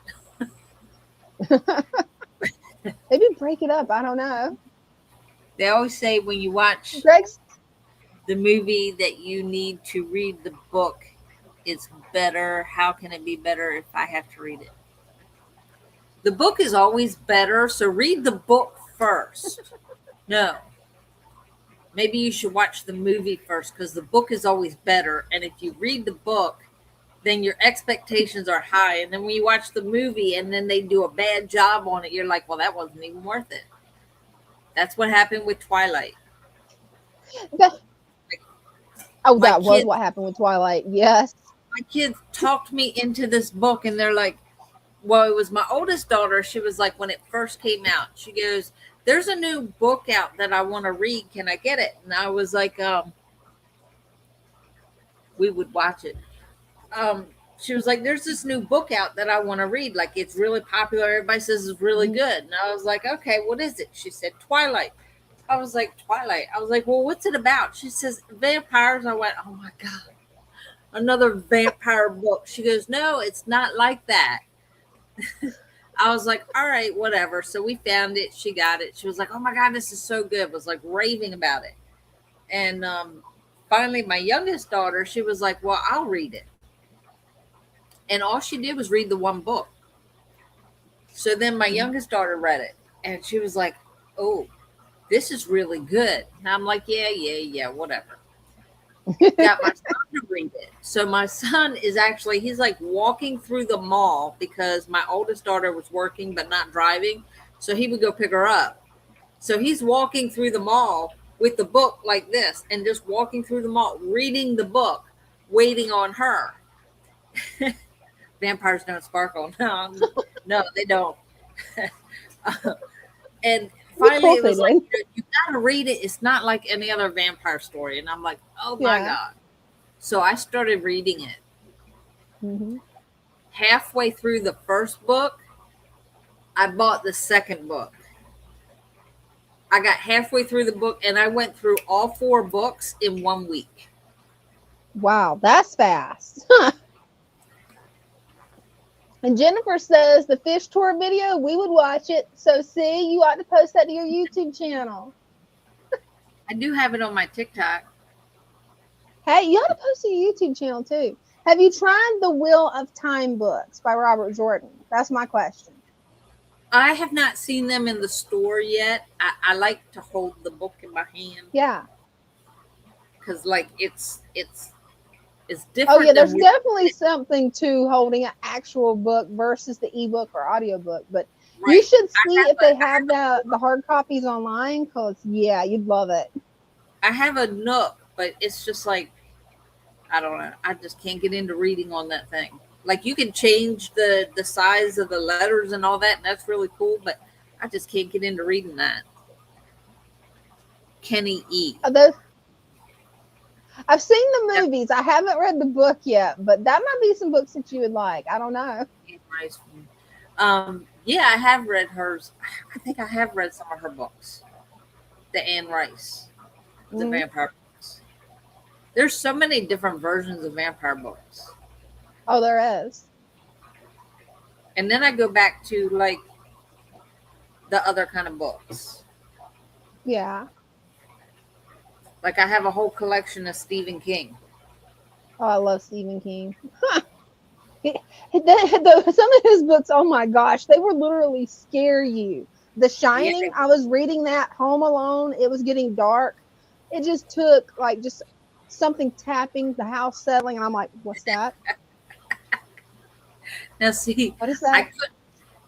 Speaker 1: Maybe break it up. I don't know.
Speaker 2: They always say when you watch
Speaker 1: Greg's
Speaker 2: the movie that you need to read the book. It's better. How can it be better if I have to read it? The book is always better, so read the book first. No. Maybe you should watch the movie first because the book is always better. And if you read the book, then your expectations are high. And then when you watch the movie and then they do a bad job on it, you're like, well, that wasn't even worth it. That's what happened with Twilight.
Speaker 1: Oh, that was what happened with Twilight. Yes.
Speaker 2: My kids talked me into this book and they're like, well, it was my oldest daughter. She was like, when it first came out, she goes, there's a new book out that I want to read. Can I get it? And I was like, we would watch it. She was like, there's this new book out that I want to read. Like, it's really popular. Everybody says it's really good. And I was like, okay, what is it? She said, Twilight. I was like, Twilight. I was like, well, what's it about? She says, vampires. I went, oh my God, another vampire book. She goes, no, it's not like that. I was like, all right, whatever. So we found it. She got it. She was like, oh my God, this is so good. Was like raving about it. And finally, my youngest daughter, she was like, well, I'll read it. And all she did was read the one book. So then my youngest daughter read it. And she was like, oh, this is really good. And I'm like, yeah, whatever. Got my son to read it. So my son is actually, he's like walking through the mall because my oldest daughter was working but not driving. So he would go pick her up. So he's walking through the mall with the book like this and just walking through the mall, reading the book, waiting on her. Vampires don't sparkle. No, they don't. And finally, it was like, you gotta read it. It's not like any other vampire story. And I'm like, oh my God. So I started reading it.
Speaker 1: Mm-hmm.
Speaker 2: Halfway through the first book, I bought the second book. I got halfway through the book and I went through all 4 books in 1 week.
Speaker 1: Wow, that's fast. And Jennifer says the fish tour video, we would watch it. So see, you ought to post that to your YouTube channel.
Speaker 2: I do have it on my TikTok.
Speaker 1: Hey, you ought to post to your YouTube channel too. Have you tried the Wheel of Time books by Robert Jordan? That's my question.
Speaker 2: I have not seen them in the store yet. I like to hold the book in my hand.
Speaker 1: Yeah.
Speaker 2: Because like it's different.
Speaker 1: Oh yeah, there's definitely something to holding an actual book versus the ebook or audiobook. But right. You should see if they have the hard copies online, because yeah, you'd love it.
Speaker 2: I have a Nook, but it's just like, I don't know. I just can't get into reading on that thing. Like you can change the size of the letters and all that, and that's really cool, but I just can't get into reading that. Kenny E.
Speaker 1: I've seen the movies. I haven't read the book yet, but that might be some books that you would like. I don't know.
Speaker 2: Yeah, I have read hers. I think I have read some of her books. The Anne Rice, the vampire books. There's so many different versions of vampire books.
Speaker 1: Oh, there is.
Speaker 2: And then I go back to like the other kind of books.
Speaker 1: Yeah.
Speaker 2: Like I have a whole collection of Stephen King.
Speaker 1: Oh, I love Stephen King. Some of his books, oh my gosh, they were literally scare you. The Shining, yeah. I was reading that. Home Alone, it was getting dark. It just took like just something tapping, the house settling, and I'm like, what's that?
Speaker 2: Now see,
Speaker 1: what is that?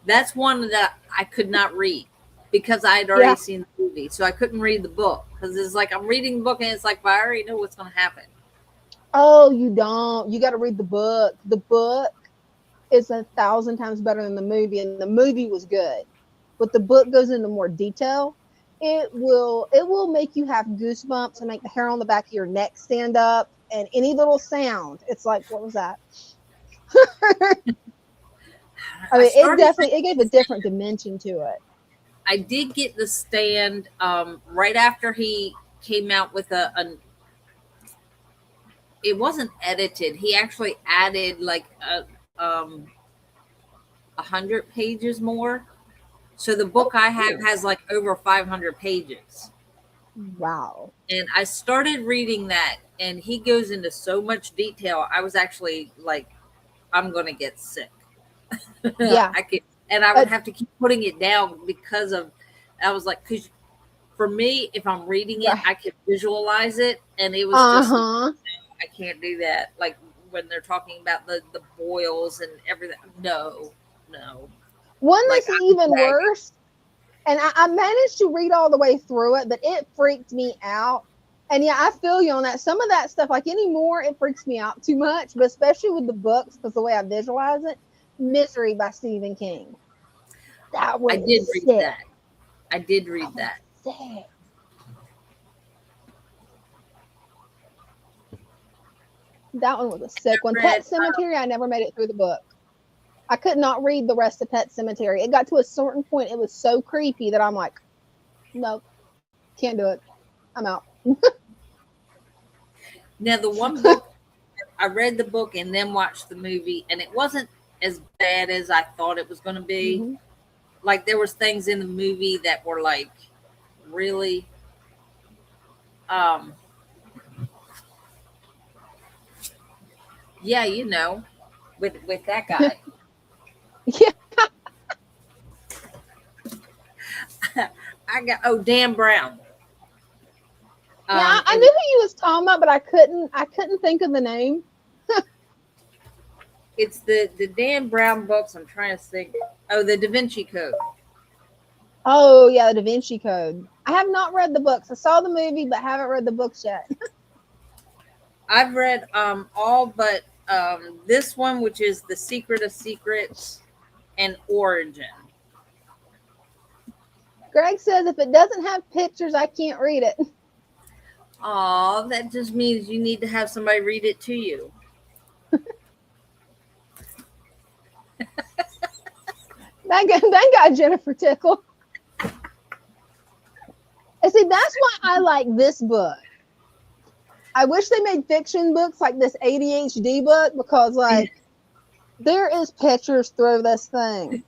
Speaker 2: That's one that I could not read because I had already seen the movie, so I couldn't read the book because it's like I'm reading the book and it's like, well, I already know what's going to happen.
Speaker 1: Oh, you don't. You got to read the book. The book is 1,000 times better than the movie, and the movie was good, but the book goes into more detail. It will make you have goosebumps and make the hair on the back of your neck stand up, and any little sound. It's like, what was that? I mean, it gave a different dimension to it.
Speaker 2: I did get The Stand right after he came out with it wasn't edited. He actually added like 100 pages more. So the book I have has like over 500 pages.
Speaker 1: Wow.
Speaker 2: And I started reading that, and he goes into so much detail. I was actually like, I'm going to get sick.
Speaker 1: Yeah.
Speaker 2: And I would have to keep putting it down because of, I was like, because for me, if I'm reading it, I can visualize it. And it was just, I can't do that. Like when they're talking about the boils and everything. No.
Speaker 1: One that's even worse. And I managed to read all the way through it, but it freaked me out. And yeah, I feel you on that. Some of that stuff, like anymore, it freaks me out too much, but especially with the books, because the way I visualize it. Misery by Stephen King. That was
Speaker 2: read that. I did read that.
Speaker 1: Sick. That one was a sick one. Pet Cemetery, I never made it through the book. I could not read the rest of Pet Cemetery. It got to a certain point, it was so creepy that I'm like, nope, can't do it. I'm out.
Speaker 2: Now, the one book, I read the book and then watched the movie, and it wasn't as bad as I thought it was going to be. Mm-hmm. Like, there was things in the movie that were, like, really, yeah, you know, with that guy.
Speaker 1: Yeah.
Speaker 2: Dan Brown.
Speaker 1: Yeah, I knew who you was talking about, but I couldn't think of the name.
Speaker 2: It's the Dan Brown books. I'm trying to think. Oh, the Da Vinci Code.
Speaker 1: Oh yeah, the Da Vinci Code. I have not read the books. I saw the movie, but haven't read the books yet.
Speaker 2: I've read all but this one, which is The Secret of Secrets and Origin.
Speaker 1: Greg says if it doesn't have pictures, I can't read it.
Speaker 2: Oh, that just means you need to have somebody read it to you.
Speaker 1: that got Jennifer tickled. And see, that's why I like this book. I wish they made fiction books like this ADHD book, because like there is pictures through this thing.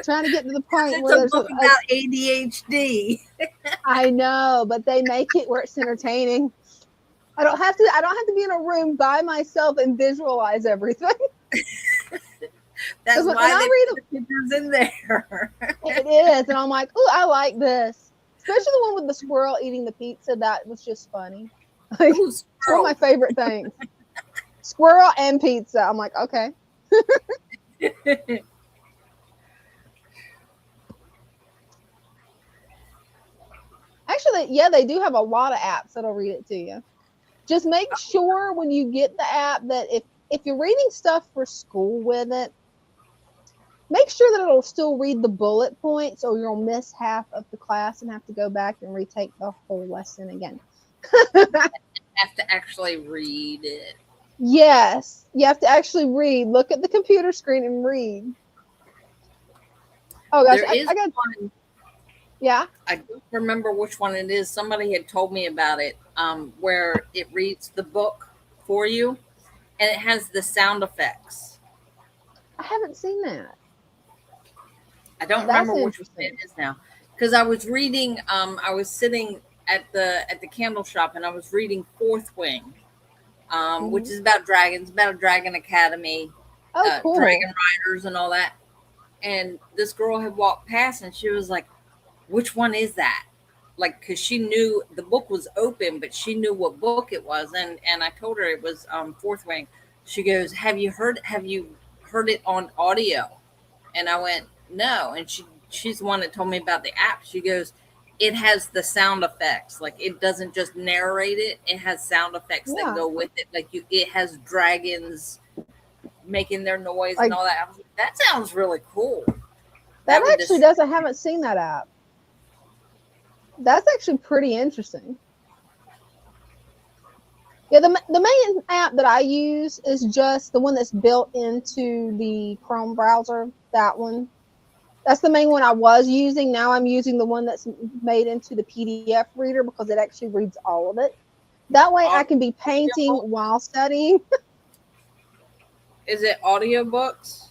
Speaker 1: Trying to get to the point where there's
Speaker 2: a book about ADHD.
Speaker 1: I know, but they make it where it's entertaining. I don't have to be in a room by myself and visualize everything.
Speaker 2: That's why I read the pictures in there.
Speaker 1: It is, and I'm like, oh, I like this. Especially the one with the squirrel eating the pizza. That was just funny. Like, it's one of my favorite things. Squirrel and pizza. I'm like, okay. Actually, yeah, they do have a lot of apps that'll read it to you. Just make sure when you get the app that if you're reading stuff for school with it, make sure that it'll still read the bullet points, or you'll miss half of the class and have to go back and retake the whole lesson again.
Speaker 2: Have to actually read it.
Speaker 1: Yes, you have to actually read. Look at the computer screen and read. Oh gosh, I got one. Yeah.
Speaker 2: I don't remember which one it is. Somebody had told me about it, where it reads the book for you, and it has the sound effects.
Speaker 1: I haven't seen that.
Speaker 2: I don't remember which one it is now, because I was reading. I was sitting at the candle shop, and I was reading Fourth Wing, which is about dragons, about a dragon academy,
Speaker 1: cool.
Speaker 2: Dragon riders, and all that. And this girl had walked past, and she was like, "Which one is that?" Like, because she knew the book was open, but she knew what book it was, and I told her it was Fourth Wing. She goes, "Have you heard it on audio?" And I went, "No." And she's the one that told me about the app. She goes, "It has the sound effects. Like, it doesn't just narrate it. It has sound effects that go with it. Like, it has dragons making their noise and all that." I was like, that sounds really cool.
Speaker 1: That actually does. I haven't seen that app. That's actually pretty interesting. Yeah, the main app that I use is just the one that's built into the Chrome browser. That one. That's the main one I was using. Now I'm using the one that's made into the PDF reader, because it actually reads all of it. That way I can be painting while studying.
Speaker 2: Is it audiobooks?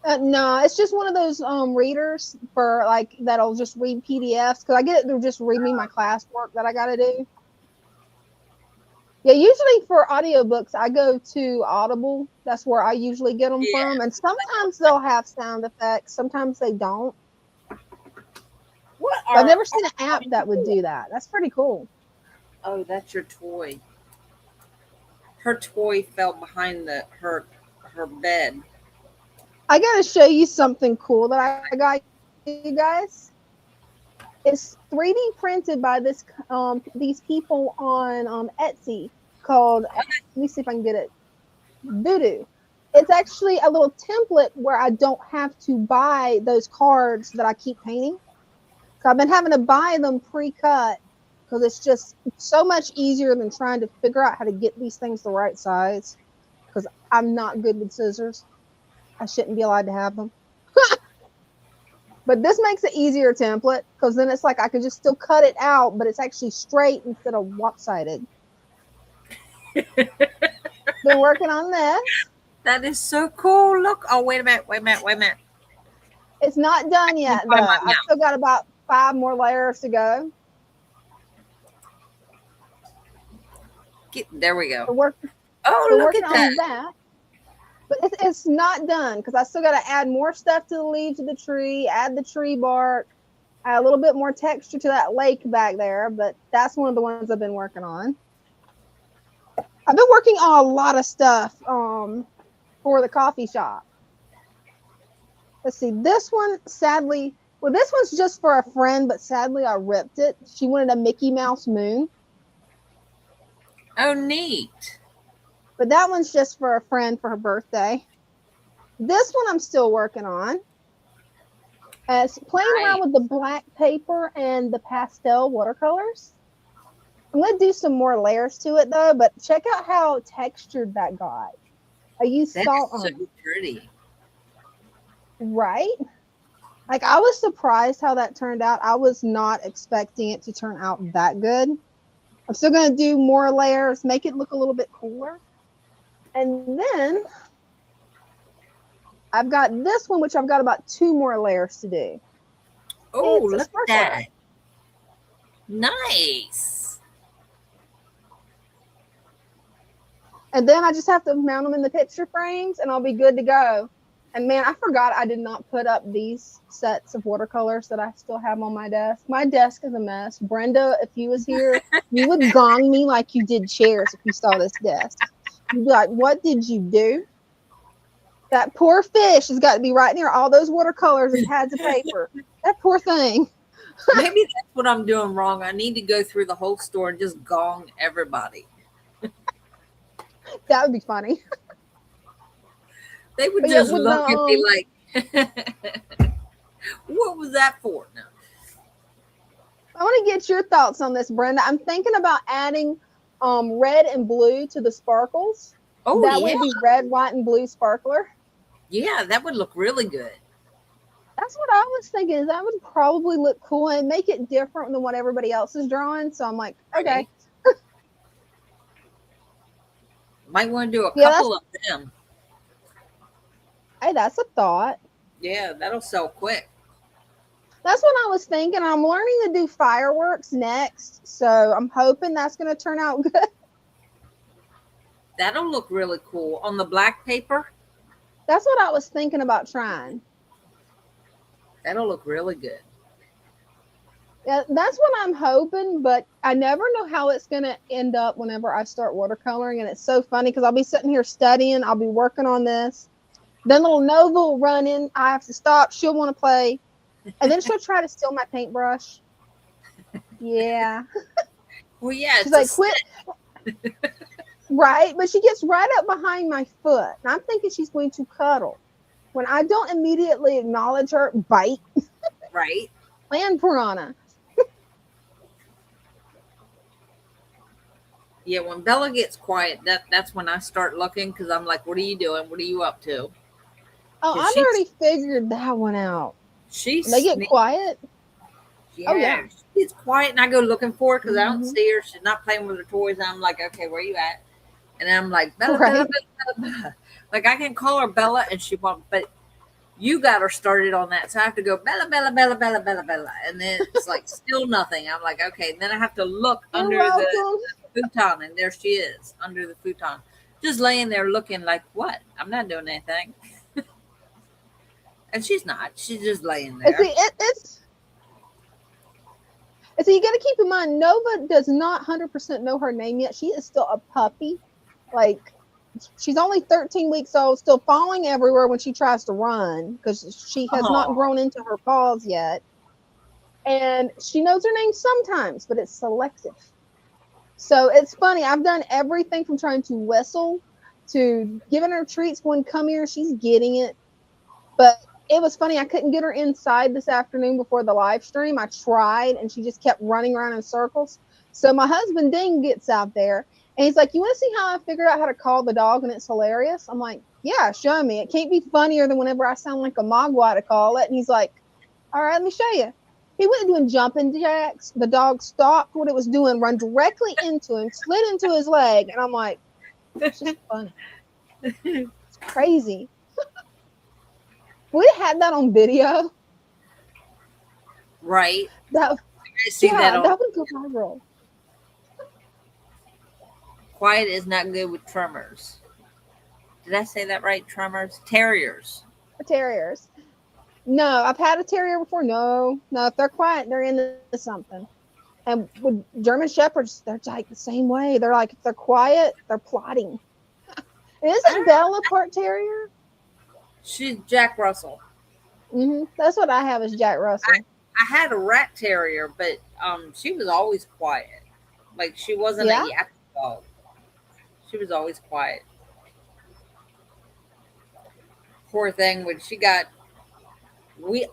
Speaker 1: No, it's just one of those readers for like that'll just read PDFs because I get it. They'll just read me my classwork that I got to do. Yeah, usually for audiobooks, I go to Audible. That's where I usually get them from. And sometimes they'll have sound effects. Sometimes they don't. I've never seen an app that would do that. That's pretty cool.
Speaker 2: Oh, that's your toy. Her toy fell behind her bed.
Speaker 1: I got to show you something cool that I got, you guys. It's 3D printed by these people on Etsy called, let me see if I can get it, Voodoo. It's actually a little template where I don't have to buy those cards that I keep painting. So I've been having to buy them pre-cut because it's just so much easier than trying to figure out how to get these things the right size because I'm not good with scissors. I shouldn't be allowed to have them. But this makes an easier template because then it's like I can just still cut it out, but it's actually straight instead of lopsided. Been working on this.
Speaker 2: That is so cool. Look. Oh, wait a minute.
Speaker 1: It's not done yet, though. I've still got about 5 more layers to go.
Speaker 2: There we go.
Speaker 1: Look at that. But it's not done because I still got to add more stuff to the leaves of the tree, add the tree bark, add a little bit more texture to that lake back there. But that's one of the ones I've been working on. I've been working on a lot of stuff for the coffee shop. Let's see. This one, sadly, well, this one's just for a friend, but sadly I ripped it. She wanted a Mickey Mouse moon.
Speaker 2: Oh, neat.
Speaker 1: But that one's just for a friend for her birthday. This one I'm still working on. It's playing around with the black paper and the pastel watercolors. I'm going to do some more layers to it, though. But check out how textured that got. I used salt on it.
Speaker 2: So pretty.
Speaker 1: Right? Like, I was surprised how that turned out. I was not expecting it to turn out that good. I'm still going to do more layers, make it look a little bit cooler. And then I've got this one, which I've got about 2 more layers to do.
Speaker 2: Oh, look at that. Nice.
Speaker 1: And then I just have to mount them in the picture frames and I'll be good to go. And man, I forgot I did not put up these sets of watercolors that I still have on my desk. My desk is a mess. Brenda, if you was here, you would gong me like you did chairs if you saw this desk. You'd be like, what did you do? That poor fish has got to be right near all those watercolors and pads of paper. That poor thing.
Speaker 2: Maybe that's what I'm doing wrong. I need to go through the whole store and just gong everybody.
Speaker 1: That would be funny.
Speaker 2: They would just look at me like, what was that for? No.
Speaker 1: I want to get your thoughts on this, Brenda. I'm thinking about adding red and blue to the sparkles.
Speaker 2: Oh,
Speaker 1: that would be red, white, and blue sparkler.
Speaker 2: Yeah, that would look really good.
Speaker 1: That's what I was thinking. Is that would probably look cool and make it different than what everybody else is drawing. So I'm like, okay.
Speaker 2: Might want to do a couple of them.
Speaker 1: Hey, that's a thought.
Speaker 2: Yeah, that'll sell quick.
Speaker 1: That's what I was thinking. I'm learning to do fireworks next. So I'm hoping that's going to turn out good.
Speaker 2: That'll look really cool on the black paper.
Speaker 1: That's what I was thinking about trying.
Speaker 2: That'll look really good.
Speaker 1: Yeah, that's what I'm hoping, but I never know how it's going to end up whenever I start watercoloring. And it's so funny because I'll be sitting here studying. I'll be working on this. Then little Nova will run in. I have to stop. She'll want to play. And then she'll try to steal my paintbrush. Yeah.
Speaker 2: Well, yeah.
Speaker 1: She's like, quit. Right? But she gets right up behind my foot. And I'm thinking she's going to cuddle. When I don't immediately acknowledge her, bite.
Speaker 2: Right.
Speaker 1: Land piranha.
Speaker 2: Yeah, when Bella gets quiet, that's when I start looking because I'm like, what are you doing? What are you up to?
Speaker 1: Oh, I've already figured that one out. They get quiet.
Speaker 2: Yeah. Oh, yeah. She gets quiet and I go looking for her because I don't see her. She's not playing with her toys. I'm like, okay, where you at? And I'm like, Bella, Bella, Bella, Bella. Like I can call her Bella and she won't, but you got her started on that. So I have to go Bella, Bella, Bella, Bella, Bella, Bella. And then it's like still nothing. I'm like, okay. Then I have to look
Speaker 1: You're
Speaker 2: under
Speaker 1: welcome.
Speaker 2: the futon, and there she is under the futon. Just laying there looking like, what? I'm not doing anything. And she's not. She's just laying there.
Speaker 1: And see, and so you got to keep in mind, Nova does not 100% know her name yet. She is still a puppy. Like, she's only 13 weeks old, still falling everywhere when she tries to run because she has not grown into her paws yet. And she knows her name sometimes, but it's selective. So it's funny. I've done everything from trying to whistle to giving her treats, going, come here. She's getting it. But it was funny. I couldn't get her inside this afternoon before the live stream. I tried, and she just kept running around in circles. So my husband Ding gets out there, and he's like, you want to see how I figured out how to call the dog, and it's hilarious? I'm like, yeah, show me. It can't be funnier than whenever I sound like a mogwai to call it. And he's like, all right, let me show you. He went doing jumping jacks. The dog stopped what it was doing, run directly into him, slid into his leg. And I'm like, it's just funny. It's crazy. We had that on video.
Speaker 2: Right.
Speaker 1: That,
Speaker 2: I see that
Speaker 1: would go viral.
Speaker 2: Quiet is not good with tremors. Did I say that right? Tremors? Terriers.
Speaker 1: Terriers. No, I've had a terrier before. No, if they're quiet, they're into something. And with German Shepherds, they're like the same way. They're like, if they're quiet, they're plotting. Isn't Bella part terrier?
Speaker 2: She's Jack Russell.
Speaker 1: Mm-hmm. That's what I have is Jack Russell.
Speaker 2: I had a rat terrier, but she was always quiet. Like, she wasn't a yappy dog. She was always quiet. Poor thing, when she got...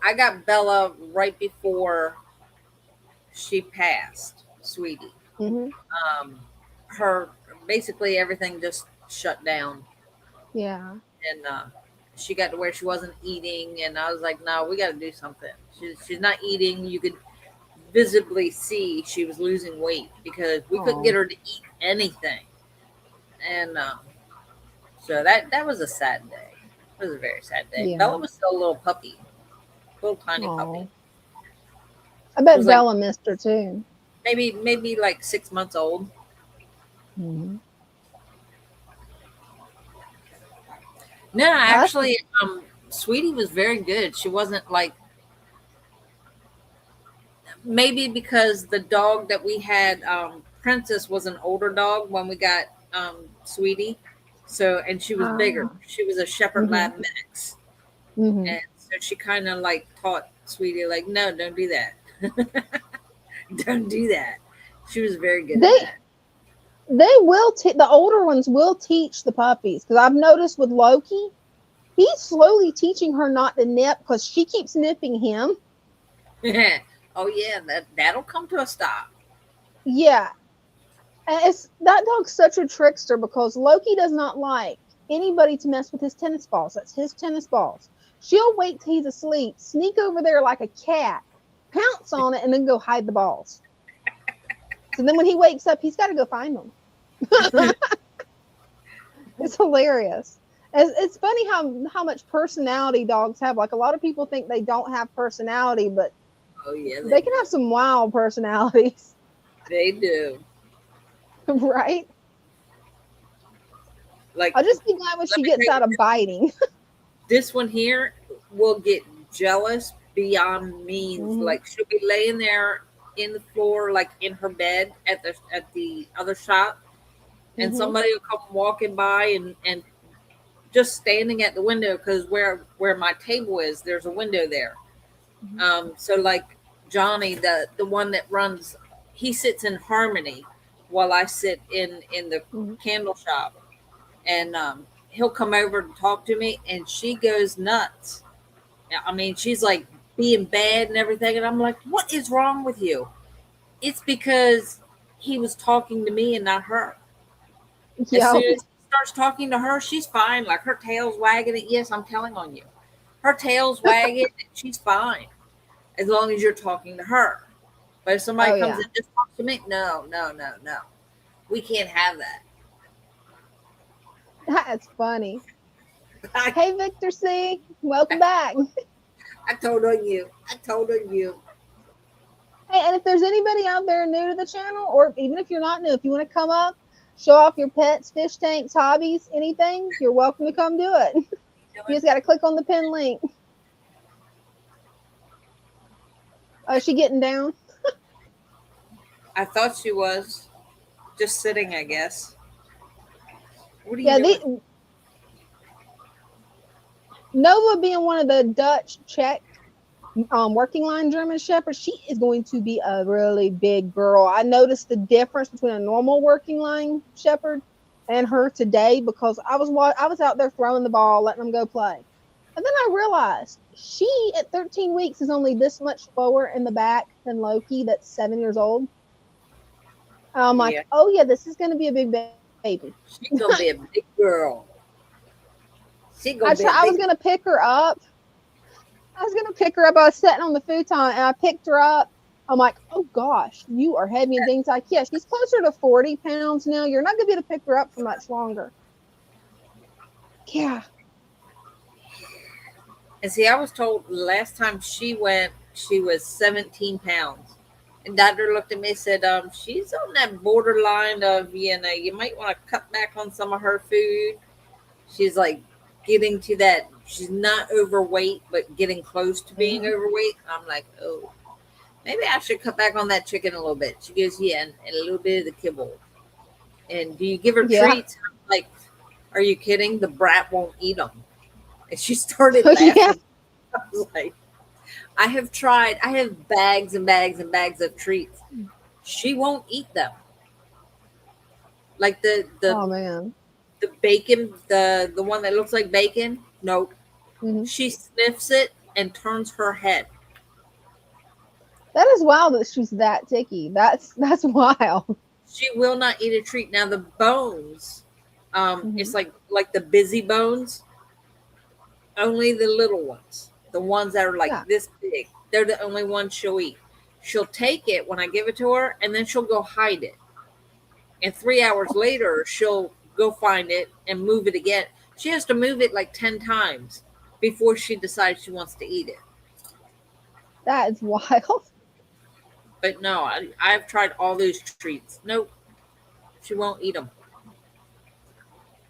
Speaker 2: I got Bella right before she passed, Sweetie.
Speaker 1: Mm-hmm.
Speaker 2: Her... Basically, everything just shut down.
Speaker 1: Yeah.
Speaker 2: And she got to where she wasn't eating, and I was like, no, we got to do something. She's not eating. You could visibly see she was losing weight because we couldn't get her to eat anything. And so that was a sad day. It was a very sad day.
Speaker 1: Yeah.
Speaker 2: Bella was still a little puppy. Little tiny puppy.
Speaker 1: I bet Bella missed her too.
Speaker 2: Maybe like 6 months old.
Speaker 1: Mm-hmm.
Speaker 2: No, actually, Sweetie was very good. She wasn't like, maybe because the dog that we had, Princess, was an older dog when we got Sweetie. So, and she was bigger. She was a Shepherd Lab mix. Mm-hmm. And so she kind of like taught Sweetie, like, no, don't do that. Don't do that. She was very good at that.
Speaker 1: They will, the older ones will teach the puppies. Because I've noticed with Loki, he's slowly teaching her not to nip because she keeps nipping him.
Speaker 2: Oh, yeah, that'll come to a stop.
Speaker 1: Yeah. And that dog's such a trickster because Loki does not like anybody to mess with his tennis balls. That's his tennis balls. She'll wait till he's asleep, sneak over there like a cat, pounce on it, and then go hide the balls. So then when he wakes up, he's got to go find them. It's hilarious. It's funny how much personality dogs have. Like, a lot of people think they don't have personality, but they can have some wild personalities.
Speaker 2: They do.
Speaker 1: Right?
Speaker 2: Like,
Speaker 1: I'll just be glad when she gets out of biting.
Speaker 2: This one here will get jealous beyond means. Mm-hmm. Like, she'll be laying there in the floor, like in her bed at the other shop, and somebody will come walking by and just standing at the window, because where my table is, there's a window there. So like Johnny, the one that runs, he sits in Harmony while I sit in the candle shop, and he'll come over to talk to me, and she goes nuts. I mean, she's like being bad and everything, and I'm like, what is wrong with you? It's because he was talking to me and not her. Yeah. As soon as he starts talking to her, she's fine. Like, her tail's wagging it. Yes, I'm telling on you. Her tail's wagging and she's fine. As long as you're talking to her. But if somebody comes and just talks to me, no. We can't have that.
Speaker 1: That's funny. Hey, Victor C. Welcome back.
Speaker 2: I told on you. I told on you.
Speaker 1: Hey, and if there's anybody out there new to the channel, or even if you're not new, if you want to come up, show off your pets, fish tanks, hobbies, anything, you're welcome to come do it. You just got to click on the pin link. Oh, is she getting down?
Speaker 2: I thought she was just sitting, I guess. What are you doing?
Speaker 1: Nova being one of the Dutch Czech working line German Shepherd, she is going to be a really big girl. I noticed the difference between a normal working line Shepherd and her today because I was out there throwing the ball, letting them go play. And then I realized she at 13 weeks is only this much lower in the back than Loki that's 7 years old. I'm like, yeah. Oh yeah, this is going to be a big baby.
Speaker 2: She's going to be a big girl.
Speaker 1: I was going to pick her up. I was sitting on the futon and I picked her up. I'm like, oh gosh, you are heavy and things like, yeah, she's closer to 40 pounds now. You're not going to be able to pick her up for much longer. Yeah.
Speaker 2: And see, I was told last time she went, she was 17 pounds. And doctor looked at me and said, she's on that borderline of, you might want to cut back on some of her food. She's like getting to that. She's not overweight, but getting close to being overweight. I'm like, oh, maybe I should cut back on that chicken a little bit. She goes, yeah, and a little bit of the kibble. And do you give her treats? I'm like, are you kidding? The brat won't eat them. And she started laughing. Yeah. I was like, I have tried. I have bags and bags and bags of treats. She won't eat them. Like the
Speaker 1: oh man,
Speaker 2: the bacon, the one that looks like bacon. Nope. Mm-hmm. She sniffs it and turns her head.
Speaker 1: That is wild that she's that ticky. That's wild.
Speaker 2: She will not eat a treat. Now the bones, it's like the busy bones. Only the little ones, the ones that are like this big, they're the only ones she'll eat. She'll take it when I give it to her, and then she'll go hide it. And 3 hours later, she'll go find it and move it again. She has to move it like 10 times before she decides she wants to eat it.
Speaker 1: That is wild.
Speaker 2: But no, I've tried all those treats. Nope, she won't eat them.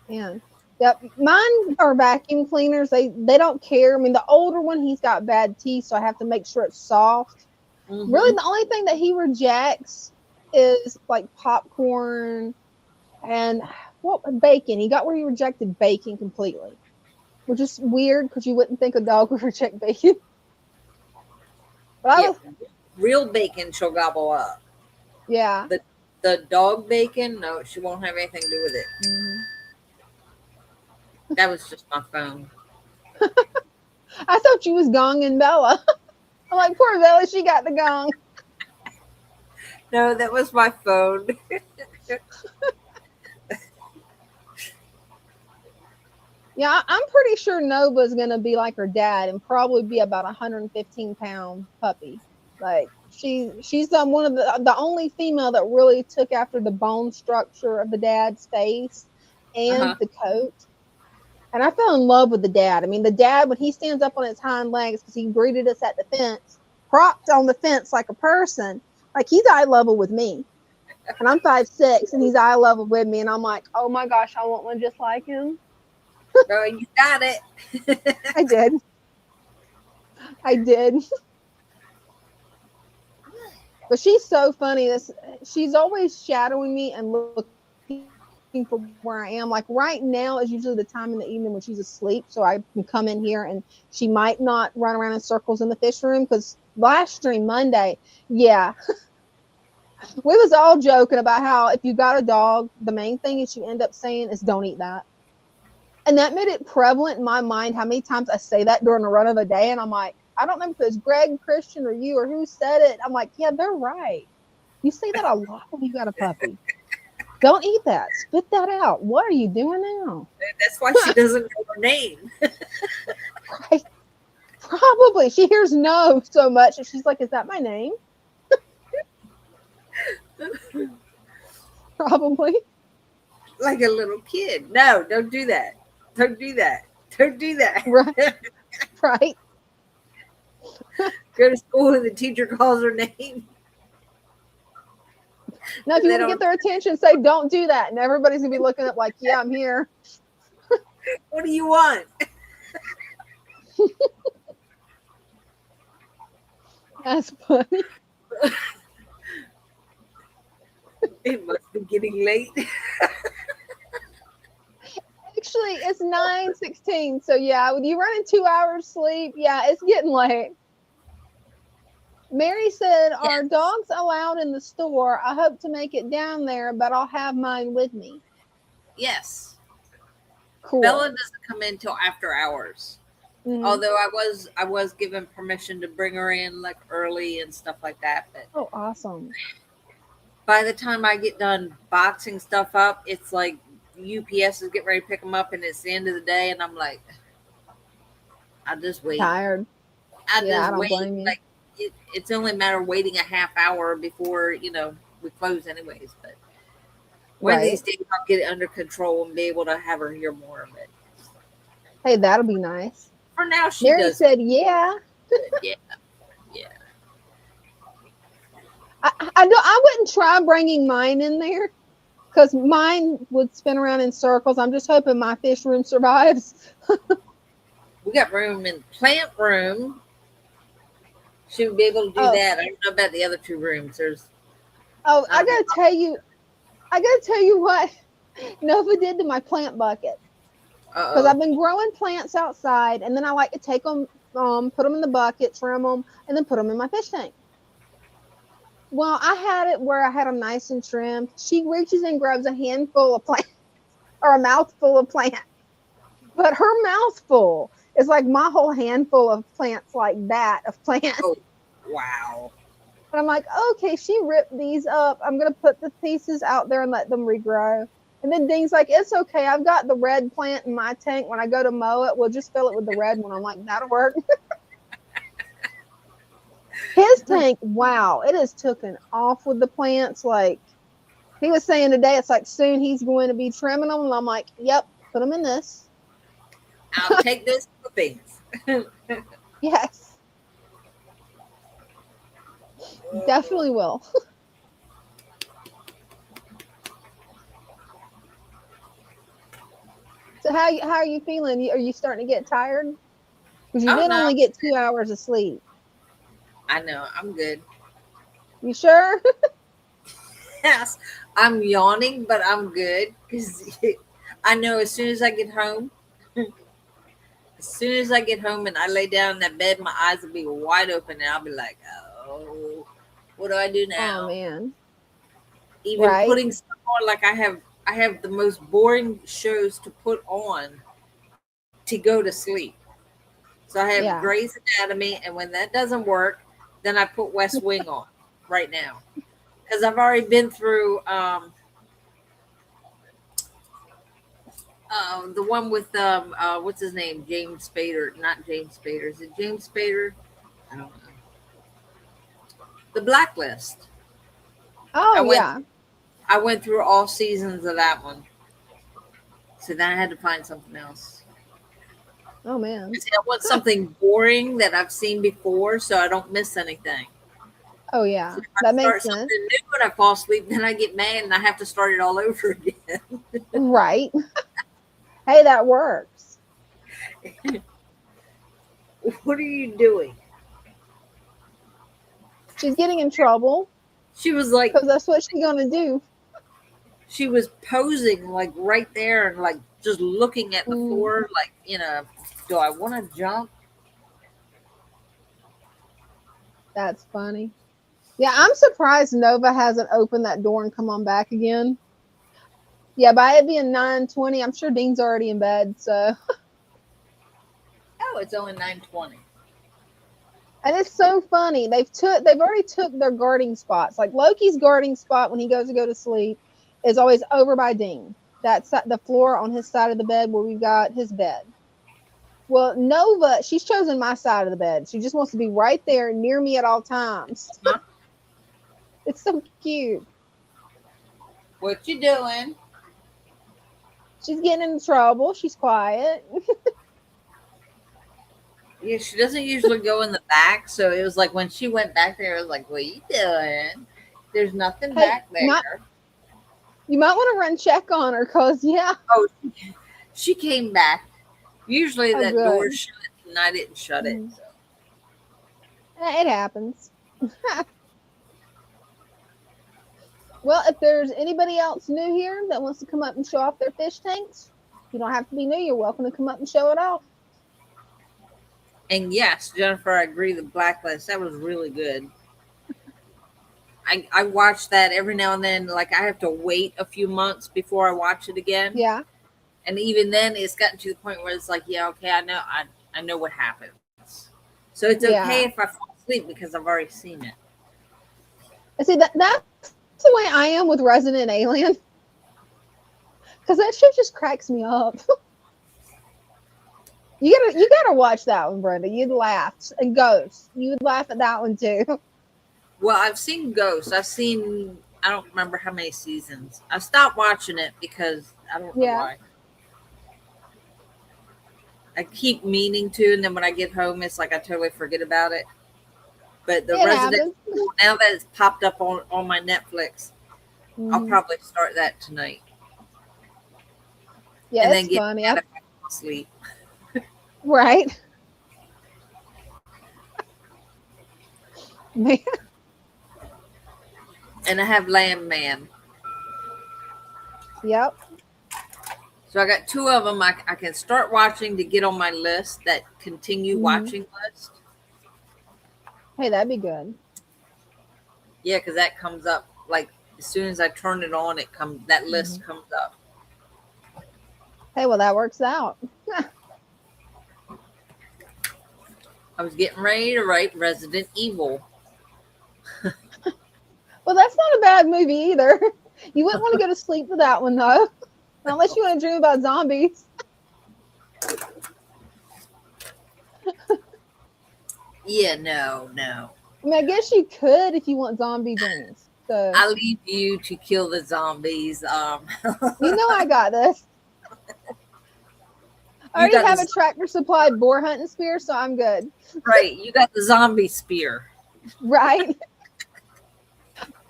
Speaker 1: Yeah. Yep. Mine are vacuum cleaners. They don't care. I mean, the older one, he's got bad teeth, so I have to make sure it's soft. Mm-hmm. Really, the only thing that he rejects is like popcorn and bacon. He got where he rejected bacon completely, which is weird because you wouldn't think a dog would reject bacon. But
Speaker 2: real bacon she'll gobble up.
Speaker 1: Yeah.
Speaker 2: The dog bacon, no, she won't have anything to do with it. Mm-hmm. That was just my phone.
Speaker 1: I thought you was gonging Bella. I'm like, poor Bella, she got the gong.
Speaker 2: No, that was my phone.
Speaker 1: Yeah, I'm pretty sure Nova's going to be like her dad and probably be about 115-pound puppy. Like, she's one of the only female that really took after the bone structure of the dad's face and the coat. And I fell in love with the dad. I mean, the dad, when he stands up on his hind legs, because he greeted us at the fence, propped on the fence like a person, like he's eye level with me. And I'm 5'6", and he's eye level with me. And I'm like, oh my gosh, I want one just like him.
Speaker 2: Girl, you got it.
Speaker 1: I did. But she's so funny. She's always shadowing me and looking for where I am. Like right now is usually the time in the evening when she's asleep, so I can come in here and she might not run around in circles in the fish room. Because last stream Monday, we was all joking about how if you got a dog, the main thing is you end up saying is don't eat that. And that made it prevalent in my mind how many times I say that during the run of the day. And I'm like, I don't remember if it was Greg, Christian, or you, or who said it. I'm like, yeah, they're right. You say that a lot when you got a puppy. Don't eat that. Spit that out. What are you doing now?
Speaker 2: That's why she doesn't know her name.
Speaker 1: Right. Probably. She hears no so much, and she's like, is that my name? Probably.
Speaker 2: Like a little kid. No, don't do that. Don't do that. Don't do that.
Speaker 1: Right. Right.
Speaker 2: Go to school and the teacher calls her name.
Speaker 1: Now, if you want to get their attention, say, don't do that. And everybody's going to be looking up like, yeah, I'm here.
Speaker 2: What do you want?
Speaker 1: That's funny.
Speaker 2: It must be getting late.
Speaker 1: Actually, it's 9:16. So, yeah, when you run in 2 hours sleep, yeah, it's getting late. Mary said,
Speaker 2: Yes.
Speaker 1: Are dogs allowed in the store? I hope to make it down there, but I'll have mine with me.
Speaker 2: Yes.
Speaker 1: Cool.
Speaker 2: Bella doesn't come in till after hours.
Speaker 1: Mhm.
Speaker 2: Although I was given permission to bring her in like early and stuff like that. But
Speaker 1: Oh, awesome.
Speaker 2: by the time I get done boxing stuff up, it's like UPS is getting ready to pick them up and it's the end of the day. And I'm like, I'll just wait.
Speaker 1: Tired.
Speaker 2: I
Speaker 1: Yeah, I
Speaker 2: just
Speaker 1: don't
Speaker 2: wait.
Speaker 1: blame you.
Speaker 2: Like it's only a matter of waiting a half hour before, we close anyways. But one of
Speaker 1: Right.
Speaker 2: these days I'll get it under control and be able to have her hear more of it.
Speaker 1: Hey, that'll be nice.
Speaker 2: For now, she
Speaker 1: Mary
Speaker 2: does.
Speaker 1: said, yeah.
Speaker 2: Yeah.
Speaker 1: I wouldn't try bringing mine in there because mine would spin around in circles. I'm just hoping my fish room survives.
Speaker 2: We got room in plant room. She would be able to do that. I don't know about the other two rooms.
Speaker 1: I gotta tell you what Nova did to my plant bucket. Because I've been growing plants outside, and then I like to take them, put them in the bucket, trim them, and then put them in my fish tank. Well, I had it where I had them nice and trimmed. She reaches and grabs a handful of plants, or a mouthful of plants. But her mouthful is like my whole handful of plants, like that of plants.
Speaker 2: Oh, wow.
Speaker 1: And I'm like, okay, she ripped these up. I'm gonna put the pieces out there and let them regrow. And then Dean's like, it's okay. I've got the red plant in my tank. When I go to mow it, we'll just fill it with the red one. I'm like, that'll work. His tank, wow, it has taken off with the plants. Like he was saying today, it's like soon he's going to be trimming them. And I'm like, yep, put them in this.
Speaker 2: I'll take those clippings.
Speaker 1: Yes. Definitely will. So how are you feeling? Are you starting to get tired? Because you did only get 2 hours of sleep.
Speaker 2: I know. I'm good.
Speaker 1: You sure?
Speaker 2: Yes. I'm yawning, but I'm good because I know as soon as I get home, and I lay down in that bed, my eyes will be wide open and I'll be like, oh, what do I do now?
Speaker 1: Oh man.
Speaker 2: Even putting stuff on, like I have the most boring shows to put on to go to sleep. So I have Grey's Anatomy, and when that doesn't work, then I put West Wing on right now. Because I've already been through the one with what's his name? James Spader. Not James Spader. Is it James Spader? I don't know. The Blacklist.
Speaker 1: Oh,
Speaker 2: I went through all seasons of that one. So then I had to find something else.
Speaker 1: Oh man.
Speaker 2: I want something boring that I've seen before so I don't miss anything.
Speaker 1: Oh yeah.
Speaker 2: So
Speaker 1: that makes sense.
Speaker 2: Something new when I fall asleep, then I get mad and I have to start it all over again.
Speaker 1: Right. Hey, that works.
Speaker 2: What are you doing?
Speaker 1: She's getting in trouble.
Speaker 2: She was like,
Speaker 1: because that's what she's gonna do.
Speaker 2: She was posing like right there and like just looking at the floor, like, do I want to jump?
Speaker 1: That's funny. Yeah, I'm surprised Nova hasn't opened that door and come on back again. Yeah, by it being 9:20, I'm sure Dean's already in bed. So.
Speaker 2: Oh, it's only 9:20.
Speaker 1: And it's so funny. They've already took their guarding spots. Like Loki's guarding spot when he goes to go to sleep is always over by Dean. That's the floor on his side of the bed where we've got his bed. Well, Nova, she's chosen my side of the bed. She just wants to be right there near me at all times.
Speaker 2: Huh?
Speaker 1: It's so cute.
Speaker 2: What you doing?
Speaker 1: She's getting in trouble. She's quiet.
Speaker 2: Yeah, she doesn't usually go in the back, so it was like when she went back there, it was like, "What are you doing? There's nothing
Speaker 1: Hey,
Speaker 2: back there."
Speaker 1: you might want to run check on her, cause yeah.
Speaker 2: Oh, she came back. Usually
Speaker 1: Oh,
Speaker 2: that door
Speaker 1: good.
Speaker 2: shut, and I didn't shut it.
Speaker 1: Mhm.
Speaker 2: So.
Speaker 1: It happens. Well, if there's anybody else new here that wants to come up and show off their fish tanks, you don't have to be new. You're welcome to come up and show it off.
Speaker 2: And yes, Jennifer, I agree. The Blacklist, that was really good. I watch that every now and then. Like I have to wait a few months before I watch it again.
Speaker 1: Yeah.
Speaker 2: And even then, it's gotten to the point where it's like, yeah, okay, I know what happens. So it's okay if I fall asleep because I've already seen it.
Speaker 1: See, that's the way I am with Resident Alien. Because that shit just cracks me up. You gotta watch that one, Brenda. You'd laugh. And Ghost. You would laugh at that one too.
Speaker 2: Well, I've seen Ghost. I don't remember how many seasons. I stopped watching it because I don't know why. I keep meaning to, and then when I get home, it's like I totally forget about it. But the Resident Evil, now that it's popped up on my Netflix, I'll probably start that tonight.
Speaker 1: Yeah,
Speaker 2: and
Speaker 1: it's
Speaker 2: then get
Speaker 1: funny.
Speaker 2: Out of sleep.
Speaker 1: Right. Man.
Speaker 2: And I have Lamb Man.
Speaker 1: Yep.
Speaker 2: So I got two of them I can start watching to get on my list, that continue watching list.
Speaker 1: Hey, that'd be good.
Speaker 2: Yeah, because that comes up like as soon as I turn it on, that list comes up.
Speaker 1: Hey, well, that works out.
Speaker 2: I was getting ready to write Resident Evil.
Speaker 1: Well, that's not a bad movie either. You wouldn't want to go to sleep for that one, though. Unless you want to dream about zombies.
Speaker 2: Yeah, no.
Speaker 1: I mean, I guess you could if you want zombie dreams. So
Speaker 2: I'll leave you to kill the zombies.
Speaker 1: You know I got this. I already have a Tractor Supply boar hunting spear, so I'm good.
Speaker 2: Right, you got the zombie spear.
Speaker 1: Right.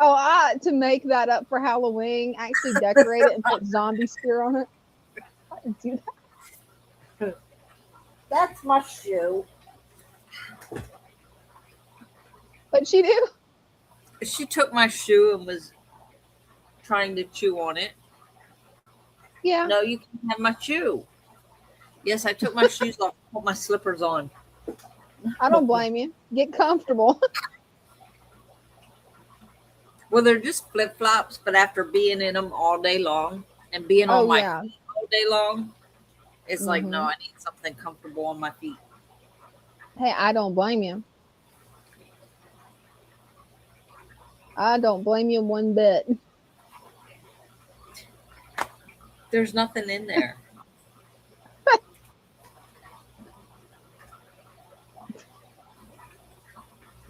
Speaker 1: Oh, I ought to make that up for Halloween. Actually decorate it and put zombie spear on it. I can do that.
Speaker 2: That's my shoe.
Speaker 1: What'd she do?
Speaker 2: She took my shoe and was trying to chew on it.
Speaker 1: Yeah.
Speaker 2: No, you can't have my shoe. Yes, I took my shoes off and put my slippers on.
Speaker 1: I don't blame you. Get comfortable.
Speaker 2: Well, they're just flip-flops, but after being in them all day long and being on my feet all day long, it's like, no, I need something comfortable on my feet.
Speaker 1: Hey, I don't blame you. I don't blame you one bit.
Speaker 2: There's nothing in there.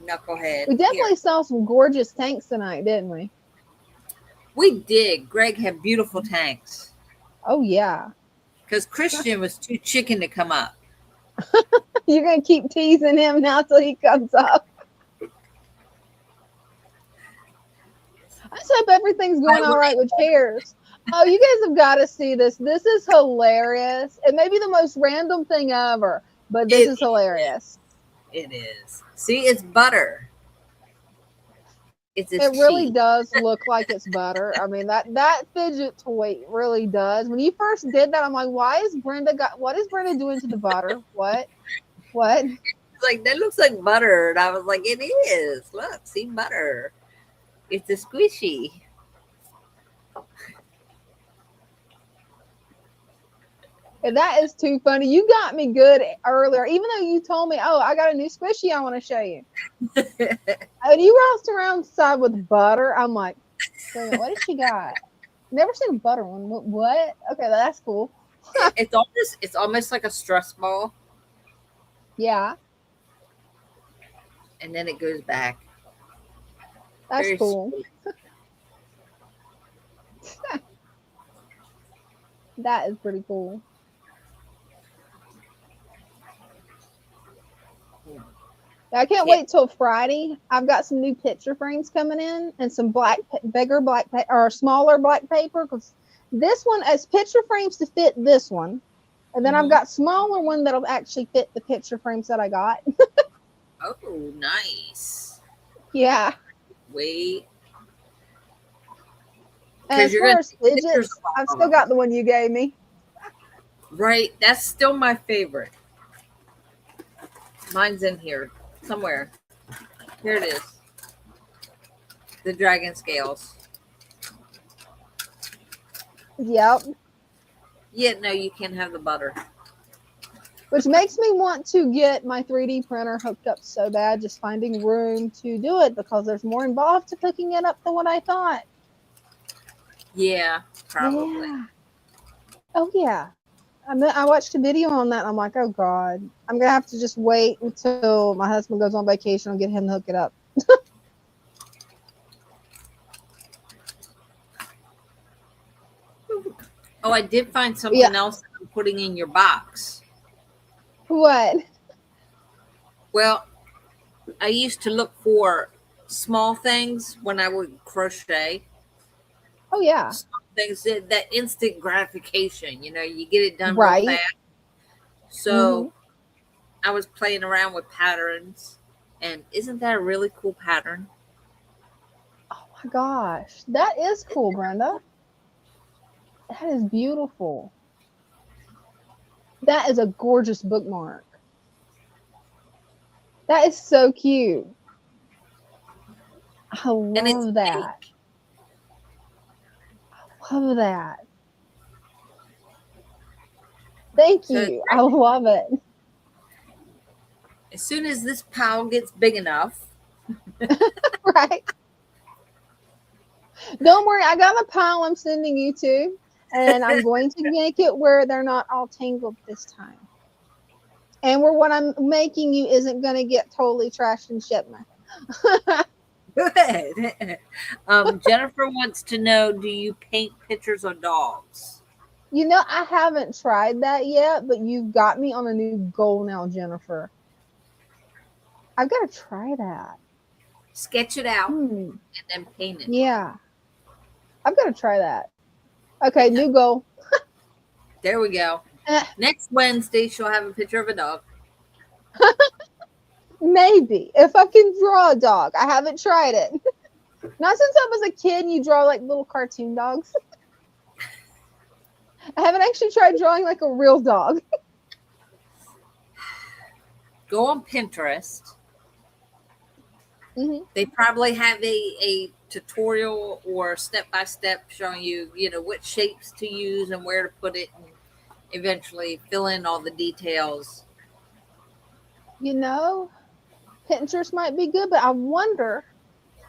Speaker 2: Knucklehead.
Speaker 1: We definitely saw some gorgeous tanks tonight, didn't we?
Speaker 2: We did. Greg had beautiful tanks.
Speaker 1: Oh, yeah.
Speaker 2: Because Christian was too chicken to come up.
Speaker 1: You're going to keep teasing him now till he comes up. I just hope everything's going all right with chairs. Oh, you guys have got to see this. This is hilarious. It may be the most random thing ever, but this is hilarious.
Speaker 2: It is. See, it's butter. It
Speaker 1: really does look like it's butter. I mean, that fidget toy really does. When you first did that, I'm like, what is Brenda doing to the butter? What?
Speaker 2: It's like, that looks like butter. And I was like, it is. Look, see, butter. It's a squishy.
Speaker 1: And that is too funny. You got me good earlier, even though you told me, oh, I got a new squishy I want to show you. And you roused around the side with butter. I'm like, what has she got? Never seen a butter one. What? Okay, that's cool.
Speaker 2: It's almost like a stress ball.
Speaker 1: Yeah.
Speaker 2: And then it goes back.
Speaker 1: That's very cool. That is pretty cool. I can't wait till Friday. I've got some new picture frames coming in and some smaller black paper, because this one has picture frames to fit this one. And then I've got smaller one that'll actually fit the picture frames that I got.
Speaker 2: Oh, nice.
Speaker 1: Yeah.
Speaker 2: Wait.
Speaker 1: And as far as fidgets, I've still got the one you gave me.
Speaker 2: Right. That's still my favorite. Mine's in here somewhere. Here it is. The dragon scales.
Speaker 1: Yep.
Speaker 2: Yeah, no, you can't have the butter.
Speaker 1: Which makes me want to get my 3D printer hooked up so bad, just finding room to do it, because there's more involved to hooking it up than what I thought.
Speaker 2: Yeah, probably.
Speaker 1: Yeah. Oh, yeah. I watched a video on that, and I'm like, oh, God. I'm going to have to just wait until my husband goes on vacation and get him to hook it up.
Speaker 2: Oh, I did find something else that I'm putting in your box.
Speaker 1: What?
Speaker 2: Well, I used to look for small things when I would crochet.
Speaker 1: Oh, yeah.
Speaker 2: Small things, that instant gratification, you get it done
Speaker 1: right.
Speaker 2: real fast. So I was playing around with patterns, and isn't that a really cool pattern?
Speaker 1: Oh, my gosh. That is cool, Brenda. That is beautiful. That is a gorgeous bookmark. That is so cute. I love that. I love that. Thank you. I love it.
Speaker 2: As soon as this pile gets big enough.
Speaker 1: Right. Don't worry. I got a pile I'm sending you to. And I'm going to make it where they're not all tangled this time. And where what I'm making you isn't going to get totally trashed in shipment.
Speaker 2: Good. Jennifer wants to know, do you paint pictures of dogs?
Speaker 1: I haven't tried that yet, but you've got me on a new goal now, Jennifer. I've got to try that.
Speaker 2: Sketch it out and then paint it.
Speaker 1: Yeah. I've got to try that. Okay, new goal.
Speaker 2: There we go. Next Wednesday, she'll have a picture of a dog.
Speaker 1: Maybe. If I can draw a dog. I haven't tried it. Not since I was a kid, you draw like little cartoon dogs. I haven't actually tried drawing like a real dog.
Speaker 2: Go on Pinterest. They probably have a tutorial or step-by-step showing you, what shapes to use and where to put it, and eventually fill in all the details.
Speaker 1: Pinterest might be good, but I wonder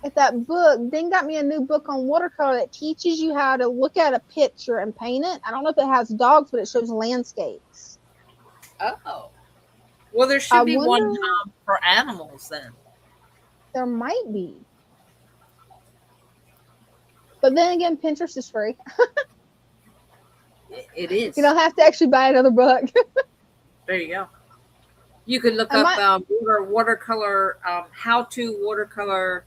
Speaker 1: if that book, then got me a new book on watercolor that teaches you how to look at a picture and paint it. I don't know if it has dogs, but it shows landscapes.
Speaker 2: Oh. Well, there should be one for animals then.
Speaker 1: There might be. But then again, Pinterest is free.
Speaker 2: It is.
Speaker 1: You don't have to actually buy another book.
Speaker 2: There you go. You could look up watercolor, how to watercolor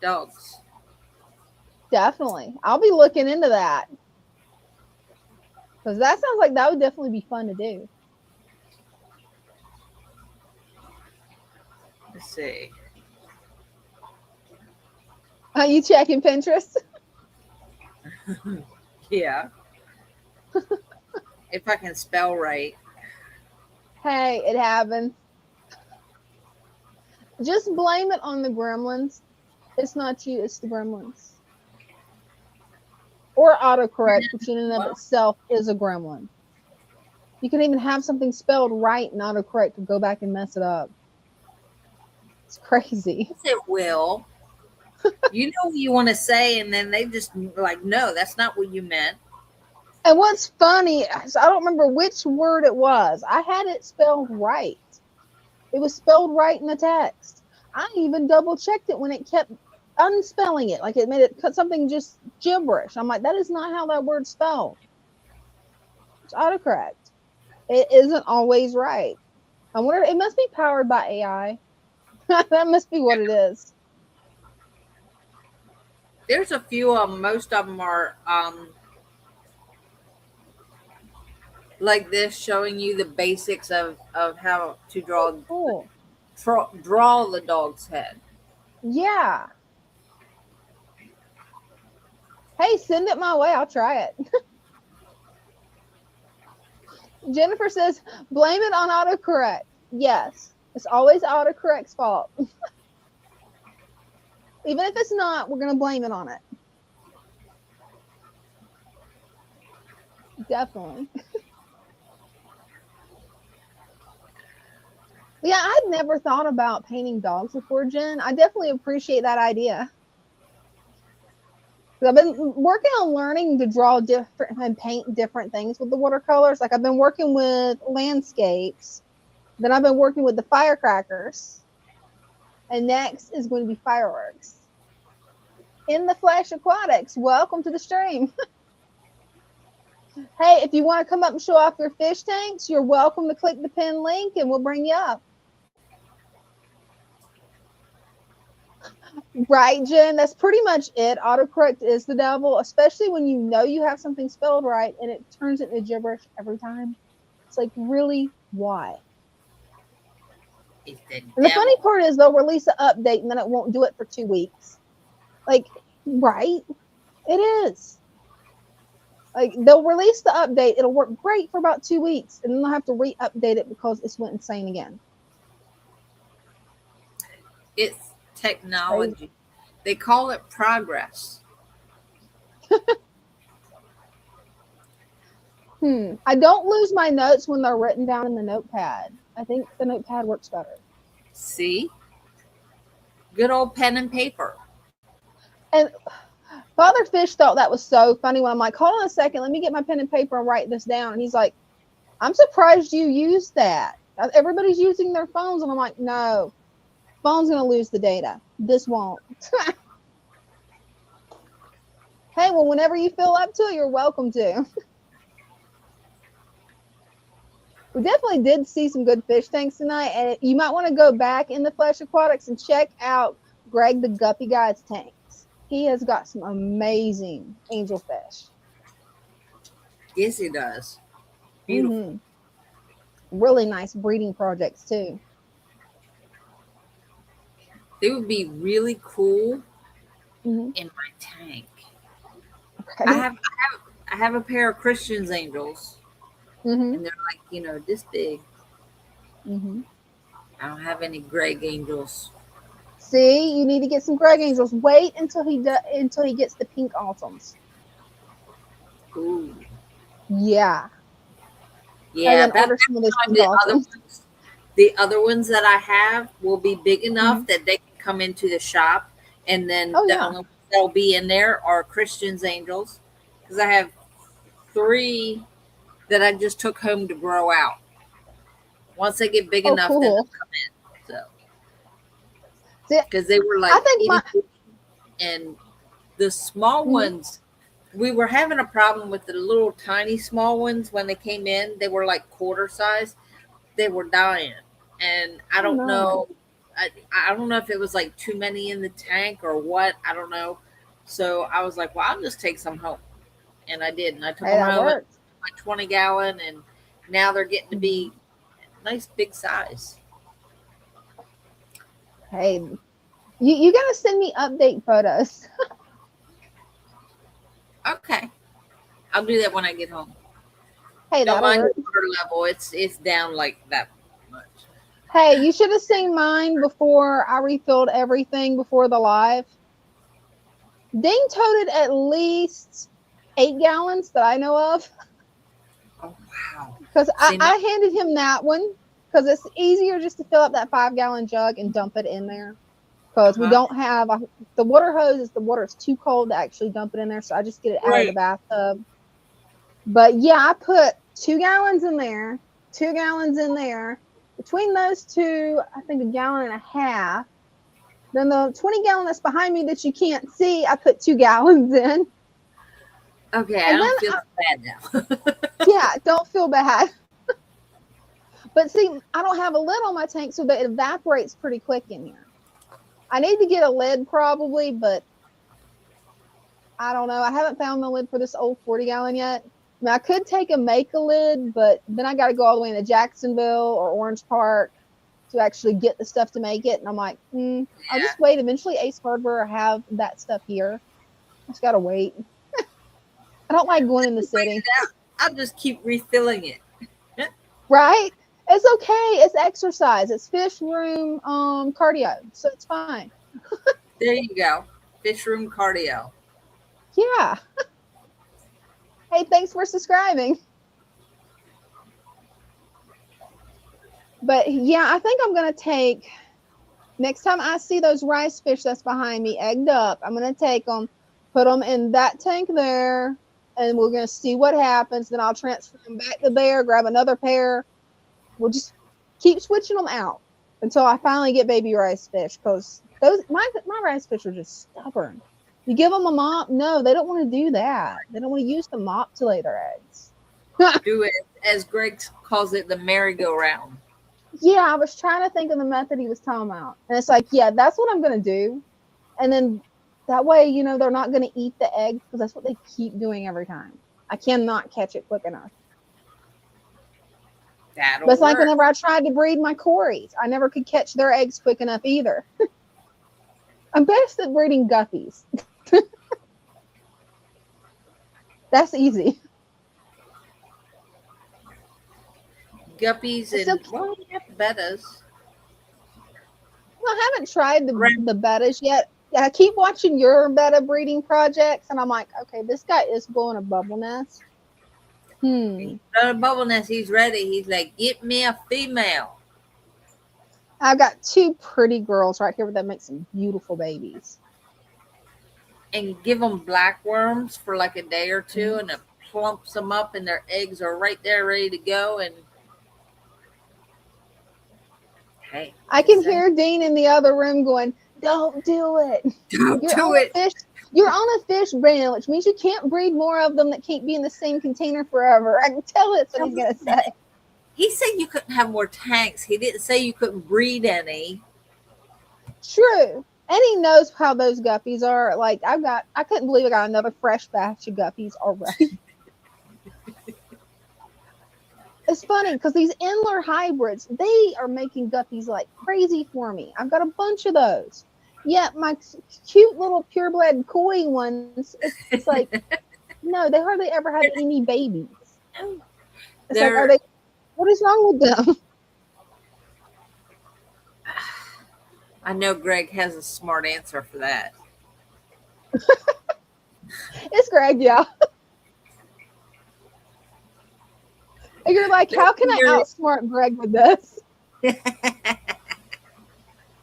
Speaker 2: dogs.
Speaker 1: Definitely. I'll be looking into that. Because that sounds like that would definitely be fun to do.
Speaker 2: Let's see.
Speaker 1: Are you checking Pinterest?
Speaker 2: Yeah. If I can spell right.
Speaker 1: Hey, it happens. Just blame it on the gremlins. It's not you, it's the gremlins. Or autocorrect, which in and of itself is a gremlin. You can even have something spelled right and autocorrect to go back and mess it up. It's crazy.
Speaker 2: Yes, it will. You know what you want to say, and then they just like, no, that's not what you meant.
Speaker 1: And what's funny is I don't remember which word it was. I had it spelled right. It was spelled right in the text. I even double checked it when it kept unspelling it. Like it made it something just gibberish. I'm like, that is not how that word's spelled. It's autocorrect. It isn't always right. I wonder, it must be powered by AI. That must be what it is.
Speaker 2: There's a few of them. Most of them are like this, showing you the basics of how to
Speaker 1: Cool.
Speaker 2: draw the dog's head.
Speaker 1: Yeah. Hey, send it my way. I'll try it. Jennifer says, blame it on autocorrect. Yes, it's always autocorrect's fault. Even if it's not, we're going to blame it on it. Definitely. Yeah, I'd never thought about painting dogs before, Jen. I definitely appreciate that idea. I've been working on learning to draw different and paint different things with the watercolors. Like I've been working with landscapes, then I've been working with the firecrackers, and next is going to be fireworks. In the Flash Aquatics, welcome to the stream. Hey, if you want to come up and show off your fish tanks, you're welcome to click the pin link and we'll bring you up. Right, Jen, that's pretty much it. Autocorrect is the devil, especially when you know you have something spelled right and it turns it into gibberish every time. It's like, really? Why?
Speaker 2: It's the
Speaker 1: And the funny part is they'll release an update and then it won't do it for 2 weeks. Like, right? It is. Like, they'll release the update, it'll work great for about 2 weeks, and then they'll have to re-update it because it's went insane again.
Speaker 2: It's technology. They call it progress.
Speaker 1: I don't lose my notes when they're written down in the notepad. I think the notepad works better.
Speaker 2: See? Good old pen and paper.
Speaker 1: And Father Fish thought that was so funny when I'm like, hold on a second, let me get my pen and paper and write this down. And he's like, I'm surprised you used that. Everybody's using their phones. And I'm like, no, phone's going to lose the data. This won't. Hey, well, whenever you feel up to it, you're welcome to. We definitely did see some good fish tanks tonight. And you might want to go back in the Flash Aquatics and check out Greg the Guppy Guy's tanks. He has got some amazing angelfish.
Speaker 2: Yes, he does. Beautiful.
Speaker 1: Mm-hmm. Really nice breeding projects too.
Speaker 2: They would be really cool in my tank. Okay. I have a pair of Christian's angels, and they're like, you know, this big. I don't have any Greg angels.
Speaker 1: See, you need to get some Greg angels. Wait until he gets the pink autumns.
Speaker 2: Ooh.
Speaker 1: Yeah.
Speaker 2: Yeah. The other ones that I have will be big enough that they can come into the shop, and then the only ones that'll be in there are Christian's angels, because I have 3 that I just took home to grow out. Once they get big enough, then they'll come in. So. Because they were like, and the small ones, we were having a problem with the little tiny small ones when they came in. They were like quarter size. They were dying, and I don't know. I don't know if it was like too many in the tank or what. I don't know. So I was like, well, I'll just take some home, and I did. And I took them home in my 20-gallon, and now they're getting to be nice big size.
Speaker 1: Hey, you got to send me update photos.
Speaker 2: Okay. I'll do that when I get home.
Speaker 1: Hey,
Speaker 2: don't mind the water level. It's down like that much.
Speaker 1: Hey, you should have seen mine before I refilled everything before the live. Ding toted at least 8 gallons that I know of.
Speaker 2: Oh, wow.
Speaker 1: Because I handed him that one. Because it's easier just to fill up that 5-gallon jug and dump it in there. Because we don't have the water hose. The water is too cold to actually dump it in there, so I just get it out of the bathtub. But yeah, I put 2 gallons in there, 2 gallons in there. Between those two, I think 1.5 gallons. Then the 20-gallon that's behind me that you can't see, I put 2 gallons in.
Speaker 2: Okay, I don't feel bad now.
Speaker 1: Yeah, don't feel bad. But see, I don't have a lid on my tank, so that it evaporates pretty quick in here. I need to get a lid probably, but I don't know. I haven't found the lid for this old 40-gallon yet. I mean, I could make a lid, but then I got to go all the way into Jacksonville or Orange Park to actually get the stuff to make it. And I'm like, I'll just wait. Eventually, Ace Hardware will have that stuff here. I just got to wait. I don't like going in the city.
Speaker 2: I'll just keep refilling it.
Speaker 1: Right? It's okay. It's exercise. It's fish room cardio. So it's fine.
Speaker 2: There you go. Fish room cardio.
Speaker 1: Yeah. Hey, thanks for subscribing. But yeah, I think I'm going to take, next time I see those rice fish that's behind me egged up, I'm going to take them, put them in that tank there, and we're going to see what happens. Then I'll transfer them back to there, grab another pair. We'll just keep switching them out until I finally get baby rice fish, because my rice fish are just stubborn. You give them a mop? No, they don't want to do that. They don't want to use the mop to lay their eggs.
Speaker 2: Do it, as Greg calls it, the merry-go-round.
Speaker 1: Yeah, I was trying to think of the method he was talking about. And it's like, yeah, that's what I'm going to do. And then that way, you know, they're not going to eat the egg, because that's what they keep doing every time. I cannot catch it quick enough.
Speaker 2: That'll
Speaker 1: but it's
Speaker 2: work.
Speaker 1: like whenever I tried to breed my Corys, I never could catch their eggs quick enough either. I'm best at breeding guppies. That's easy.
Speaker 2: Guppies and well, you have bettas.
Speaker 1: Well, I haven't tried the bettas yet. I keep watching your betta breeding projects, and I'm like, okay, this guy is blowing a bubble nest.
Speaker 2: He's got a bubble nest. He's ready. He's like, get me a female.
Speaker 1: I've got two pretty girls right here that make some beautiful babies.
Speaker 2: And give them black worms for like a day or two, and it plumps them up, and their eggs are right there ready to go. And hey,
Speaker 1: I can hear Dean in the other room going, "Don't do it.
Speaker 2: Don't do it.
Speaker 1: You're on a fish brand, which means you can't breed more of them that can't be in the same container forever." I can tell it's what he's gonna say.
Speaker 2: He said you couldn't have more tanks. He didn't say you couldn't breed any.
Speaker 1: True. And he knows how those guppies are. Like I couldn't believe I got another fresh batch of guppies already. It's funny because these Endler hybrids, they are making guppies like crazy for me. I've got a bunch of those. Yet my cute little purebred koi ones, it's like, no, they hardly ever have any babies. It's like, what is wrong with them?
Speaker 2: I know Greg has a smart answer for that.
Speaker 1: It's Greg, yeah. And you're like, how can I outsmart Greg with this?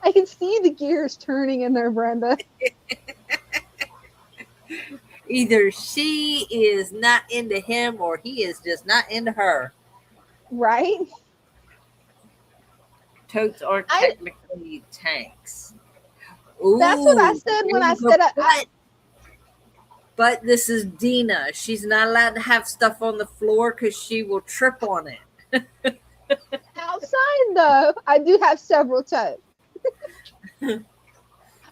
Speaker 1: I can see the gears turning in there, Brenda.
Speaker 2: Either she is not into him or he is just not into her.
Speaker 1: Right?
Speaker 2: Totes are technically tanks. Ooh,
Speaker 1: that's what I said when I said
Speaker 2: but this is Dina. She's not allowed to have stuff on the floor because she will trip on it.
Speaker 1: Outside, though, I do have several totes. I've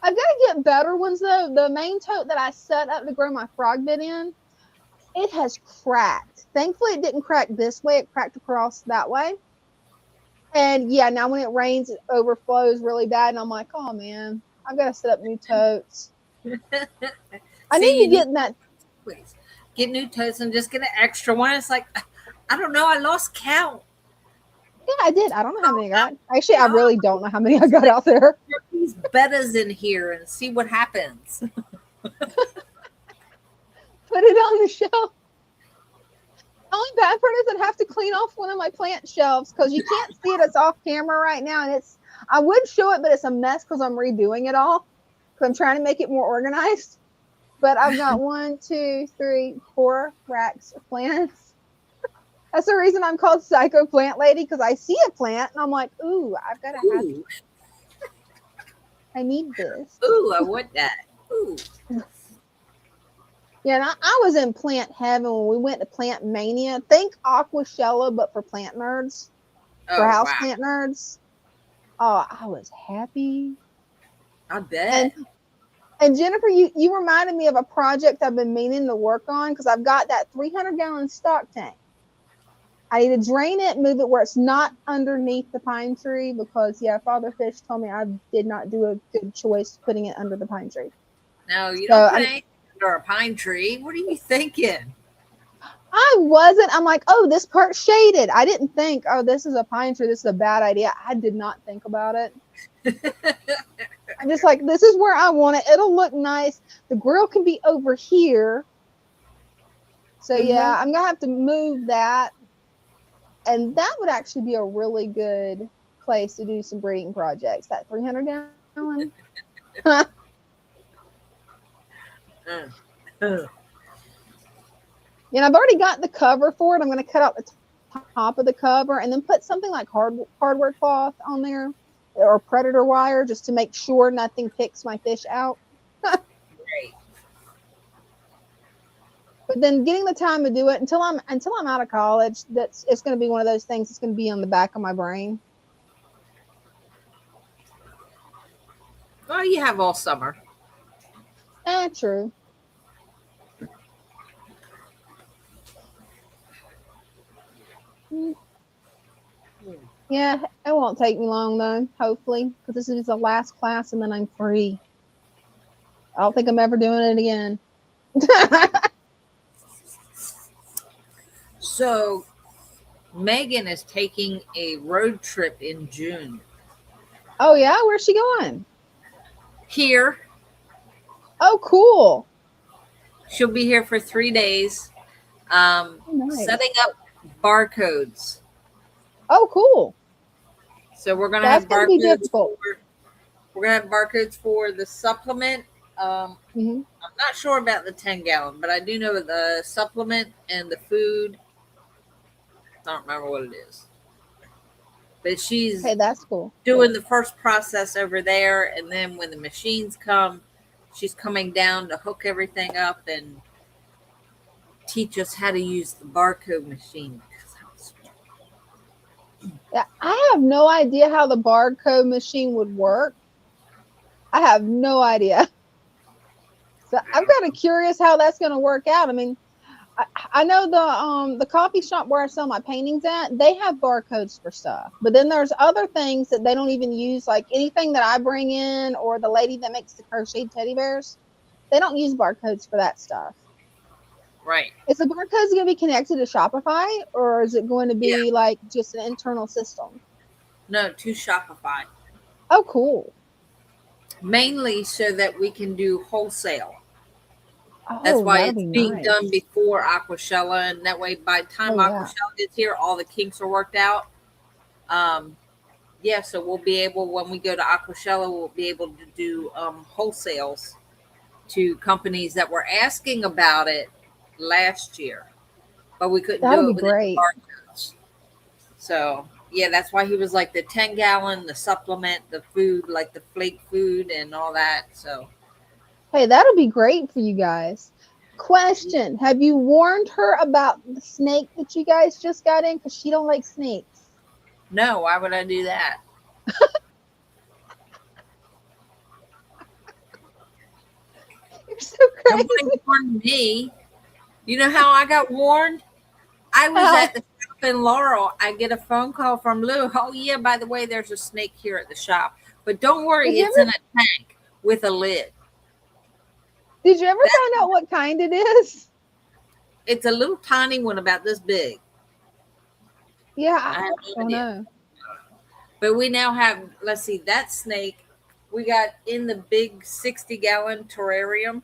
Speaker 1: got to get better ones, though. The main tote that I set up to grow my frog bit in, it has cracked. Thankfully, it didn't crack this way. It cracked across that way. And, yeah, now when it rains, it overflows really bad. And I'm like, oh, man, I've got to set up new totes. I need to get that.
Speaker 2: Please get new totes and just get an extra one. It's like, I don't know. I lost count.
Speaker 1: Yeah, I did. I don't know how many I got. Actually, I really don't know how many I got out there.
Speaker 2: Put these bettas in here and see what happens.
Speaker 1: Put it on the shelf. The only bad part is I'd have to clean off one of my plant shelves because you can't see it. It's off camera right now, and I would show it, but it's a mess because I'm redoing it all. Because I'm trying to make it more organized. But I've got 1, 2, 3, 4 racks of plants. That's the reason I'm called Psycho Plant Lady, because I see a plant and I'm like, ooh, I've got to have it. I need this.
Speaker 2: Ooh, I want that. Ooh.
Speaker 1: Yeah, and I was in plant heaven when we went to Plant Mania. Think Aquashella, but for plant nerds. for
Speaker 2: Oh, wow.
Speaker 1: houseplant nerds. Oh, I was happy.
Speaker 2: I bet.
Speaker 1: And Jennifer, you reminded me of a project I've been meaning to work on because I've got that 300-gallon stock tank. I need to drain it, move it where it's not underneath the pine tree because, yeah, Father Fish told me I did not do a good choice putting it under the pine tree.
Speaker 2: No, you don't put anything under a pine tree. What are you thinking?
Speaker 1: I wasn't. I'm like, oh, this part's shaded. I didn't think, oh, this is a pine tree. This is a bad idea. I did not think about it. I'm just like, this is where I want it. It'll look nice. The grill can be over here. So, yeah, I'm going to have to move that. And that would actually be a really good place to do some breeding projects. That 300-gallon. And I've already got the cover for it. I'm going to cut out the top of the cover and then put something like hardware cloth on there or predator wire just to make sure nothing picks my fish out.
Speaker 2: Great.
Speaker 1: But then getting the time to do it until I'm out of college, it's going to be one of those things that's going to be on the back of my brain.
Speaker 2: Well, you have all summer.
Speaker 1: True. Yeah, it won't take me long though, hopefully, because this is the last class and then I'm free. I don't think I'm ever doing it again.
Speaker 2: So, Megan is taking a road trip in June.
Speaker 1: Oh yeah, where's she going?
Speaker 2: Here.
Speaker 1: Oh, cool.
Speaker 2: She'll be here for 3 days.
Speaker 1: Nice.
Speaker 2: Setting up barcodes.
Speaker 1: Oh, cool.
Speaker 2: So we're gonna have barcodes. We're gonna have barcodes for the supplement. I'm not sure about the 10-gallon, but I do know the supplement and the food. I don't remember what it is. But she's
Speaker 1: that's cool.
Speaker 2: Doing the first process over there, and then when the machines come, she's coming down to hook everything up and teach us how to use the barcode machine.
Speaker 1: Yeah, I have no idea how the barcode machine would work. I have no idea. So I'm kind of curious how that's going to work out. I mean, I know the coffee shop where I sell my paintings at, they have barcodes for stuff. But then there's other things that they don't even use, like anything that I bring in or the lady that makes the crocheted teddy bears. They don't use barcodes for that stuff.
Speaker 2: Right.
Speaker 1: Is the barcodes going to be connected to Shopify or is it going to be like just an internal system?
Speaker 2: No, to Shopify.
Speaker 1: Oh, cool.
Speaker 2: Mainly so that we can do wholesale.
Speaker 1: Oh,
Speaker 2: that's why it's
Speaker 1: be
Speaker 2: being
Speaker 1: nice.
Speaker 2: done before Aquashella, and that way by the time Aquashella gets here, all the kinks are worked out. So we'll be able, when we go to Aquashella, we'll be able to do wholesales to companies that were asking about it last year, but we couldn't do it with the barcodes. So yeah, that's why he was like the 10-gallon, the supplement, the food, like the flake food and all that. So
Speaker 1: hey, that'll be great for you guys. Question: have you warned her about the snake that you guys just got in? Because she don't like snakes.
Speaker 2: No, why would I do that?
Speaker 1: You're so crazy.
Speaker 2: Nobody warned me. You know how I got warned? I was at the shop in Laurel. I get a phone call from Lou. Oh yeah, by the way, there's a snake here at the shop. But don't worry, it's in a tank with a lid.
Speaker 1: Did you ever find out what kind it is?
Speaker 2: It's a little tiny one about this big.
Speaker 1: Yeah, I don't know.
Speaker 2: But we now have, let's see, that snake we got in the big 60-gallon terrarium.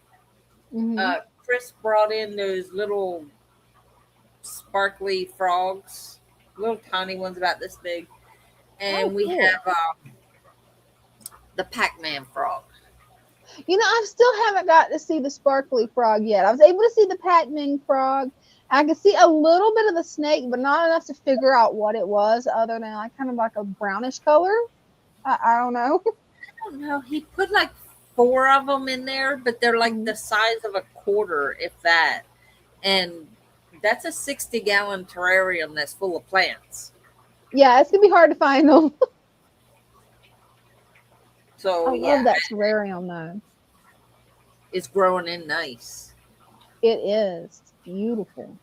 Speaker 2: Chris brought in those little sparkly frogs, little tiny ones about this big. And we have the Pac-Man frog.
Speaker 1: You know, I still haven't got to see the sparkly frog yet. I was able to see the Pac-Man frog. I could see a little bit of the snake, but not enough to figure out what it was other than like kind of like a brownish color. I don't know.
Speaker 2: I don't know. He put like 4 of them in there, but they're like the size of a quarter, if that. And that's a 60-gallon terrarium that's full of plants.
Speaker 1: Yeah, it's gonna be hard to find them.
Speaker 2: So
Speaker 1: I love that terrarium though.
Speaker 2: it's growing in nice.
Speaker 1: It is. It's beautiful.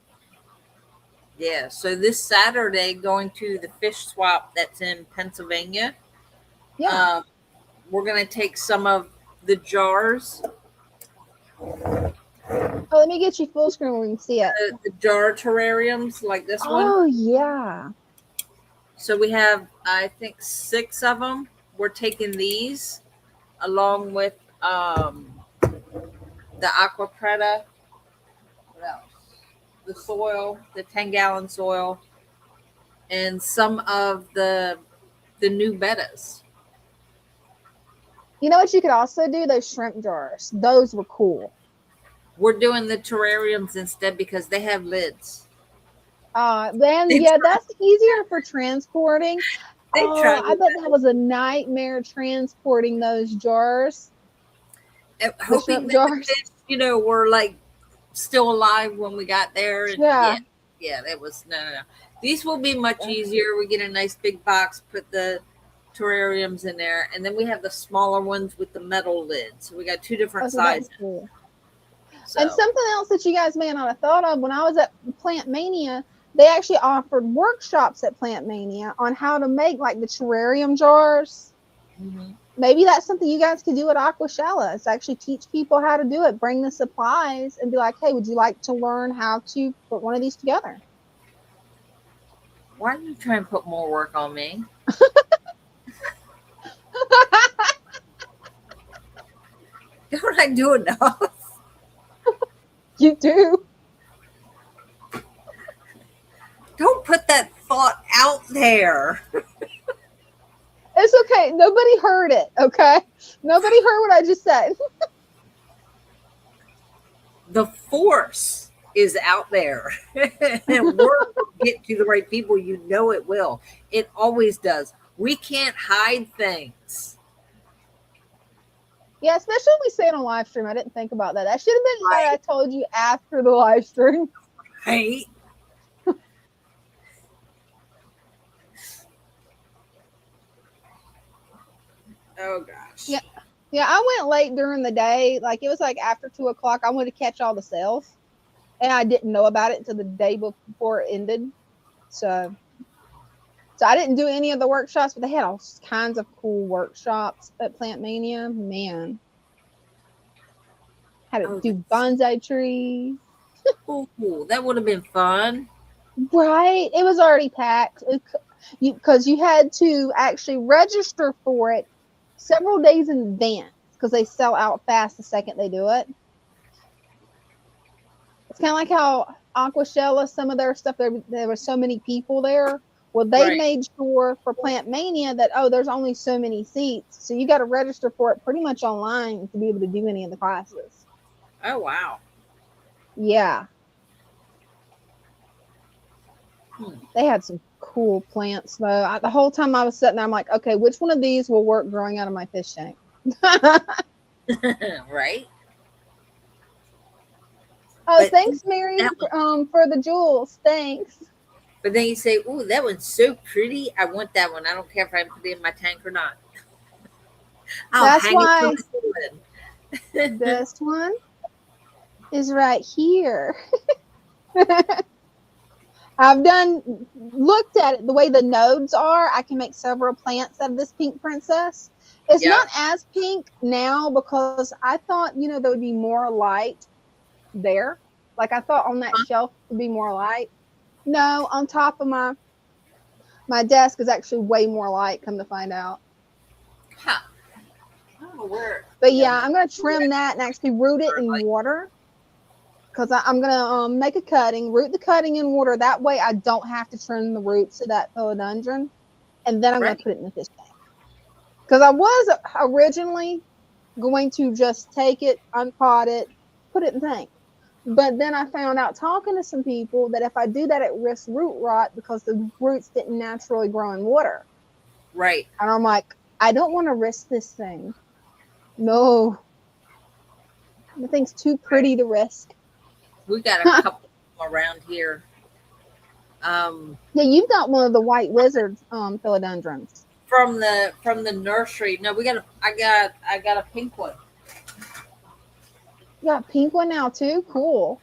Speaker 2: Yeah. So this Saturday, going to the fish swap that's in Pennsylvania.
Speaker 1: Yeah.
Speaker 2: We're gonna take some of the jars.
Speaker 1: Oh, let me get you full screen where we can see it.
Speaker 2: The jar terrariums like this one.
Speaker 1: Oh yeah.
Speaker 2: So we have, I think, 6 of them. We're taking these along with the aqua preta. What else? The soil, the 10-gallon soil, and some of the new bettas.
Speaker 1: You know what you could also do? Those shrimp jars. Those were cool.
Speaker 2: We're doing the terrariums instead because they have lids.
Speaker 1: Then yeah, that's easier for transporting.
Speaker 2: They
Speaker 1: Oh, I bet that was a nightmare transporting those jars.
Speaker 2: Hoping that the fish, were like still alive when we got there. And
Speaker 1: Yeah.
Speaker 2: Yeah, that was no. These will be much easier. We get a nice big box, put the terrariums in there, and then we have the smaller ones with the metal lid. So we got 2 different sizes.
Speaker 1: Cool.
Speaker 2: So.
Speaker 1: And something else that you guys may not have thought of, when I was at Plant Mania, they actually offered workshops at Plant Mania on how to make like the terrarium jars.
Speaker 2: Mm-hmm.
Speaker 1: Maybe that's something you guys could do at Aquashella. It's actually teach people how to do it. Bring the supplies and be like, hey, would you like to learn how to put one of these together?
Speaker 2: Why are you trying to put more work on me? Don't I do enough?
Speaker 1: You do.
Speaker 2: Don't put that thought out there.
Speaker 1: It's okay. Nobody heard it. Okay. Nobody heard what I just said.
Speaker 2: The force is out there. And word will get to the right people. You know it will. It always does. We can't hide things.
Speaker 1: Yeah, especially when we say it on live stream. I didn't think about that. That should have been what I told you after the live stream.
Speaker 2: Right. Oh gosh.
Speaker 1: Yeah. Yeah, I went late during the day. Like it was like after 2:00. I wanted to catch all the sales. And I didn't know about it until the day before it ended. So I didn't do any of the workshops, but they had all kinds of cool workshops at Plant Mania. Man. Had to do bonsai trees.
Speaker 2: Ooh, that would have been fun.
Speaker 1: Right. It was already packed. Because you had to actually register for it several days in advance because they sell out fast the second they do it. It's kind of like how Aquashella, some of their stuff, there were so many people there. Well, they made sure for Plant Mania that, there's only so many seats. So you got to register for it pretty much online to be able to do any of the classes.
Speaker 2: Oh, wow.
Speaker 1: Yeah. They had some cool plants, though. The whole time I was sitting there, I'm like, okay, which one of these will work growing out of my fish tank?
Speaker 2: Right.
Speaker 1: Oh, but thanks, Mary, for the jewels. Thanks.
Speaker 2: But then you say, "Ooh, that one's so pretty. I want that one. I don't care if I put it in my tank or not."
Speaker 1: That's why this one is right here. I've looked at it the way the nodes are. I can make several plants out of this pink princess. It's not as pink now because I thought, there would be more light there. Like I thought on that shelf would be more light. No, on top of my desk is actually way more light, come to find out.
Speaker 2: Huh. I don't know where.
Speaker 1: But yeah, I'm going to trim that and actually root it in water. Because I'm going to make a cutting, root the cutting in water. That way I don't have to trim the roots of that philodendron. And then I'm going to put it in the fish tank. Because I was originally going to just take it, unpot it, put it in the tank. But then I found out talking to some people that if I do that, it risks root rot because the roots didn't naturally grow in water.
Speaker 2: Right.
Speaker 1: And I'm like, I don't want to risk this thing. No. The thing's too pretty to risk.
Speaker 2: We got a couple around here.
Speaker 1: Yeah, you've got one of the white wizards philodendrons
Speaker 2: from the nursery. No, I got a pink one.
Speaker 1: You got a pink one now too. Cool.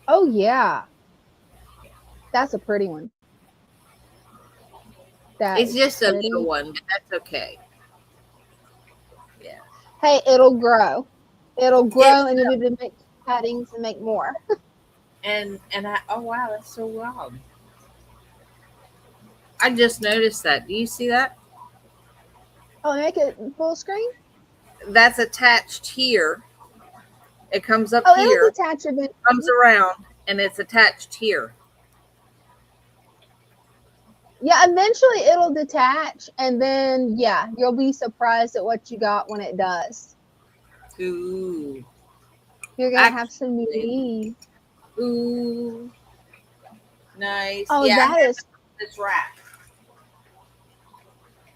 Speaker 1: Oh yeah, that's a pretty one.
Speaker 2: It's just a little one, but that's okay. Yeah.
Speaker 1: Hey, it'll grow. It'll grow, and you'll be able to make cuttings and make more.
Speaker 2: And oh wow, that's so wild. I just noticed that. Do you see that?
Speaker 1: Oh, make it full screen.
Speaker 2: That's attached here. It comes up
Speaker 1: it'll
Speaker 2: here.
Speaker 1: detach a bit.
Speaker 2: Comes around, and it's attached here.
Speaker 1: Yeah, eventually it'll detach, and then yeah, you'll be surprised at what you got when it does.
Speaker 2: Ooh.
Speaker 1: You're gonna have some new leaves.
Speaker 2: Ooh. Nice.
Speaker 1: Oh,
Speaker 2: yeah,
Speaker 1: that is
Speaker 2: this rack.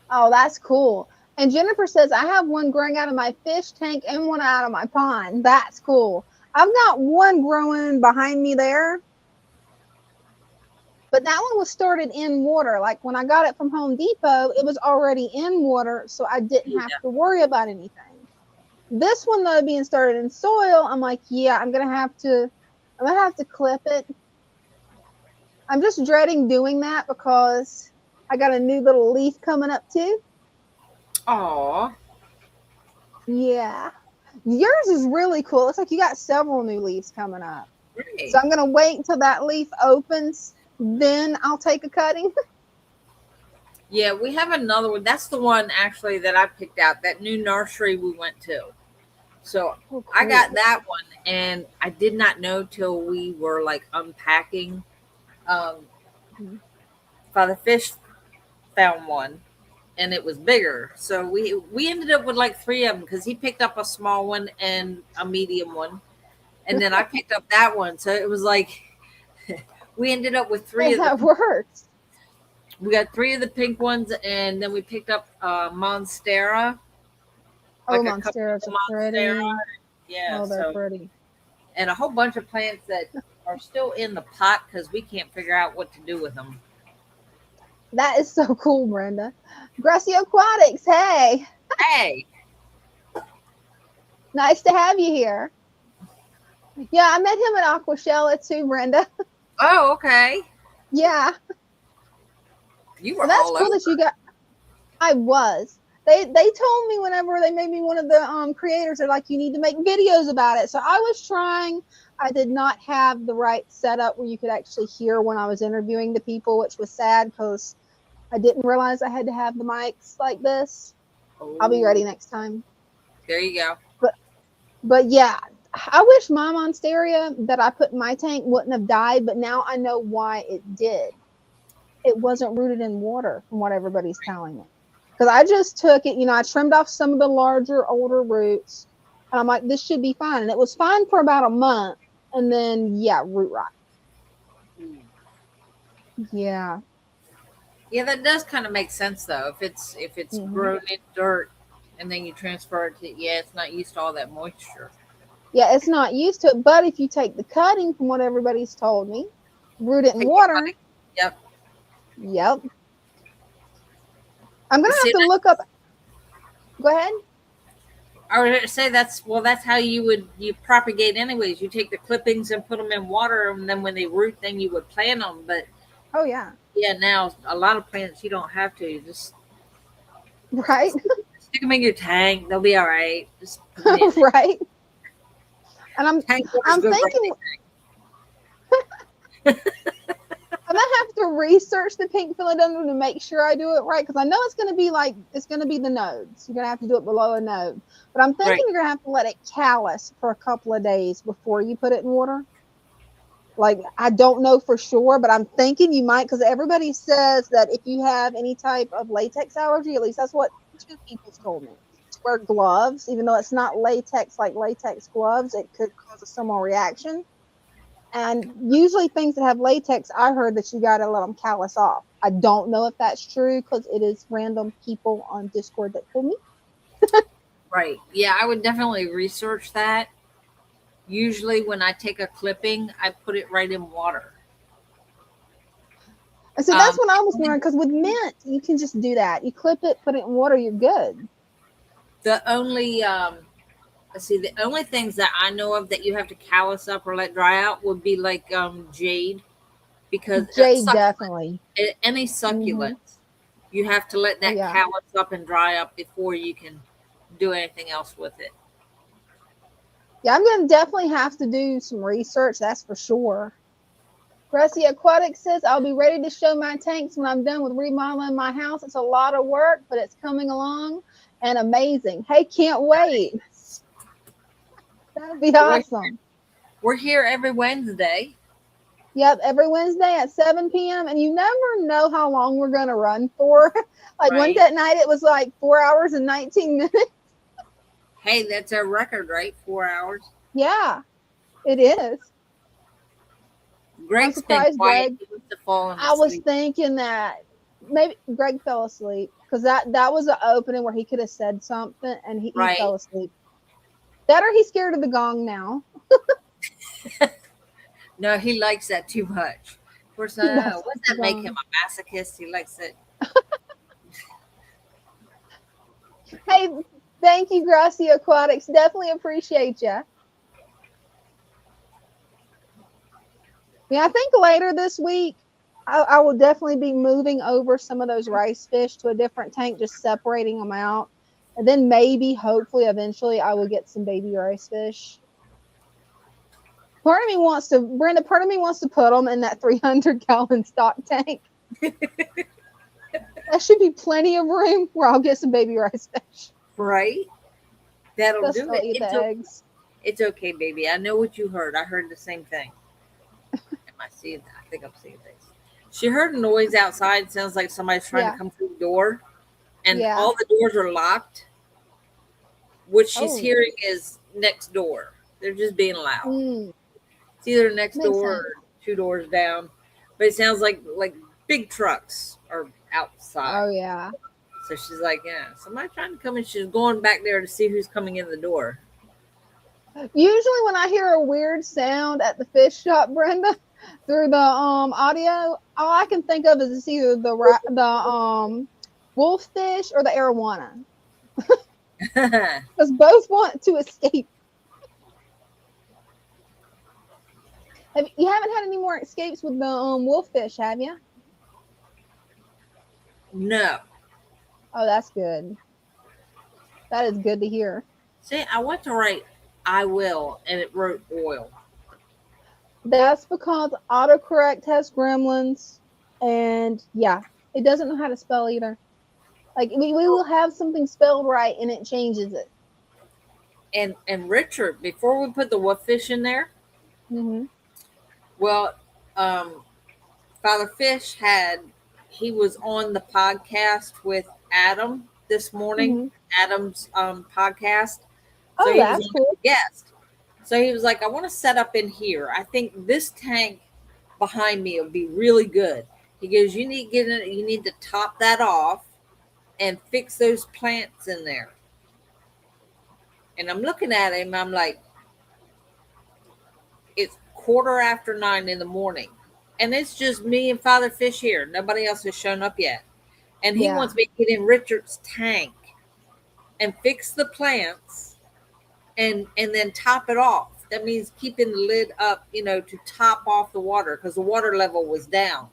Speaker 1: Oh, that's cool. And Jennifer says, I have one growing out of my fish tank and one out of my pond. That's cool. I've got one growing behind me there. But that one was started in water. Like when I got it from Home Depot, it was already in water, so I didn't have to worry about anything. This one though, being started in soil, I'm like, yeah, I'm gonna have to clip it. I'm just dreading doing that because I got a new little leaf coming up too.
Speaker 2: Aw.
Speaker 1: Yeah. Yours is really cool. Looks like you got several new leaves coming up.
Speaker 2: Great.
Speaker 1: So I'm gonna wait until that leaf opens. Then I'll take a cutting.
Speaker 2: Yeah, we have another one. That's the one actually that I picked out, that new nursery we went to. So
Speaker 1: cool.
Speaker 2: I got that one, and I did not know till we were like unpacking. Father Fish found one, and it was bigger. So we ended up with like 3 of them because he picked up a small one and a medium one, and then I picked up that one. So it was like we ended up with 3 of them.
Speaker 1: That works.
Speaker 2: We got 3 of the pink ones, and then we picked up Monstera.
Speaker 1: Like Monstera's pretty.
Speaker 2: Yeah,
Speaker 1: oh, they're pretty.
Speaker 2: And a whole bunch of plants that are still in the pot because we can't figure out what to do with them.
Speaker 1: That is so cool, Brenda. Grassy Aquatics, hey.
Speaker 2: Hey.
Speaker 1: Nice to have you here. Yeah, I met him at Aquashella too, Brenda.
Speaker 2: Oh, okay.
Speaker 1: Yeah.
Speaker 2: You were
Speaker 1: that's
Speaker 2: all
Speaker 1: cool
Speaker 2: over.
Speaker 1: that you got. I was. They told me whenever they made me one of the creators, they're like, you need to make videos about it. So I was trying. I did not have the right setup where you could actually hear when I was interviewing the people, which was sad because I didn't realize I had to have the mics like this. Oh. I'll be ready next time.
Speaker 2: There you go.
Speaker 1: But yeah, I wish my monstera that I put in my tank wouldn't have died, but now I know why it did. It wasn't rooted in water from what everybody's telling me. Because I just took it, I trimmed off some of the larger, older roots. And I'm like, this should be fine. And it was fine for about a month. And then, yeah, root rot. Yeah.
Speaker 2: Yeah, that does kind of make sense, though. If it's grown in dirt and then you transfer it to, it's not used to all that moisture.
Speaker 1: Yeah, it's not used to it. But if you take the cutting from what everybody's told me, root it in water.
Speaker 2: Yep.
Speaker 1: I'm gonna have to look up. Go ahead.
Speaker 2: I was going to say that's how you propagate anyways. You take the clippings and put them in water, and then when they root, then you would plant them. But now a lot of plants you don't have to. You just
Speaker 1: right.
Speaker 2: Stick them in your tank; they'll be all right. Just
Speaker 1: right. And I'm thinking. I'm gonna have to research the pink philodendron to make sure I do it right, because I know it's gonna be the nodes. You're gonna have to do it below a node, but I'm thinking you're gonna have to let it callus for a couple of days before you put it in water. Like, I don't know for sure, but I'm thinking you might, because everybody says that if you have any type of latex allergy, at least that's what 2 people told me, to wear gloves, even though it's not latex like latex gloves, it could cause a similar reaction. And usually things that have latex, I heard that you got to let them callus off. I don't know if that's true because it is random people on Discord that told me.
Speaker 2: Right. Yeah, I would definitely research that. usually when I take a clipping, I put it right in water.
Speaker 1: So that's what I was wondering, because with mint, you can just do that. You clip it, put it in water, you're good.
Speaker 2: The only the only things that I know of that you have to callus up or let dry out would be like jade, because
Speaker 1: Jade, definitely.
Speaker 2: Any succulents, you have to let that callus up and dry up before you can do anything else with it.
Speaker 1: Yeah, I'm going to definitely have to do some research, that's for sure. Gracie Aquatic says, I'll be ready to show my tanks when I'm done with remodeling my house. It's a lot of work, but it's coming along and amazing. Hey, can't wait. That'd be awesome.
Speaker 2: We're here every Wednesday.
Speaker 1: Yep, every Wednesday at 7 p.m. And you never know how long we're going to run for. Like one that night, it was like 4 hours and 19 minutes.
Speaker 2: Hey, that's our record, right? 4 hours.
Speaker 1: Yeah, it is.
Speaker 2: Greg's been quiet.
Speaker 1: I was thinking that maybe Greg fell asleep, because that was an opening where he could have said something, and he fell asleep. That, or he's scared of the gong now.
Speaker 2: No, he likes that too much. Of course, I don't know. Wouldn't that make him a masochist? He likes it.
Speaker 1: Hey, thank you, Gracie Aquatics. Definitely appreciate you. Yeah, I think later this week, I will definitely be moving over some of those rice fish to a different tank, just separating them out. And then maybe, hopefully, eventually, I will get some baby rice fish. Part of me wants to, Brenda, part of me wants to put them in that 300-gallon stock tank. That should be plenty of room where I'll get some baby rice fish.
Speaker 2: Right? That'll
Speaker 1: Just
Speaker 2: do it.
Speaker 1: eat the eggs.
Speaker 2: It's okay, baby. I know what you heard. I heard the same thing. I think I'm seeing things. She heard a noise outside. Sounds like somebody's trying to come through the door, and all the doors are locked. What she's hearing is next door. They're just being loud. It's either next door or 2 doors down, but it sounds like big trucks are outside.
Speaker 1: Oh yeah.
Speaker 2: So she's like, yeah, somebody's trying to come in. She's going back there to see who's coming in the door.
Speaker 1: Usually when I hear a weird sound at the fish shop, Brenda, through the audio, all I can think of is it's either the wolf fish or the arowana. Because both want to escape. You haven't had any more escapes with the wolf fish, have you?
Speaker 2: No.
Speaker 1: Oh, that's good. That is good to hear.
Speaker 2: See, I went to write I will, and it wrote oil.
Speaker 1: That's because autocorrect has gremlins, and it doesn't know how to spell either. Like we will have something spelled right, and it changes it.
Speaker 2: And Richard, before we put the wolf fish in there, well, Father Fish he was on the podcast with Adam this morning, Adam's podcast. So
Speaker 1: that's cool.
Speaker 2: Guest. So he was like, I want to set up in here. I think this tank behind me will be really good. He goes, you need to top that off and fix those plants in there. And I'm looking at him, I'm like, it's 9:15 in the morning. And it's just me and Father Fish here. Nobody else has shown up yet. And he wants me to get in Richard's tank and fix the plants and then top it off. That means keeping the lid up, to top off the water, because the water level was down.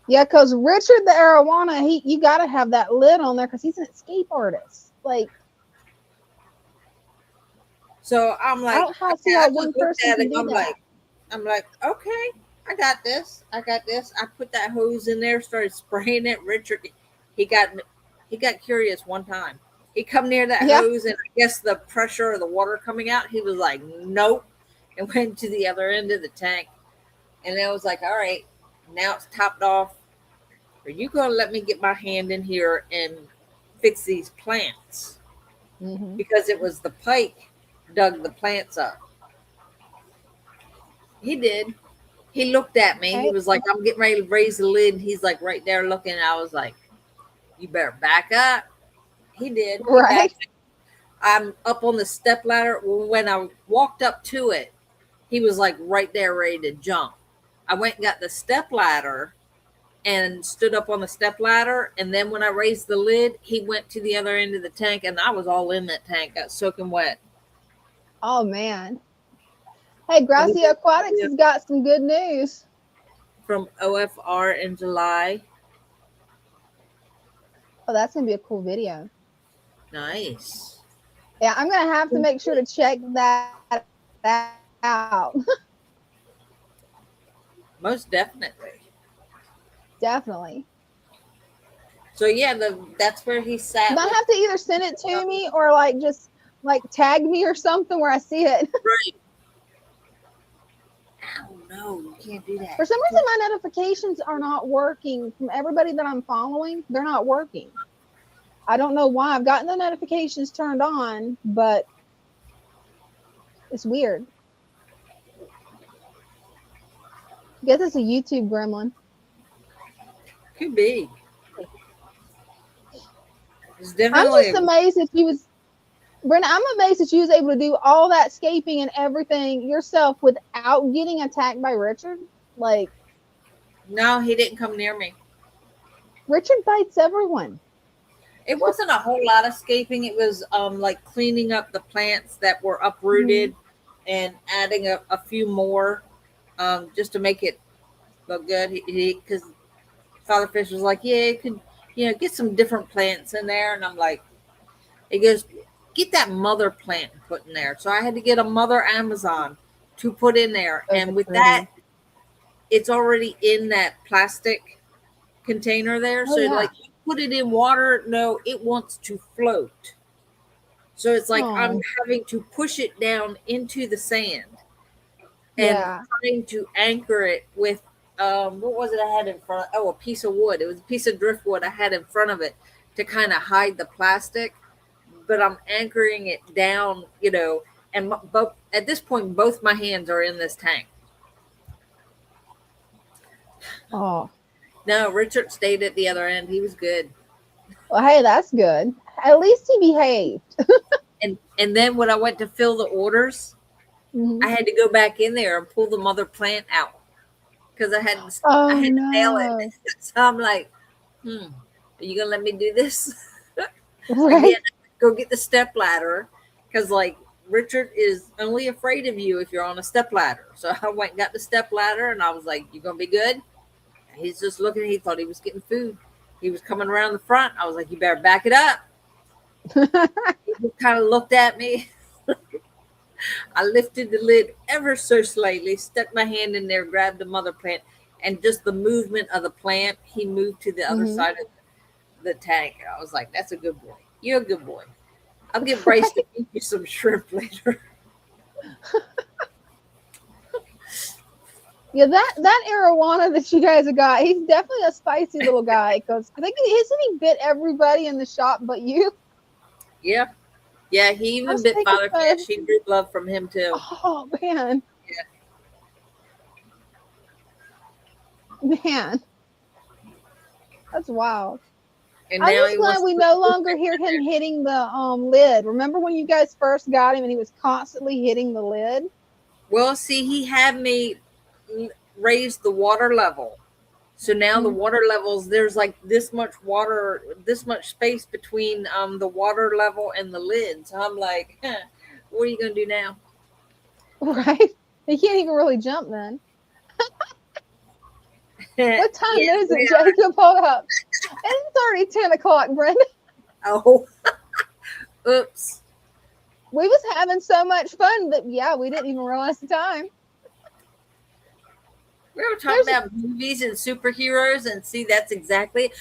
Speaker 1: Yeah, because Richard the arowana, you got to have that lid on there because he's an escape artist. Like,
Speaker 2: so I'm like,
Speaker 1: I don't have to see how one person can do that.
Speaker 2: I'm like, okay, I got this. I put that hose in there, started spraying it. Richard, he got curious one time. He come near that hose, and I guess the pressure of the water coming out, he was like, nope, and went to the other end of the tank. And I was like, all right, now it's topped off. Are you going to let me get my hand in here and fix these plants? Because it was the pike dug the plants up. He did. He looked at me. He was like, I'm getting ready to raise the lid. He's like right there looking. I was like, you better back up. He did.
Speaker 1: Right.
Speaker 2: I'm up on the step ladder. When I walked up to it, he was like right there ready to jump. I went and got the step ladder and stood up on the step ladder. And then when I raised the lid, he went to the other end of the tank, and I was all in that tank. Got soaking wet.
Speaker 1: Oh man. Hey, Gracia Aquatics has got some good news.
Speaker 2: From OFR in July.
Speaker 1: Oh, that's gonna be a cool video.
Speaker 2: Nice.
Speaker 1: Yeah, I'm gonna have to make sure to check that out.
Speaker 2: Most definitely.
Speaker 1: Definitely.
Speaker 2: So yeah, that's where he sat.
Speaker 1: You might have to either send it to me or like just like tag me or something where I see it.
Speaker 2: Right. Oh no, you can't do that.
Speaker 1: For some reason, my notifications are not working from everybody that I'm following. They're not working. I don't know why. I've gotten the notifications turned on, but it's weird. I guess it's a YouTube gremlin.
Speaker 2: Could be. It's definitely.
Speaker 1: I'm just amazed that you was, Brenda. I'm amazed that you was able to do all that scaping and everything yourself without getting attacked by Richard. Like,
Speaker 2: no, he didn't come near me.
Speaker 1: Richard bites everyone.
Speaker 2: It wasn't a whole lot of scaping. It was like cleaning up the plants that were uprooted and adding a few more just to make it look good. Because Father Fish was like, yeah, you could, get some different plants in there. And I'm like, he goes, get that mother plant put in there. So I had to get a mother Amazon to put in there. And with that, it's already in that plastic container there. So like you put it in water, no, it wants to float. So it's like I'm having to push it down into the sand and trying to anchor it with what was it I had in front? Oh, a piece of wood. It was a piece of driftwood I had in front of it to kind of hide the plastic. But I'm anchoring it down, and both at this point, both my hands are in this tank.
Speaker 1: Oh.
Speaker 2: No, Richard stayed at the other end. He was good.
Speaker 1: Well, hey, that's good. At least he behaved.
Speaker 2: and then when I went to fill the orders, I had to go back in there and pull the mother plant out because I had to nail it. So I'm like, are you gonna let me do this?
Speaker 1: Right.
Speaker 2: Go get the step ladder because like Richard is only afraid of you if you're on a step ladder. So I went and got the step ladder and I was like, you gonna be good? And he's just looking. He thought he was getting food. He was coming around the front. I was like, you better back it up. He kind of looked at me. I lifted the lid ever so slightly, stuck my hand in there, grabbed the mother plant, and just the movement of the plant, he moved to the other side of the tank. And I was like, that's a good boy. You're a good boy. I'll get Bryce to eat you some shrimp later.
Speaker 1: Yeah, that arowana that you guys have got, he's definitely a spicy little guy. Because I think isn't he bit everybody in the shop but you?
Speaker 2: Yeah. Yeah, he even bit Father Fish. He drew love from him too.
Speaker 1: Oh man.
Speaker 2: Yeah.
Speaker 1: Man. That's wild.
Speaker 2: And
Speaker 1: I'm just glad we no longer hear him hitting the lid. Remember when you guys first got him and he was constantly hitting the lid?
Speaker 2: Well, see, he had me raise the water level. So now the water levels, there's like this much water, this much space between the water level and the lid. So I'm like, what are you going to do now?
Speaker 1: Right. He can't even really jump then. What time is it, Jacob? Hold up. It's already 10 o'clock, Brenda.
Speaker 2: Oh, oops.
Speaker 1: We was having so much fun that, we didn't even realize the time.
Speaker 2: We were talking about movies and superheroes, and see, that's exactly.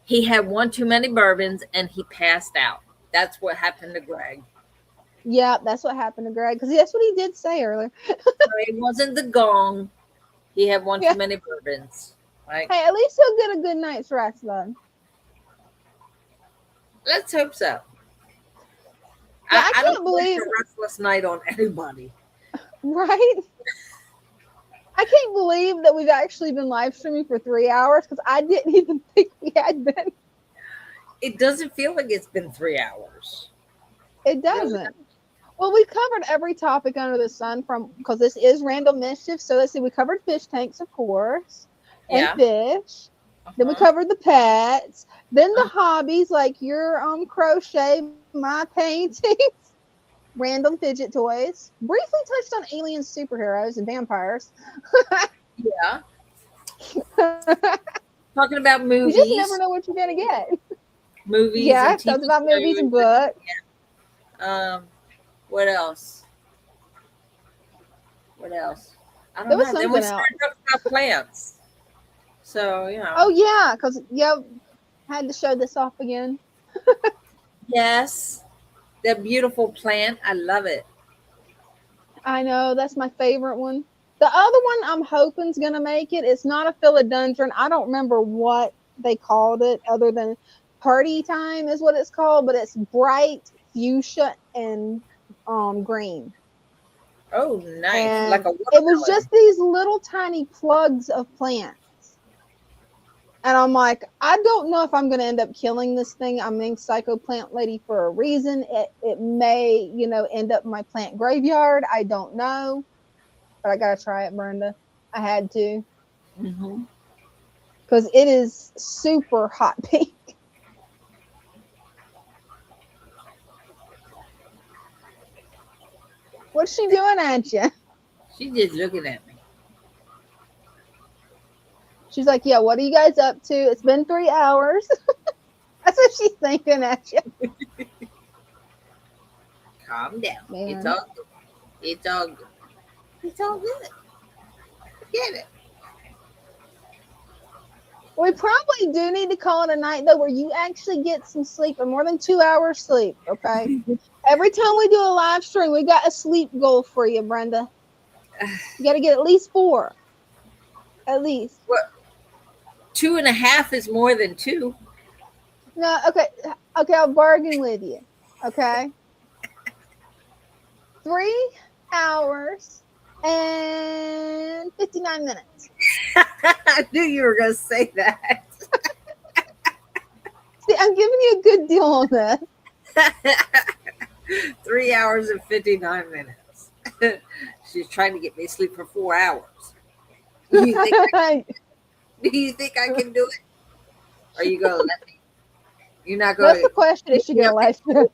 Speaker 2: He had one too many bourbons, and he passed out. That's what happened to Greg.
Speaker 1: Yeah, that's what happened to Greg, because that's what he did say earlier.
Speaker 2: It wasn't the gong. He had one too many bourbons. Right?
Speaker 1: Hey, at least he'll get a good night's rest, though.
Speaker 2: Let's hope so.
Speaker 1: Yeah, I can't
Speaker 2: don't
Speaker 1: believe
Speaker 2: a restless night on anybody.
Speaker 1: Right? I can't believe that we've actually been live streaming for 3 hours because I didn't even think we had been.
Speaker 2: It doesn't feel like it's been 3 hours.
Speaker 1: It doesn't. Well, we covered every topic under the sun from because this is random mischief. So let's see, we covered fish tanks, of course, and
Speaker 2: Yeah.
Speaker 1: fish. Then we covered the pets. Then the hobbies like your crochet, my paintings, random fidget toys. Briefly touched on aliens, superheroes, and vampires.
Speaker 2: Yeah. Talking about movies.
Speaker 1: You just never know what you're gonna get.
Speaker 2: Movies.
Speaker 1: Yeah,
Speaker 2: and TV
Speaker 1: talked about movies
Speaker 2: shows
Speaker 1: and books.
Speaker 2: What else? What else? I don't
Speaker 1: There was
Speaker 2: know. Then we
Speaker 1: something else.
Speaker 2: started talking about plants. So, you know.
Speaker 1: Oh yeah, because had to show this off again.
Speaker 2: Yes. That beautiful plant. I love it.
Speaker 1: I know, that's my favorite one. The other one I'm hoping is gonna make it. It's not a philodendron. I don't remember what they called it other than party time is what it's called, but it's bright fuchsia and green.
Speaker 2: Oh, nice.
Speaker 1: And
Speaker 2: like a
Speaker 1: it was just these little tiny plugs of plants. And I'm like, I don't know if I'm going to end up killing this thing. I'm named Psycho Plant Lady for a reason. It may, end up in my plant graveyard. I don't know. But I got to try it, Brenda. I had to. Because it is super hot pink. What's she doing at you?
Speaker 2: She's just looking at me.
Speaker 1: She's like, yeah, what are you guys up to? It's been 3 hours. That's what she's thinking at you.
Speaker 2: Calm down.
Speaker 1: Man.
Speaker 2: It's all good. It's all good. It's all good. Get it.
Speaker 1: We probably do need to call it a night, though, where you actually get some sleep, or more than 2 hours sleep, okay? Every time we do a live stream, we got a sleep goal for you, Brenda. You got to get at least 4. At least.
Speaker 2: What? 2.5 is more than 2.
Speaker 1: No, okay, I'll bargain with you, okay? 3 hours and 59 minutes.
Speaker 2: I knew you were going to say that.
Speaker 1: See, I'm giving you a good deal on that.
Speaker 2: 3 hours and 59 minutes. She's trying to get me to sleep for 4 hours. Do you think I can do it? Or are you going to let me? You're not going
Speaker 1: That's the question. Is she going to let you?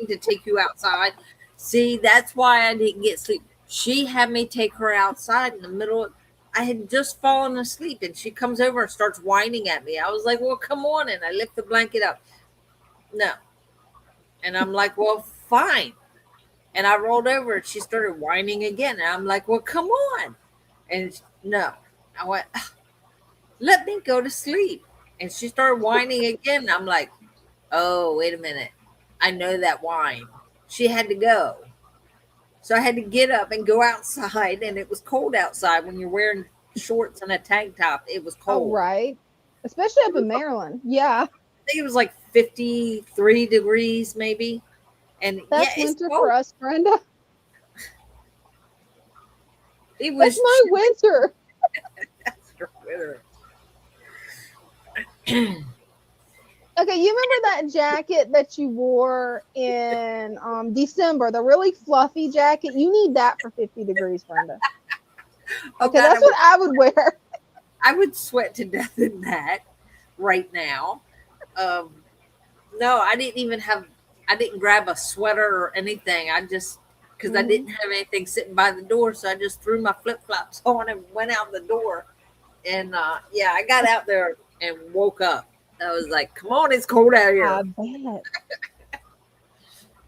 Speaker 2: To take you outside? See, that's why I didn't get sleep. She had me take her outside in the middle. I had just fallen asleep, and she comes over and starts whining at me. I was like, well, come on. And I lift the blanket up. No. And I'm like, well, fine. And I rolled over, and she started whining again. And I'm like, well, come on. And no. I went, let me go to sleep. And she started whining again. And I'm like, oh, wait a minute. I know that whine. She had to go. So I had to get up and go outside, and it was cold outside when you're wearing shorts and a tank top. It was cold.
Speaker 1: Oh, right. Especially up in Maryland. Yeah.
Speaker 2: I think it was like 53 degrees maybe. And
Speaker 1: that's winter for us, Brenda.
Speaker 2: It was
Speaker 1: that's my winter.
Speaker 2: That's your winter.
Speaker 1: Okay, you remember that jacket that you wore in December, the really fluffy jacket? You need that for 50 degrees, Brenda. Okay, that's what I would wear.
Speaker 2: I would sweat to death in that right now. No, I didn't grab a sweater or anything. I just, because I didn't have anything sitting by the door, so I just threw my flip-flops on and went out the door. And I got out there and woke up. I was like, come on, it's cold out here.
Speaker 1: I bet.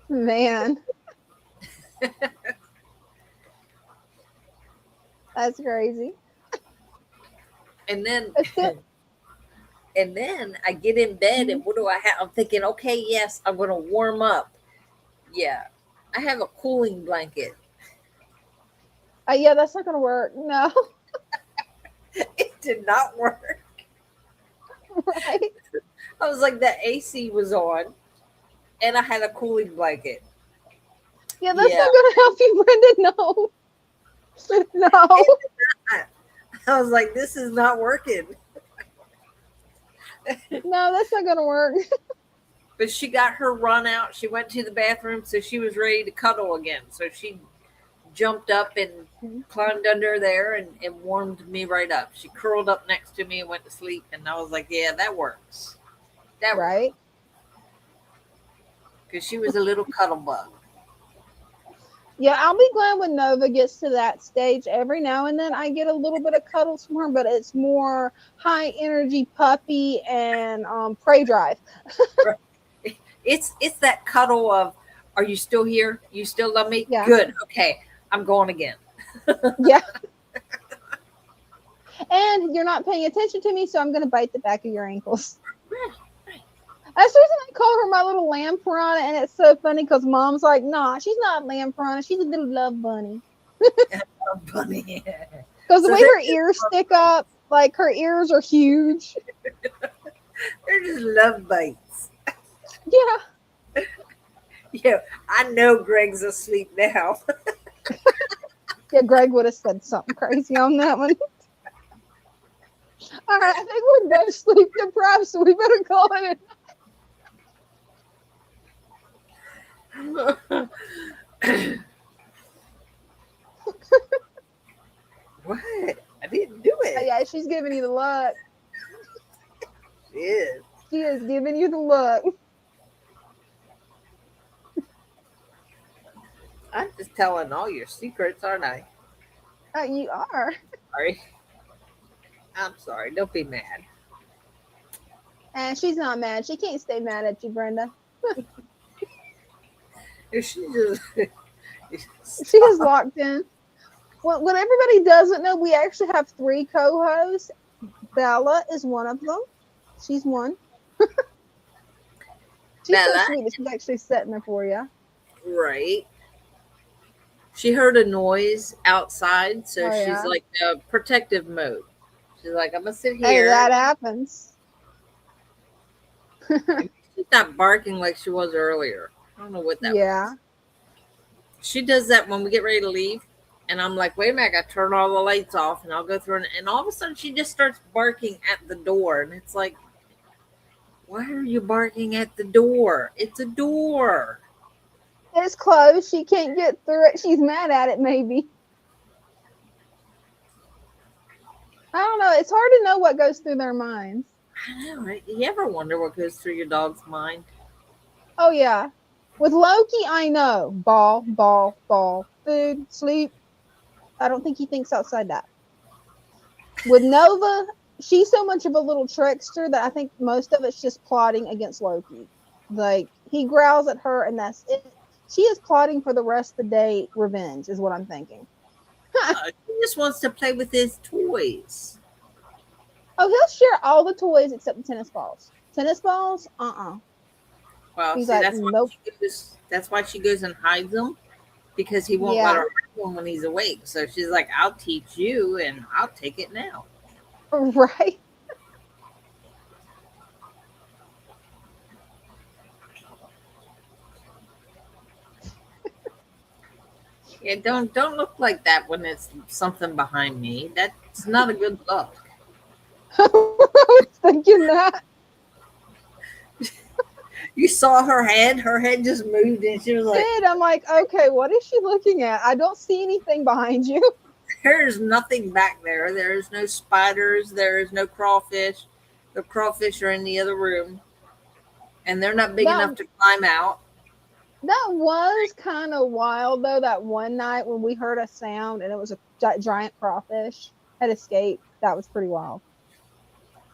Speaker 1: Man. That's crazy.
Speaker 2: And then I get in bed, and what do I have? I'm thinking, okay, yes, I'm going to warm up. Yeah. I have a cooling blanket.
Speaker 1: Yeah, that's not going to work. No.
Speaker 2: It did not work.
Speaker 1: Right.
Speaker 2: I was like, the AC was on, and I had a cooling blanket.
Speaker 1: Yeah, that's not going to help you, Brenda. No. No.
Speaker 2: I was like, this is not working.
Speaker 1: No, that's not going to work.
Speaker 2: But she got her run out. She went to the bathroom, so she was ready to cuddle again. So she jumped up and climbed under there and warmed me right up. She curled up next to me and went to sleep. And I was like, yeah, that works. That
Speaker 1: right?
Speaker 2: Because she was a little cuddle bug.
Speaker 1: Yeah, I'll be glad when Nova gets to that stage. Every now and then I get a little bit of cuddles from her, but it's more high energy puppy and prey drive.
Speaker 2: It's that cuddle of, are you still here? You still love me?
Speaker 1: Yeah.
Speaker 2: Good. Okay. I'm going again.
Speaker 1: Yeah. And you're not paying attention to me, so I'm going to bite the back of your ankles. That's the reason I call her my little lamb piranha, and it's so funny because Mom's like, nah, she's not a lamb piranha. She's a little love bunny.
Speaker 2: Love bunny.
Speaker 1: Because the way her ears stick up, like her ears are huge.
Speaker 2: They're just love bites.
Speaker 1: Yeah.
Speaker 2: Yeah, I know Greg's asleep now.
Speaker 1: Yeah, Greg would have said something crazy on that one. All right, I think we're both sleep deprived, so we better call it.
Speaker 2: What? I didn't do it.
Speaker 1: Yeah, she's giving you the look.
Speaker 2: She is.
Speaker 1: She is giving you the look.
Speaker 2: I'm just telling all your secrets, aren't I?
Speaker 1: Oh, you are.
Speaker 2: Sorry. I'm sorry. Don't be mad.
Speaker 1: And she's not mad. She can't stay mad at you, Brenda.
Speaker 2: If she just
Speaker 1: She is locked in. Well, what everybody doesn't know, we actually have 3 co-hosts. Bella is one of them. She's one. She's
Speaker 2: Bella.
Speaker 1: so sweet that she's actually sitting there for you.
Speaker 2: Right. She heard a noise outside, so she's like protective mode. She's like, I'm gonna sit here.
Speaker 1: Hey, that happens.
Speaker 2: She's not barking like she was earlier. I don't know what that was. She does that when we get ready to leave. And I'm like, wait a minute, I gotta turn all the lights off and I'll go through and all of a sudden she just starts barking at the door. And it's like, why are you barking at the door? It's a door.
Speaker 1: It's closed. She can't get through it. She's mad at it, maybe. I don't know. It's hard to know what goes through their minds.
Speaker 2: I know, right? You ever wonder what goes through your dog's mind?
Speaker 1: Oh, yeah. With Loki, I know. Ball, ball, ball. Food, sleep. I don't think he thinks outside that. With Nova, she's so much of a little trickster that I think most of it's just plotting against Loki. Like, he growls at her and that's it. She is plotting for the rest of the day revenge, is what I'm thinking.
Speaker 2: He just wants to play with his toys.
Speaker 1: Oh, he'll share all the toys except the tennis balls. Tennis balls?
Speaker 2: Well,
Speaker 1: He's
Speaker 2: see,
Speaker 1: like,
Speaker 2: that's
Speaker 1: nope.
Speaker 2: That's why she goes and hides them, because he won't let her hide them when he's awake. So she's like, I'll teach you and I'll take it now.
Speaker 1: Right.
Speaker 2: Yeah, don't look like that when it's something behind me. That's not a good look.
Speaker 1: I was thinking that.
Speaker 2: You saw her head just moved and she was like,
Speaker 1: I'm like, okay, what is she looking at? I don't see anything behind you.
Speaker 2: There's nothing back there. There's no spiders. There's no crawfish. The crawfish are in the other room. And they're not big enough to climb out.
Speaker 1: That was kind of wild, though, that one night when we heard a sound and it was a giant crawfish had escaped. That was pretty wild.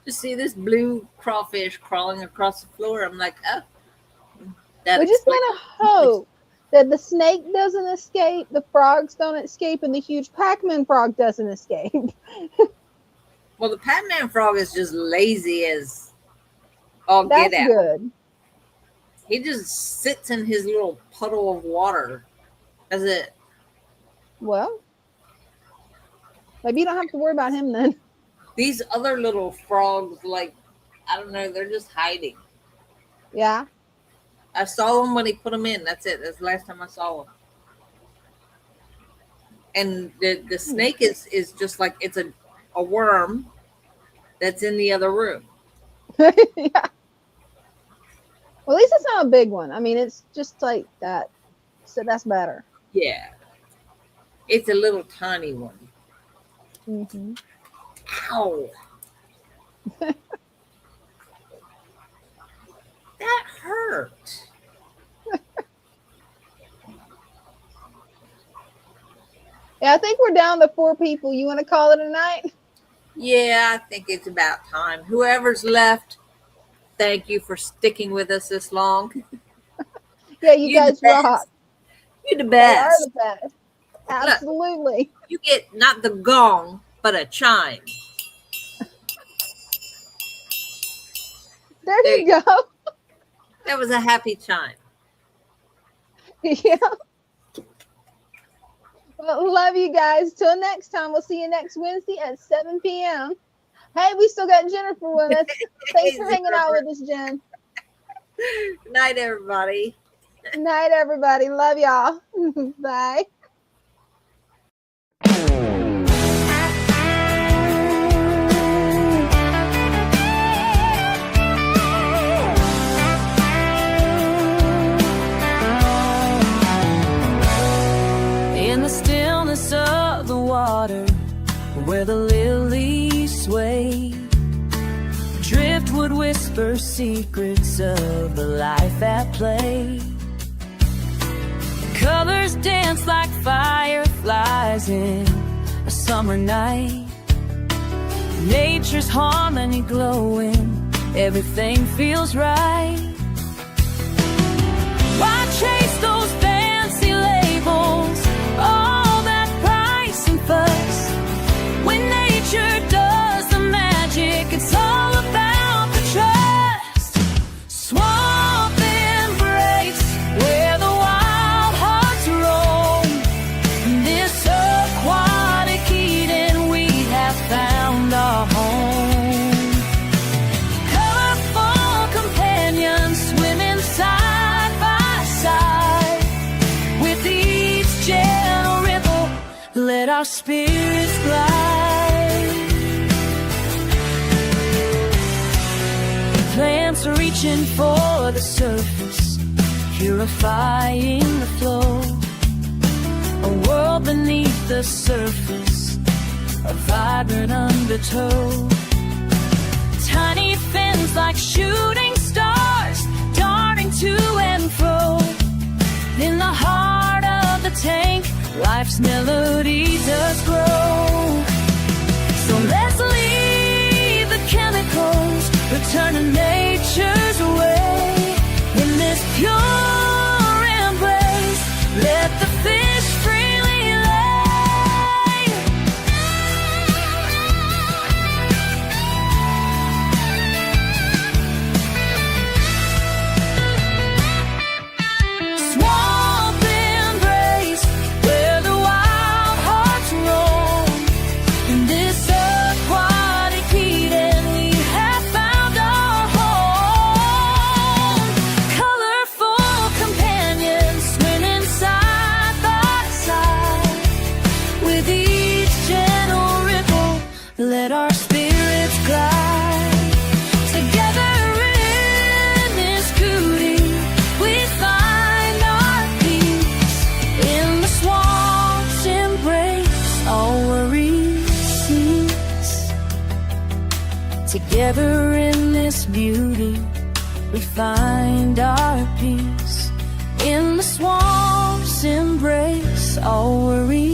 Speaker 2: To see this blue crawfish crawling across the floor, I'm like, oh.
Speaker 1: We just want to hope that the snake doesn't escape, the frogs don't escape, and the huge Pac-Man frog doesn't escape.
Speaker 2: Well, the Pac-Man frog is just lazy as all get out.
Speaker 1: That's good.
Speaker 2: He just sits in his little puddle of water. That's it.
Speaker 1: Well, maybe you don't have to worry about him then.
Speaker 2: These other little frogs, like, I don't know, they're just hiding.
Speaker 1: Yeah.
Speaker 2: I saw them when he put them in. That's it. That's the last time I saw them. And the snake is just like, it's a worm that's in the other room.
Speaker 1: Yeah. Well, at least it's not a big one. I mean, it's just like that. So that's better.
Speaker 2: Yeah. It's a little tiny one.
Speaker 1: Mm-hmm.
Speaker 2: Ow. That hurt.
Speaker 1: Yeah, I think we're down to 4 people. You want to call it a night?
Speaker 2: Yeah, I think it's about time. Whoever's left, thank you for sticking with us this long.
Speaker 1: Yeah, you guys rock.
Speaker 2: You're the
Speaker 1: They
Speaker 2: best.
Speaker 1: are the best. Absolutely.
Speaker 2: Look, you get not the gong, but a chime.
Speaker 1: There you go.
Speaker 2: That was a happy chime.
Speaker 1: Yeah. Well, love you guys. Till next time. We'll see you next Wednesday at 7 p.m. Hey, we still got Jennifer with us. Thanks for hanging out with us, Jen.
Speaker 2: Good night, everybody.
Speaker 1: Good night, everybody. Love y'all. Bye.
Speaker 6: In the stillness of the water, where the lilies sway, driftwood whispers secrets of the life at play. Colors dance like fireflies in a summer night. Nature's harmony glowing, everything feels right. Why chase those fancy labels, all that price and fuss, when nature does the magic? It's all about the trust. Swamp embrace, where the wild hearts roam. In this aquatic Eden, we have found our home. Colorful companions swimming side by side. With each gentle ripple, let our spirits glide. Plants are reaching for the surface, purifying the flow. A world beneath the surface, a vibrant undertow. Tiny fins like shooting stars, darting to and fro. In the heart of the tank, life's melody does grow. So let's leave the chemicals, return to nature's way. In this pure embrace, let the fish freely lay. Swamp embrace, where the wild hearts roam. In this aquatic Eden, we have found our home. Colorful companions swimming side by side. With each gentle ripple, let our spirits glide. Together in this cootie, we find our peace. In the swamp's embrace, all worries cease. Together in this beauty, we find our peace. In the swamp's embrace, all worries